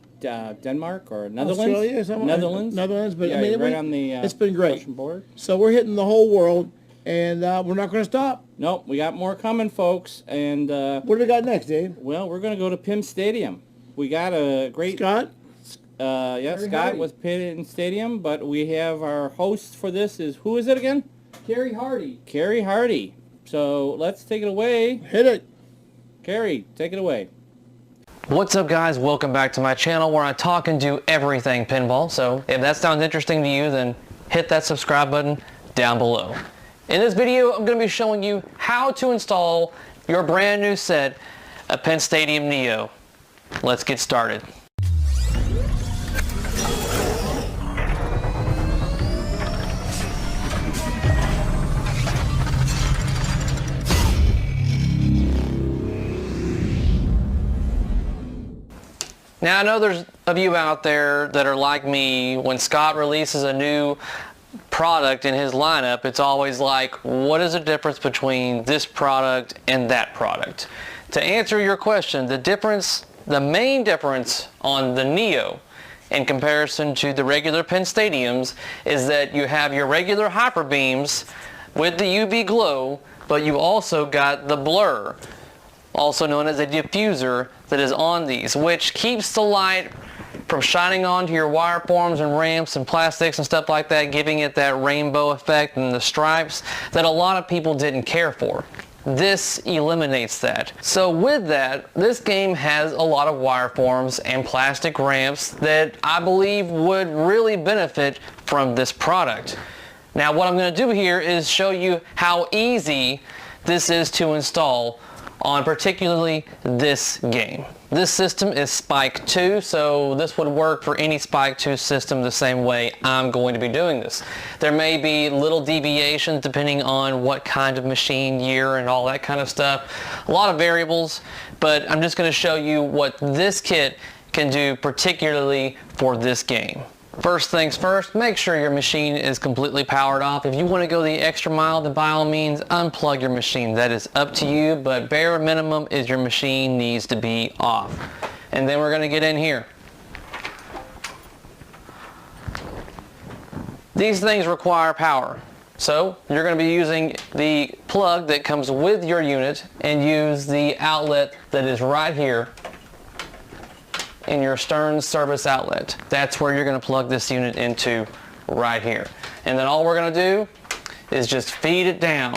Denmark or Netherlands? Australia or something? Netherlands, but yeah, I mean, right on the it's been great. Russian border. So we're hitting the whole world, and we're not going to stop. Nope, we got more coming, folks. And what do we got next, Dave? Well, we're going to go to Pim Stadium. We got a great Scott. Yeah, Scott with Pim Stadium, but we have our host for this is, who is it again? Cary Hardy. Cary Hardy. So let's take it away. Hit it. Cary, take it away. What's up, guys? Welcome back to my channel where I talk and do everything pinball. So if that sounds interesting to you, then hit that subscribe button down below. In this video, I'm going to be showing you how to install your brand new set of Penn Stadium Neo. Let's get started. Now, I know there's of you out there that are like me. When Scott releases a new product in his lineup, it's always like, what is the difference between this product and that product? To answer your question, the main difference on the Neo in comparison to the regular Penn Stadiums is that you have your regular hyper beams with the UV glow, but you also got the blur, also known as a diffuser, that is on these, which keeps the light from shining onto your wire forms and ramps and plastics and stuff like that, giving it that rainbow effect and the stripes that a lot of people didn't care for. This eliminates that. So with that, this game has a lot of wire forms and plastic ramps that I believe would really benefit from this product. Now, what I'm going to do here is show you how easy this is to install on particularly this game. This system is Spike 2, so this would work for any Spike 2 system the same way I'm going to be doing this. There may be little deviations depending on what kind of machine, year, and all that kind of stuff. A lot of variables, but I'm just going to show you what this kit can do particularly for this game. First things first, make sure your machine is completely powered off. If you want to go the extra mile, then by all means unplug your machine. That is up to you, but bare minimum is your machine needs to be off. And then we're going to get in here. These things require power. So you're going to be using the plug that comes with your unit and use the outlet that is right here in your stern service outlet. That's where you're going to plug this unit into right here. And then all we're going to do is just feed it down.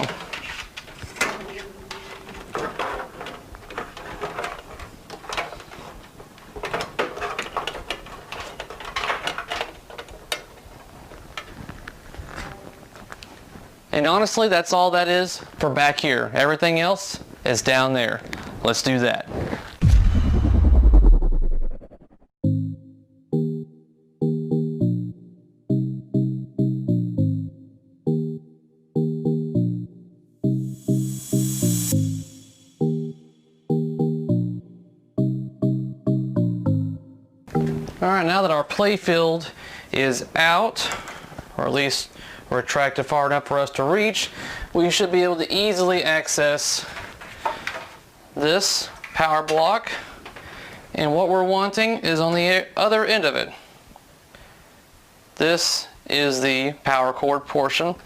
And honestly, that's all that is for back here. Everything else is down there. Let's do that. Alright, now that our playfield is out, or at least retracted far enough for us to reach, we should be able to easily access this power block. And what we're wanting is on the other end of it. This is the power cord portion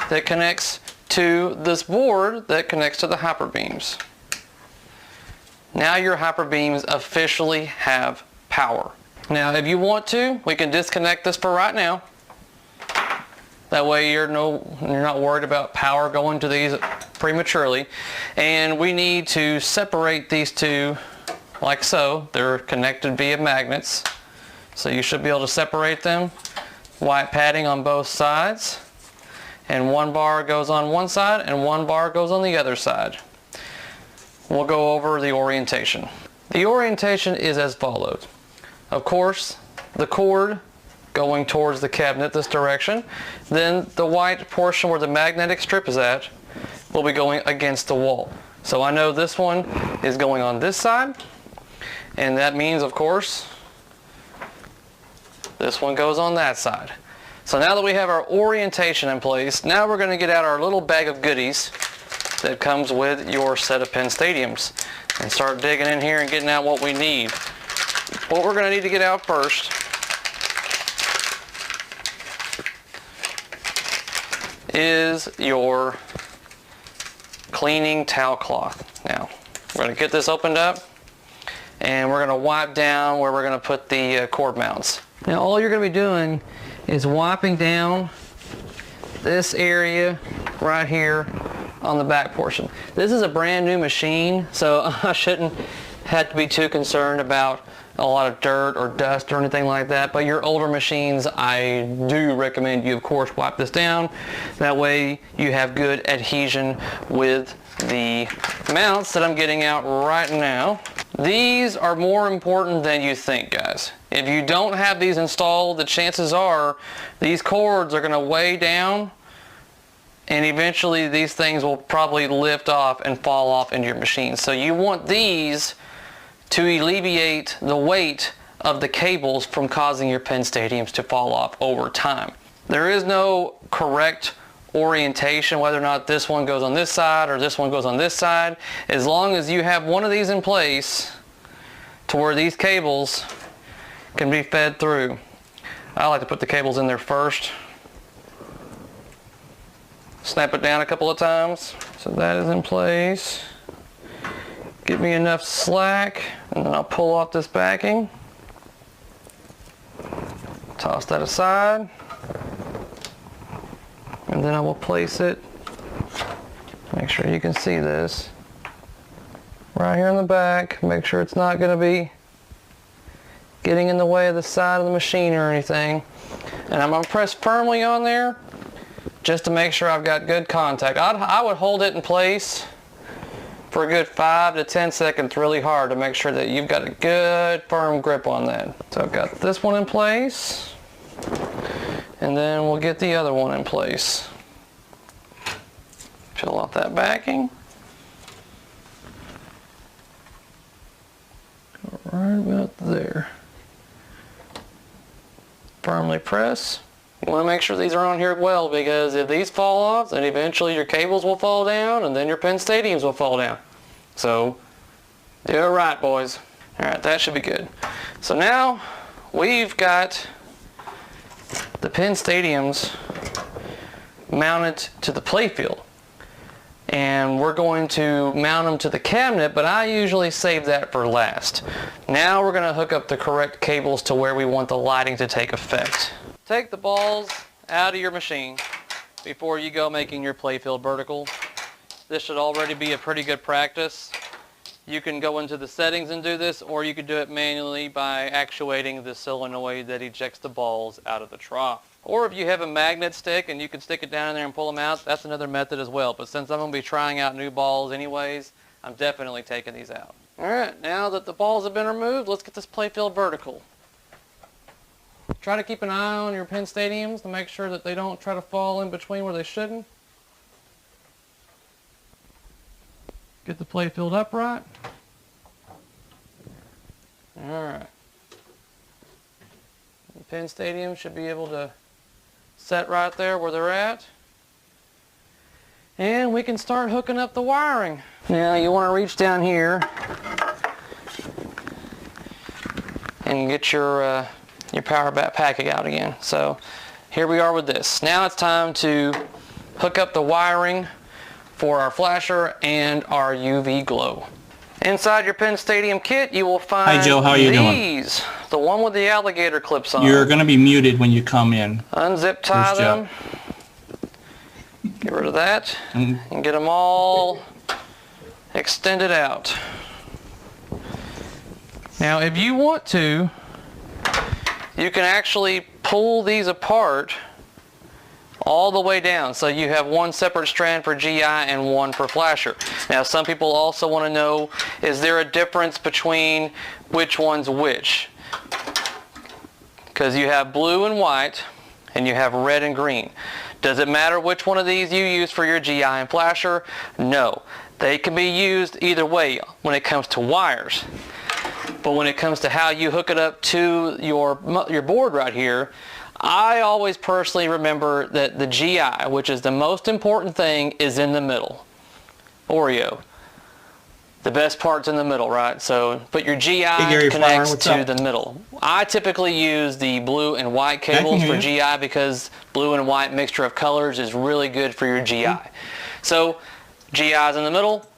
that connects to this board that connects to the hyper beams. Now your hyper beams officially have power. Now, if you want to, we can disconnect this for right now. That way you're not worried about power going to these prematurely. And we need to separate these two like so. They're connected via magnets. So you should be able to separate them. White padding on both sides. And one bar goes on one side and one bar goes on the other side. We'll go over the orientation. The orientation is as follows. Of course, the cord going towards the cabinet this direction. Then the white portion where the magnetic strip is at will be going against the wall. So I know this one is going on this side, and that means, of course, this one goes on that side. So now that we have our orientation in place, now we're going to get out our little bag of goodies that comes with your set of Penn Stadiums and start digging in here and getting out what we need. What we're going to need to get out first is your cleaning towel cloth. Now, we're going to get this opened up and we're going to wipe down where we're going to put the cord mounts. Now, all you're going to be doing is wiping down this area right here on the back portion. This is a brand new machine, so I shouldn't have to be too concerned about a lot of dirt or dust or anything like that. But your older machines, I do recommend you, of course, wipe this down. That way you have good adhesion with the mounts that I'm getting out right now. These are more important than you think, guys. If you don't have these installed, the chances are these cords are going to weigh down, and eventually these things will probably lift off and fall off into your machine. So you want these to alleviate the weight of the cables from causing your Penn Stadiums to fall off over time. There is no correct orientation, whether or not this one goes on this side or this one goes on this side. As long as you have one of these in place to where these cables can be fed through. I like to put the cables in there first. Snap it down a couple of times. So that is in place. Give me enough slack, and then I'll pull off this backing. Toss that aside. And then I will place it, make sure you can see this, right here in the back. Make sure it's not going to be getting in the way of the side of the machine or anything. And I'm going to press firmly on there just to make sure I've got good contact. I would hold it in place for a good 5 to 10 seconds really hard to make sure that you've got a good firm grip on that. So I've got this one in place, and then we'll get the other one in place. Peel off that backing. Go right about there. Firmly press. You want to make sure these are on here well, because if these fall off, then eventually your cables will fall down and then your Penn Stadiums will fall down. So do it right, boys. Alright, that should be good. So now we've got the Penn Stadiums mounted to the playfield. And we're going to mount them to the cabinet, but I usually save that for last. Now we're going to hook up the correct cables to where we want the lighting to take effect. Take the balls out of your machine before you go making your playfield vertical. This should already be a pretty good practice. You can go into the settings and do this, or you could do it manually by actuating the solenoid that ejects the balls out of the trough. Or if you have a magnet stick and you can stick it down in there and pull them out, that's another method as well. But since I'm going to be trying out new balls anyways, I'm definitely taking these out. Alright, now that the balls have been removed, let's get this playfield vertical. Try to keep an eye on your Penn Stadiums to make sure that they don't try to fall in between where they shouldn't. Get the playfield upright. Alright. The Penn Stadium should be able to set right there where they're at. And we can start hooking up the wiring. Now you want to reach down here and get your power back packet out again. So here we are with this. Now it's time to hook up the wiring for our flasher and our UV glow. Inside your Penn Stadium kit, you will find Hi, Joe. How are you doing? these. The one with the alligator clips on. You're going to be muted when you come in. Unzip tie Here's Joe. them. Get rid of that. And get them all extended out. Now, if you want to, you can actually pull these apart all the way down. So you have one separate strand for GI and one for flasher. Now, some people also want to know, is there a difference between which one's which? Because you have blue and white, and you have red and green. Does it matter which one of these you use for your GI and flasher? No. They can be used either way when it comes to wires. But when it comes to how you hook it up to your board right here, I always personally remember that the GI, which is the most important thing, is in the middle. Oreo. The best part's in the middle, right? So, but your GI connects to the middle. I typically use the blue and white cables for GI because blue and white mixture of colors is really good for your GI. So, GI's in the middle,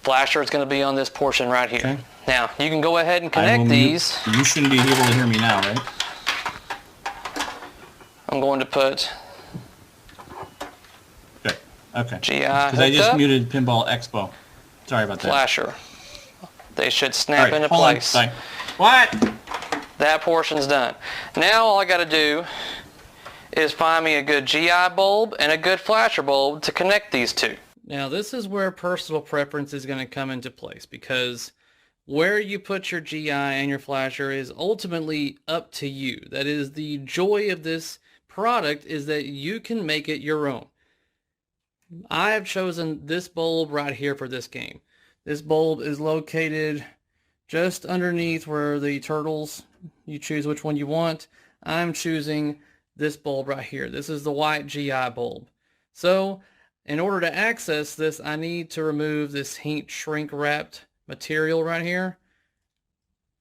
flasher is going to be on this portion right here. Okay. Now, you can go ahead and connect these. You shouldn't be able to hear me now, right? I'm going to put Okay. GI because I just muted Pinball Expo. Sorry about that. Flasher. They should snap into hold on. place. Bye. What? That portion's done. Now all I got to do is find me a good GI bulb and a good flasher bulb to connect these two. Now this is where personal preference is going to come into place, because where you put your GI and your flasher is ultimately up to you. That is the joy of this product, is that you can make it your own. I have chosen this bulb right here for this game. This bulb is located just underneath where the turtles, you choose which one you want. I'm choosing this bulb right here. This is the white GI bulb. So in order to access this, I need to remove this heat shrink wrapped material right here.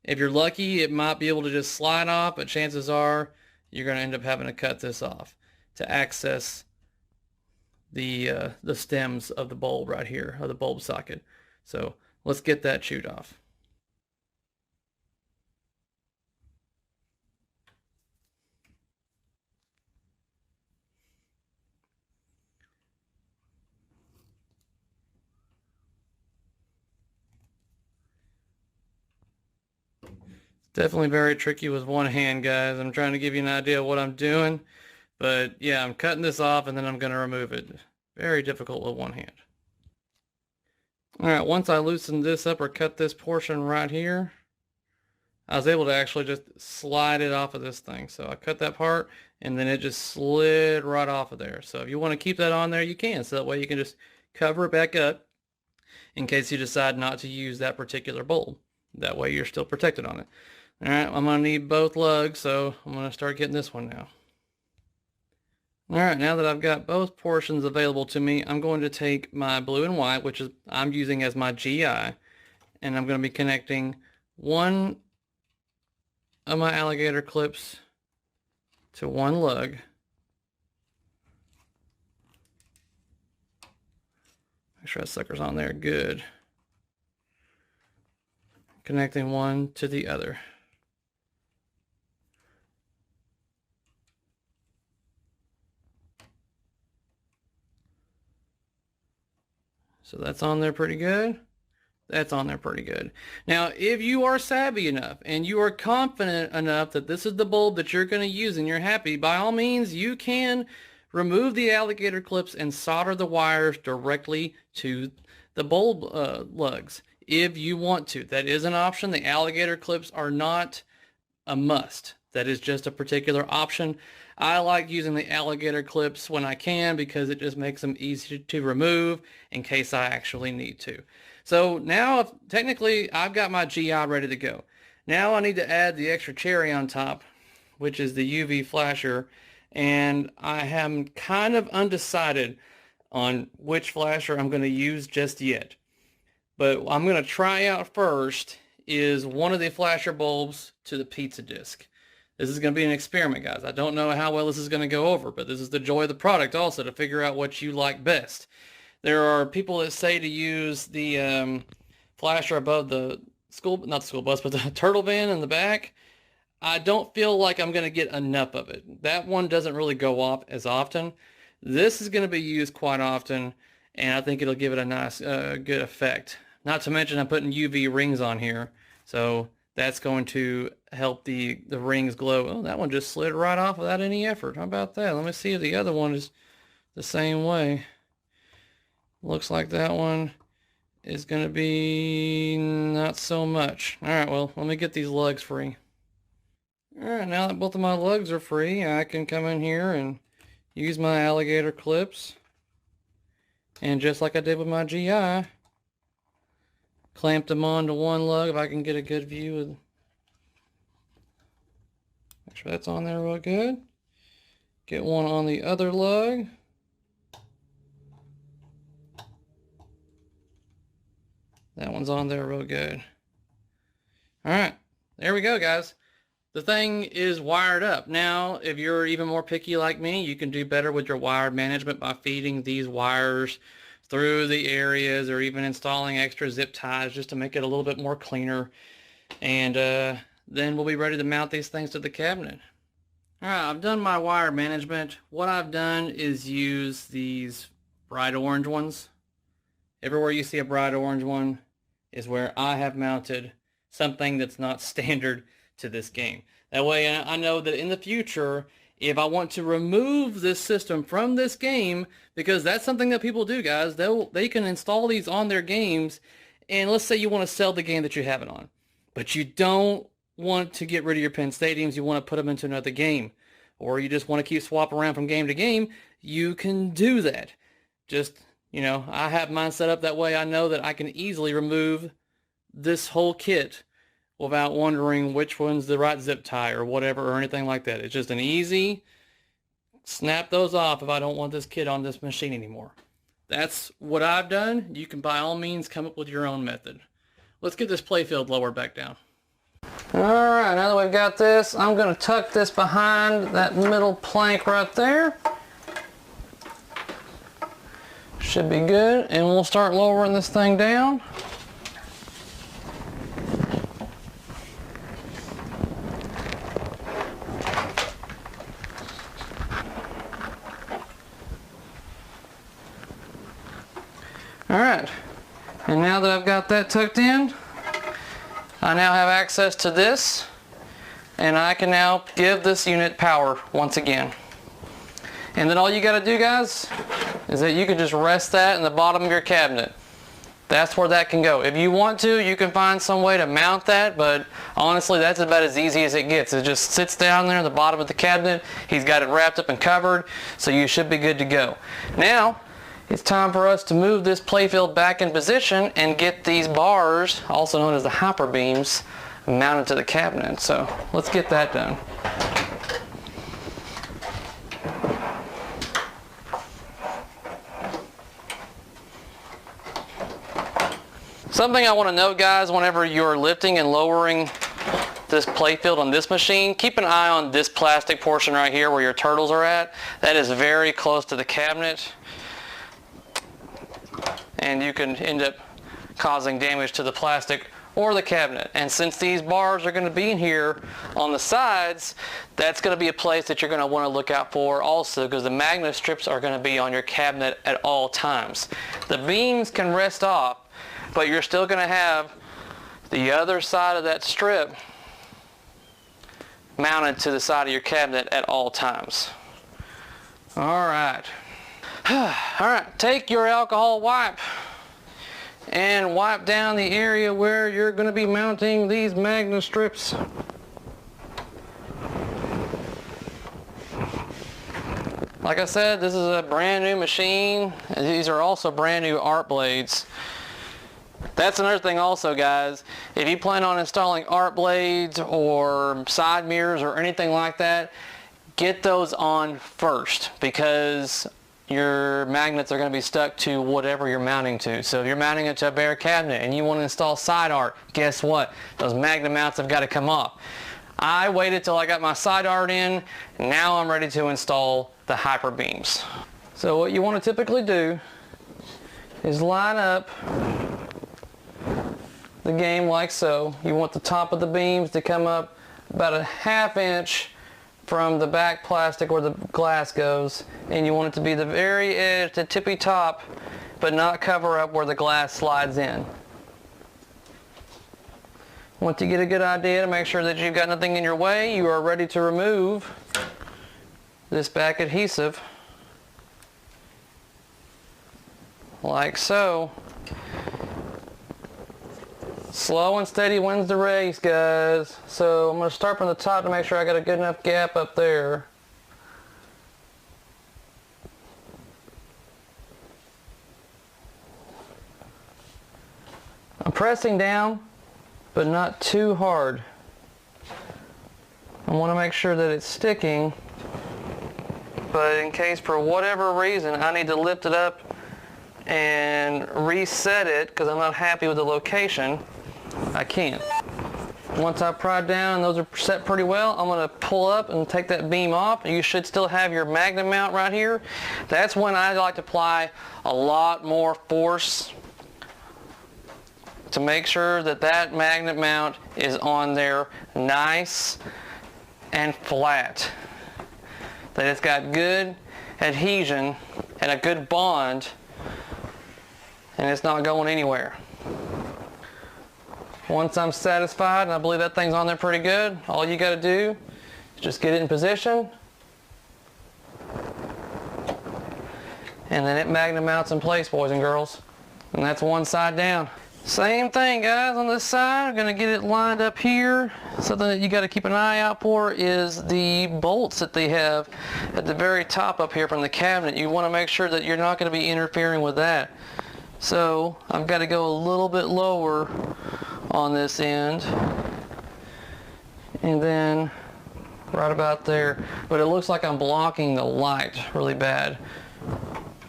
If you're lucky, it might be able to just slide off, but chances are you're going to end up having to cut this off to access the stems of the bulb right here, of the bulb socket. So let's get that chewed off. Definitely very tricky with one hand, guys. I'm trying to give you an idea of what I'm doing. But yeah, I'm cutting this off and then I'm going to remove it. Very difficult with one hand. Alright, once I loosened this up or cut this portion right here, I was able to actually just slide it off of this thing. So I cut that part and then it just slid right off of there. So if you want to keep that on there, you can. So that way you can just cover it back up in case you decide not to use that particular bulb. That way you're still protected on it. Alright, I'm going to need both lugs, so I'm going to start getting this one now. Alright, now that I've got both portions available to me, I'm going to take my blue and white, which is I'm using as my GI, and I'm going to be connecting one of my alligator clips to one lug. Make sure that sucker's on there good. Connecting one to the other. So that's on there pretty good. That's on there pretty good. Now, if you are savvy enough and you are confident enough that this is the bulb that you're going to use and you're happy, by all means, you can remove the alligator clips and solder the wires directly to the bulb lugs if you want to. That is an option. The alligator clips are not a must. That is just a particular option. I like using the alligator clips when I can because it just makes them easy to remove in case I actually need to. So now technically I've got my GI ready to go. Now I need to add the extra cherry on top, which is the UV flasher, and I am kind of undecided on which flasher I'm going to use just yet. But I'm going to try out first is one of the flasher bulbs to the pizza disc. This is going to be an experiment, guys. I don't know how well this is going to go over, but this is the joy of the product also, to figure out what you like best. There are people that say to use the flasher above the not the school bus, but the turtle van in the back, I don't feel like I'm going to get enough of it. That one doesn't really go off as often. This is going to be used quite often, and I think it'll give it a nice, good effect. Not to mention I'm putting UV rings on here, so that's going to help the rings glow. Oh, that one just slid right off without any effort. How about that? Let me see if the other one is the same way. Looks like that one is going to be not so much. All right, well, let me get these lugs free. All right, now that both of my lugs are free, I can come in here and use my alligator clips. And just like I did with my GI, clamp them onto one lug if I can get a good view of. Make sure that's on there real good. Get one on the other lug. That one's on there real good. Alright, there we go, guys. The thing is wired up. Now, if you're even more picky like me, you can do better with your wire management by feeding these wires through the areas or even installing extra zip ties just to make it a little bit more cleaner. And then we'll be ready to mount these things to the cabinet. Alright, I've done my wire management. What I've done is use these bright orange ones. Everywhere you see a bright orange one is where I have mounted something that's not standard to this game. That way I know that in the future, if I want to remove this system from this game, because that's something that people do, guys, they can install these on their games, and let's say you want to sell the game that you have it on, but you don't want to get rid of your Penn Stadiums, you want to put them into another game, or you just want to keep swapping around from game to game, you can do that. Just, you know, I have mine set up that way. I know that I can easily remove this whole kit without wondering which one's the right zip tie or whatever or anything like that. It's just an easy snap those off if I don't want this kit on this machine anymore. That's what I've done. You can by all means come up with your own method. Let's get this playfield lowered back down. Alright, now that we've got this, I'm going to tuck this behind that middle plank right there. Should be good, and we'll start lowering this thing down. Alright, and now that I've got that tucked in, I now have access to this, and I can now give this unit power once again. And then all you got to do, guys, is that you can just rest that in the bottom of your cabinet. That's where that can go. If you want to, you can find some way to mount that, but honestly, that's about as easy as it gets. It just sits down there in the bottom of the cabinet. He's got it wrapped up and covered, so you should be good to go. Now, it's time for us to move this playfield back in position and get these bars, also known as the hyper beams, mounted to the cabinet. So let's get that done. Something I want to note, guys, whenever you're lifting and lowering this playfield on this machine, keep an eye on this plastic portion right here where your turtles are at. That is very close to the cabinet, and you can end up causing damage to the plastic or the cabinet. And since these bars are going to be in here on the sides, that's going to be a place that you're going to want to look out for also, because the magnet strips are going to be on your cabinet at all times. The beams can rest off, but you're still going to have the other side of that strip mounted to the side of your cabinet at all times. Alright. Alright, take your alcohol wipe and wipe down the area where you're going to be mounting these magnet strips. Like I said, this is a brand new machine. These are also brand new art blades. That's another thing also, guys. If you plan on installing art blades or side mirrors or anything like that, get those on first, because your magnets are going to be stuck to whatever you're mounting to. So if you're mounting it to a bare cabinet and you want to install side art, guess what? Those magnet mounts have got to come off. I waited till I got my side art in. Now I'm ready to install the hyper beams. So what you want to typically do is line up the game like so. You want the top of the beams to come up about a ½ inch from the back plastic where the glass goes, and you want it to be the very edge, the tippy top, but not cover up where the glass slides in. Once you get a good idea to make sure that you've got nothing in your way, you are ready to remove this back adhesive like so. Slow and steady wins the race, guys. So I'm going to start from the top to make sure I got a good enough gap up there. I'm pressing down, but not too hard. I want to make sure that it's sticking, but in case for whatever reason I need to lift it up and reset it because I'm not happy with the location, I can. Once I pry down and those are set pretty well, I'm going to pull up and take that beam off. You should still have your magnet mount right here. That's when I like to apply a lot more force to make sure that that magnet mount is on there nice and flat. That it's got good adhesion and a good bond, and it's not going anywhere. Once I'm satisfied, and I believe that thing's on there pretty good, all you got to do is just get it in position, and then it magnet mounts in place, boys and girls. And that's one side down. Same thing, guys, on this side. I'm going to get it lined up here. Something that you got to keep an eye out for is the bolts that they have at the very top up here from the cabinet. You want to make sure that you're not going to be interfering with that. So I've got to go a little bit lower on this end, and then right about there. But it looks like I'm blocking the light really bad,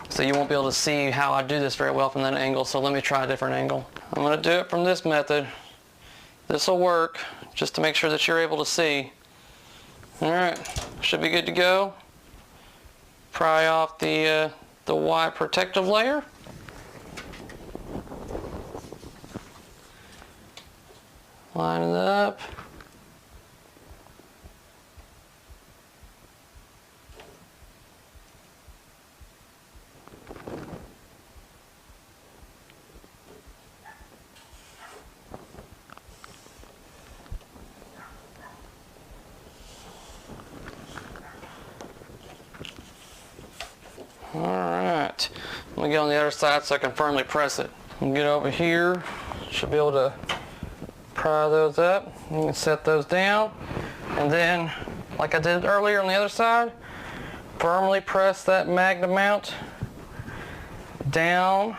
so you won't be able to see how I do this very well from that angle. So let me try a different angle. I'm going to do it from this method. This will work just to make sure that you're able to see. Alright, should be good to go. Pry off the white protective layer. Line it up. Alright, let me get on the other side so I can firmly press it. And get over here, should be able to pry those up. You can set those down, and then like I did earlier on the other side, firmly press that magnet mount down.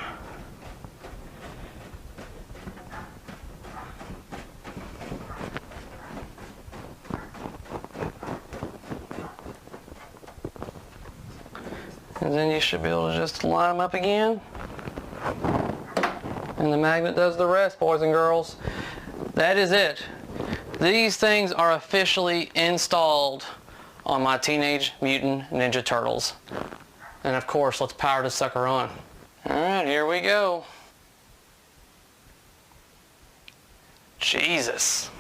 And then you should be able to just line them up again. And the magnet does the rest, boys and girls. That is it. These things are officially installed on my Teenage Mutant Ninja Turtles. And of course, let's power this sucker on. Alright, here we go. Jesus.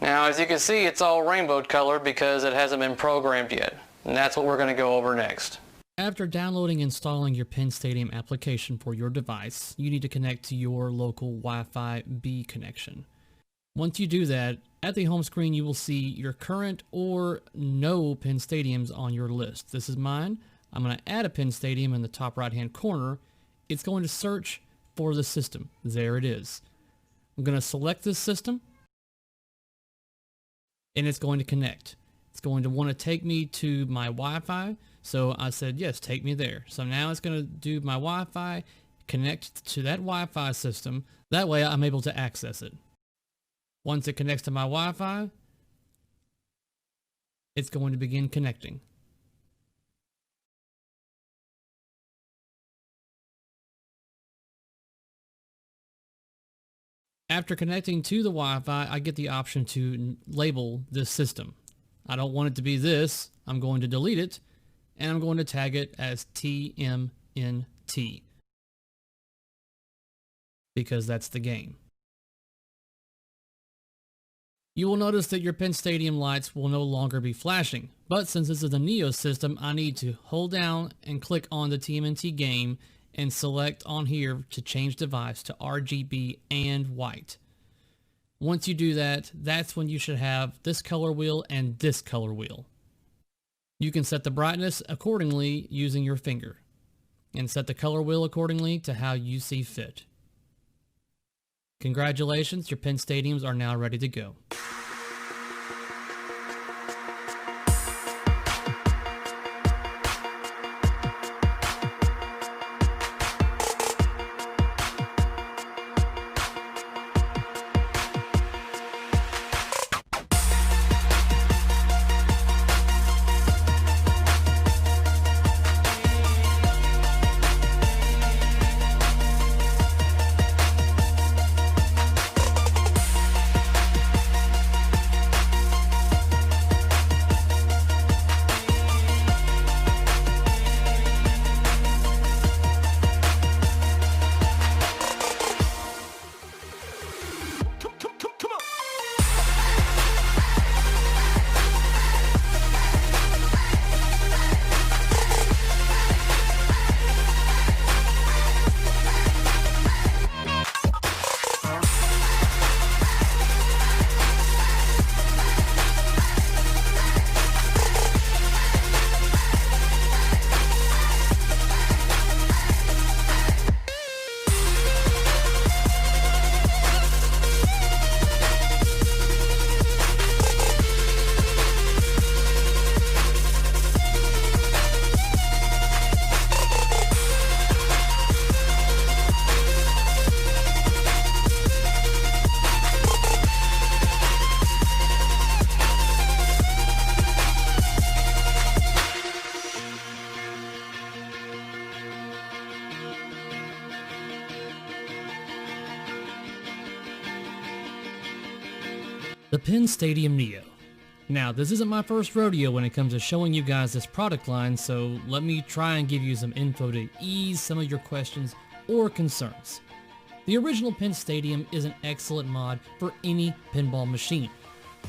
Now, as you can see, it's all rainbow colored because it hasn't been programmed yet. And that's what we're going to go over next. After downloading and installing your Pin Stadium application for your device, you need to connect to your local Wi-Fi B connection. Once you do that, at the home screen you will see your current or no Pin Stadiums on your list. This is mine. I'm going to add a Pin Stadium in the top right hand corner. It's going to search for the system. There it is. I'm going to select this system, and it's going to connect. It's going to want to take me to my Wi-Fi. So I said, yes, take me there. So now it's going to do my Wi-Fi, connect to that Wi-Fi system. That way I'm able to access it. Once it connects to my Wi-Fi, it's going to begin connecting. After connecting to the Wi-Fi, I get the option to label this system. I don't want it to be this. I'm going to delete it, and I'm going to tag it as TM TMNT. Because that's the game. You will notice that your Pin Stadium lights will no longer be flashing, but since this is a Neo system, I need to hold down and click on the TMNT game and select on here to change device to RGB and white. Once you do that, that's when you should have this color wheel and this color wheel. You can set the brightness accordingly using your finger, and set the color wheel accordingly to how you see fit. Congratulations, your Pin Stadiums are now ready to go. The Pin Stadium Neo. Now, this isn't my first rodeo when it comes to showing you guys this product line, so let me try and give you some info to ease some of your questions or concerns. The original Pin Stadium is an excellent mod for any pinball machine.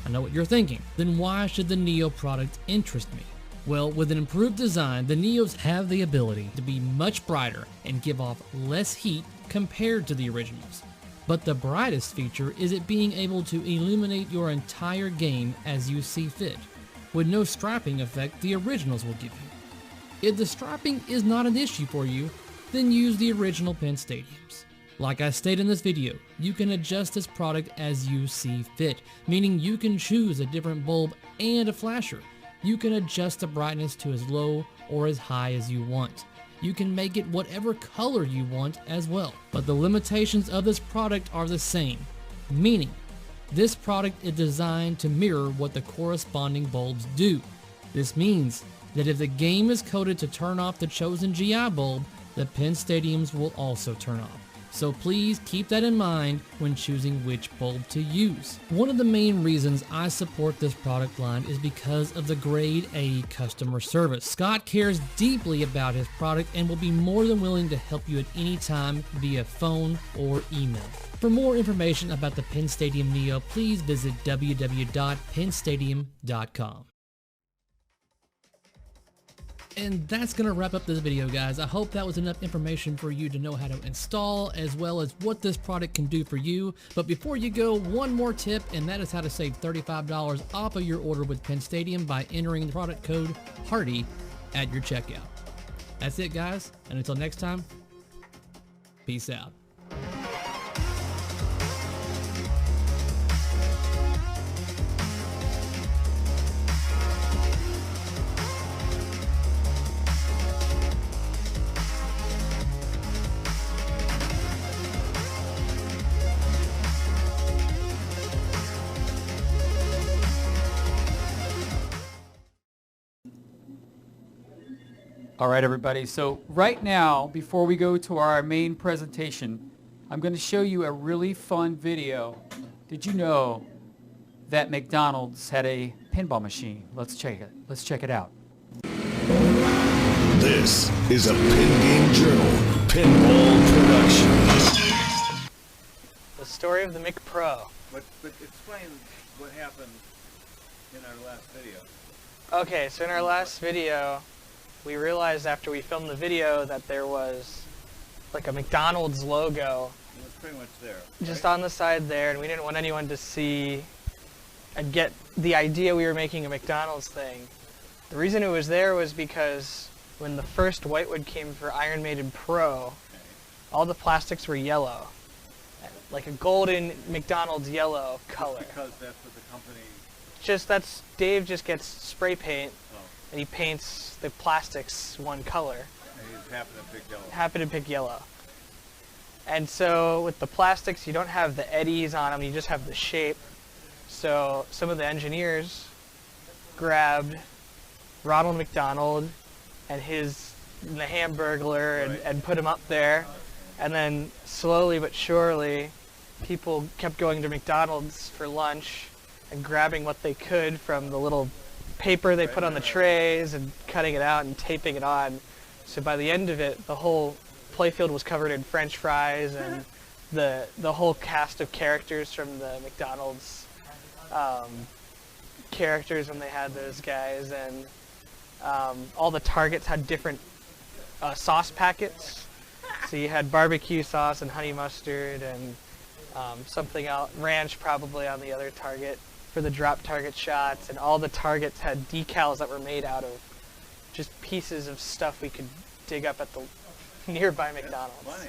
I know what you're thinking, then why should the Neo product interest me? Well, with an improved design, the Neos have the ability to be much brighter and give off less heat compared to the originals. But the brightest feature is it being able to illuminate your entire game as you see fit, with no striping effect the originals will give you. If the striping is not an issue for you, then use the original Pin Stadiums. Like I stated in this video, you can adjust this product as you see fit, meaning you can choose a different bulb and a flasher. You can adjust the brightness to as low or as high as you want. You can make it whatever color you want as well. But the limitations of this product are the same, meaning this product is designed to mirror what the corresponding bulbs do. This means that if the game is coded to turn off the chosen GI bulb, the Pin Stadiums will also turn off. So please keep that in mind when choosing which bulb to use. One of the main reasons I support this product line is because of the grade A customer service. Scott cares deeply about his product and will be more than willing to help you at any time via phone or email. For more information about the Pin Stadium Neo, please visit www.pinstadium.com. And that's going to wrap up this video, guys. I hope that was enough information for you to know how to install, as well as what this product can do for you. But before you go, one more tip, and that is how to save $35 off of your order with Pin Stadium by entering the product code HARDY at your checkout. That's it, guys. And until next time, peace out. All right, everybody. So right now, before we go to our main presentation, I'm going to show you a really fun video. Did you know that McDonald's had a pinball machine? Let's check it. Let's check it out. This is a Pin Game Journal Pinball production. The story of the Mic Pro. But explain what happened in our last video. Okay, so in our last video, we realized after we filmed the video that there was like a McDonald's logo. It was pretty much there. Just on the side there, and we didn't want anyone to see and get the idea we were making a McDonald's thing. The reason it was there was because when the first whitewood came for Iron Maiden Pro, all the plastics were yellow. Like a golden McDonald's yellow color. Because that's what the company... Dave just gets spray paint, and he paints the plastics one color. And he just happened to pick yellow. Happened to pick yellow. And so with the plastics, you don't have the eddies on them, you just have the shape. So some of the engineers grabbed Ronald McDonald and the Hamburglar and put him up there. And then slowly but surely, people kept going to McDonald's for lunch and grabbing what they could from the little paper they put on the trays and cutting it out and taping it on. So by the end of it, the whole playfield was covered in French fries, and the whole cast of characters from the McDonald's characters when they had those guys, and all the targets had different sauce packets. So you had barbecue sauce and honey mustard and something else, ranch probably on the other target for the drop target shots, and all the targets had decals that were made out of just pieces of stuff we could dig up at the nearby McDonald's.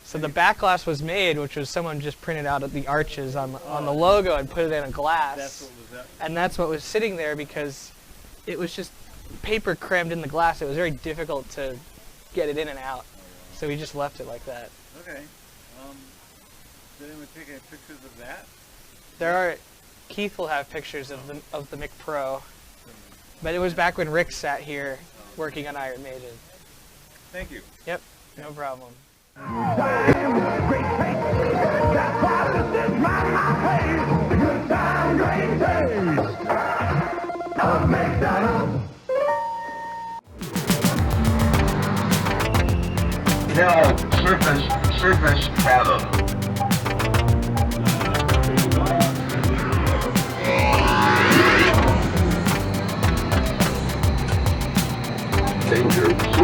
So the back glass was made, which was someone just printed out the arches on the logo and put it in a glass. That's what was that? And that's what was sitting there because it was just paper crammed in the glass. It was very difficult to get it in and out. So we just left it like that. Okay. Did anyone take any pictures of that? Keith will have pictures of the Mic Pro. But it was back when Rick sat here working on Iron Maiden. Thank you. Yep, no problem. Now, surface paddle. Danger.